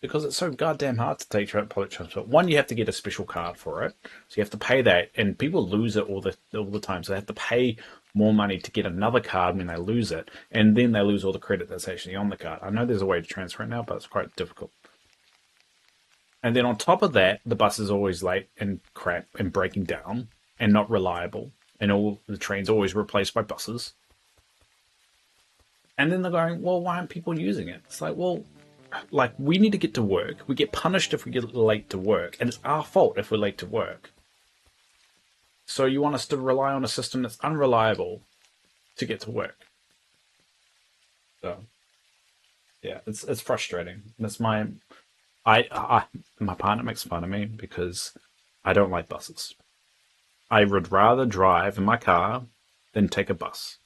Because it's so goddamn hard to take public transport. One, you have to get a special card for it, so you have to pay that, and people lose it all the time. So they have to pay more money to get another card when they lose it, and then they lose all the credit that's actually on the card. I know there's a way to transfer it now, but it's quite difficult. And then on top of that, the bus is always late and crap and breaking down and not reliable, and all the trains are always replaced by buses. And then they're going, well, why aren't people using it? It's like, well, like we need to get to work. We get punished if we get late to work, and it's our fault if we're late to work. So you want us to rely on a system that's unreliable to get to work? So yeah, it's frustrating. That's my partner makes fun of me because I don't like buses. I would rather drive in my car than take a bus,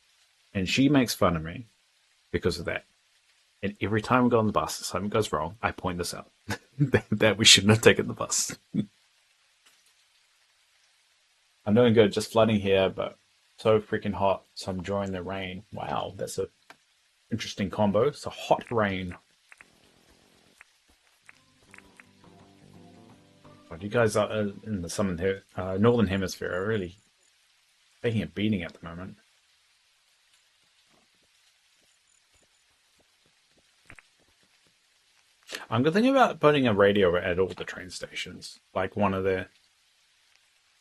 and she makes fun of me because of that. And every time we go on the bus, something goes wrong, I point this out. that we shouldn't have taken the bus. I'm doing good, just flooding here, but so freaking hot, so I'm enjoying the rain. Wow, that's a interesting combo. So hot rain. But you guys are in the northern hemisphere are really taking a beating at the moment. I'm thinking about putting a radio at all the train stations, like one of the,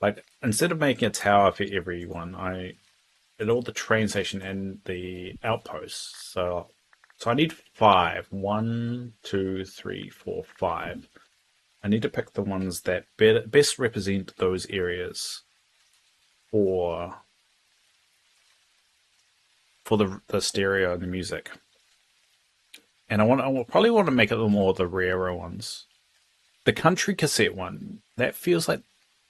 like instead of making a tower for everyone, at all the train station and the outposts. So I need 5. 1, 2, 3, 4, 5. I need to pick the ones that best represent those areas for the stereo and the music. And I will probably want to make it more the rarer ones. The country cassette one, that feels like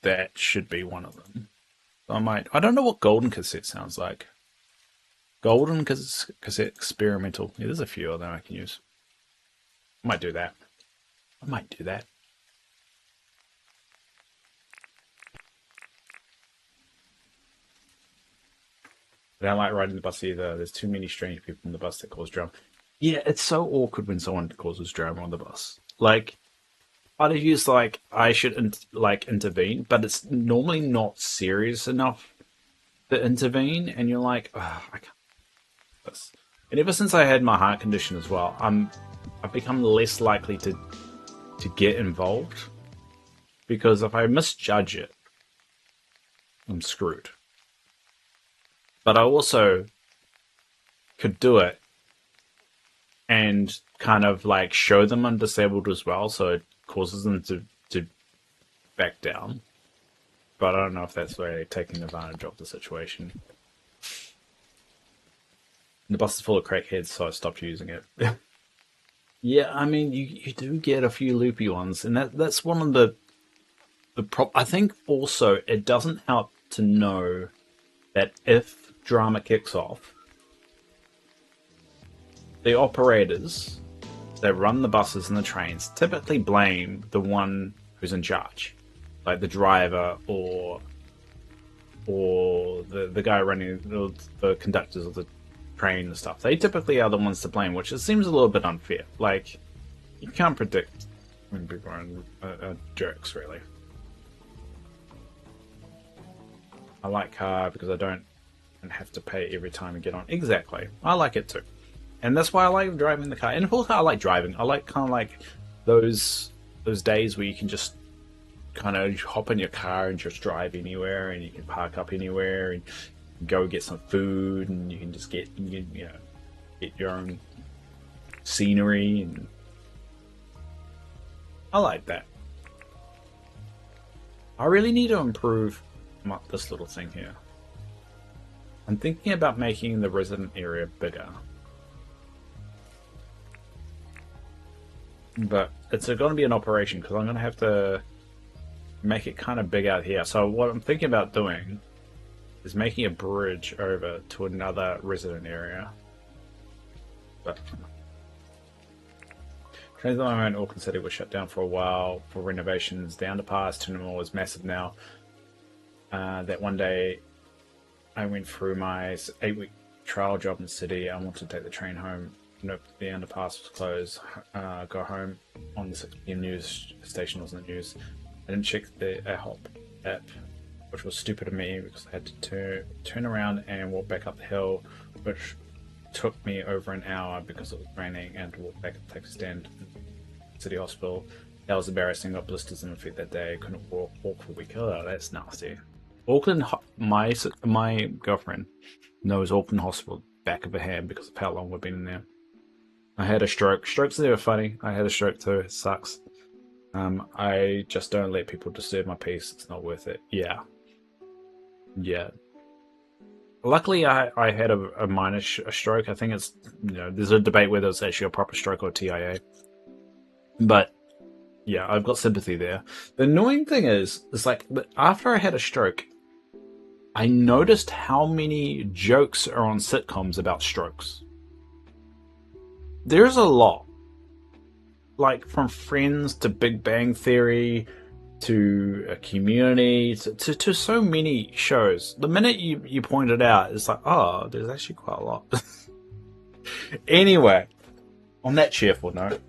that should be one of them. I don't know what golden cassette sounds like. Golden cassette experimental. Yeah, there's a few of them I can use. I might do that. I don't like riding the bus either. There's too many strange people in the bus that cause drama. Yeah, it's so awkward when someone causes drama on the bus. Like, part of you's like, I should intervene, but it's normally not serious enough to intervene, and you're like, oh, I can't do this. And ever since I had my heart condition as well, I've become less likely to get involved, because if I misjudge it, I'm screwed. But I also could do it and kind of like show them I'm disabled as well, so causes them to back down. But I don't know if that's really taking advantage of the situation. The bus is full of crackheads, so I stopped using it. Yeah, I mean, you do get a few loopy ones, and that's one of the I think also it doesn't help to know that if drama kicks off, the operators that run the buses and the trains typically blame the one who's in charge, like the driver or the guy running the conductors of the train and stuff. They typically are the ones to blame, which it seems a little bit unfair. Like, you can't predict when people are jerks, really. I like car because I don't have to pay every time I get on. Exactly. I like it too. And that's why I like driving the car. And of course I like driving. I like kind of like those days where you can just kind of hop in your car and just drive anywhere, and you can park up anywhere and go get some food, and you can just get your own scenery, and I like that. I really need to improve this little thing here. I'm thinking about making the resident area bigger, but it's going to be an operation because I'm going to have to make it kind of big out here. So what I'm thinking about doing is making a bridge over to another resident area. But trains at the moment in Auckland City were shut down for a while for renovations. The underpass to Mall is massive now. That one day I went through my 8-week trial job in the city. I wanted to take the train home. Nope, the underpass was closed. Go home on the 6 p.m. news station was in the news. I didn't check the AHOP app, which was stupid of me because I had to turn around and walk back up the hill, which took me over an hour because it was raining, and to walk back to the taxi stand in City Hospital. That was embarrassing. Got blisters in my feet that day. Couldn't walk for a week. Oh, that's nasty. Auckland, my girlfriend knows Auckland Hospital back of her hand because of how long we've been in there. I had a stroke. Strokes are never funny. I had a stroke too. It sucks. I just don't let people disturb my peace. It's not worth it. Yeah. Luckily, I had a minor stroke. I think it's, there's a debate whether it's actually a proper stroke or TIA. But yeah, I've got sympathy there. The annoying thing is like after I had a stroke, I noticed how many jokes are on sitcoms about strokes. There's a lot. Like from Friends to Big Bang Theory to Community to so many shows. The minute you point it out, it's like, oh, there's actually quite a lot. Anyway, on that cheerful note,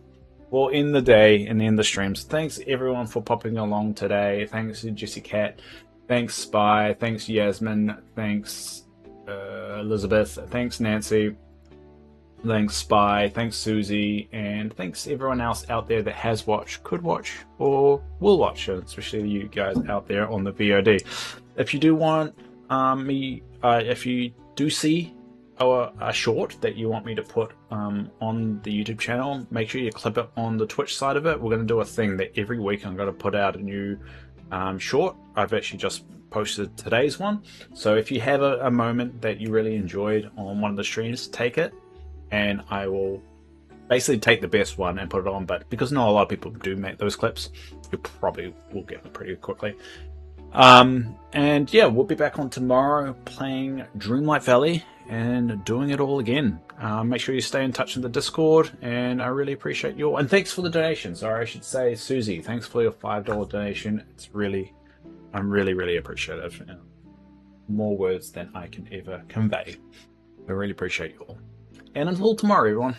we'll end the day and end the streams. Thanks everyone for popping along today. Thanks to Jesse Cat. Thanks Spy. Thanks Yasmin. Thanks Elizabeth. Thanks Nancy. Thanks Spy, thanks Susie, and thanks everyone else out there that has watched, could watch, or will watch, especially you guys out there on the VOD. If you do want if you do see a short that you want me to put on the YouTube channel, make sure you clip it on the Twitch side of it. We're going to do a thing that every week I'm going to put out a new short. I've actually just posted today's one. So if you have a moment that you really enjoyed on one of the streams, take it. And I will basically take the best one and put it on, but because not a lot of people do make those clips, you probably will get them pretty quickly. And yeah, we'll be back on tomorrow playing Dreamlight Valley and doing it all again. Make sure you stay in touch in the Discord, and I really appreciate you all. And thanks for the donations, or I should say, Susie, thanks for your $5 donation. I'm really appreciative. More words than I can ever convey. I really appreciate you all. And until tomorrow, everyone.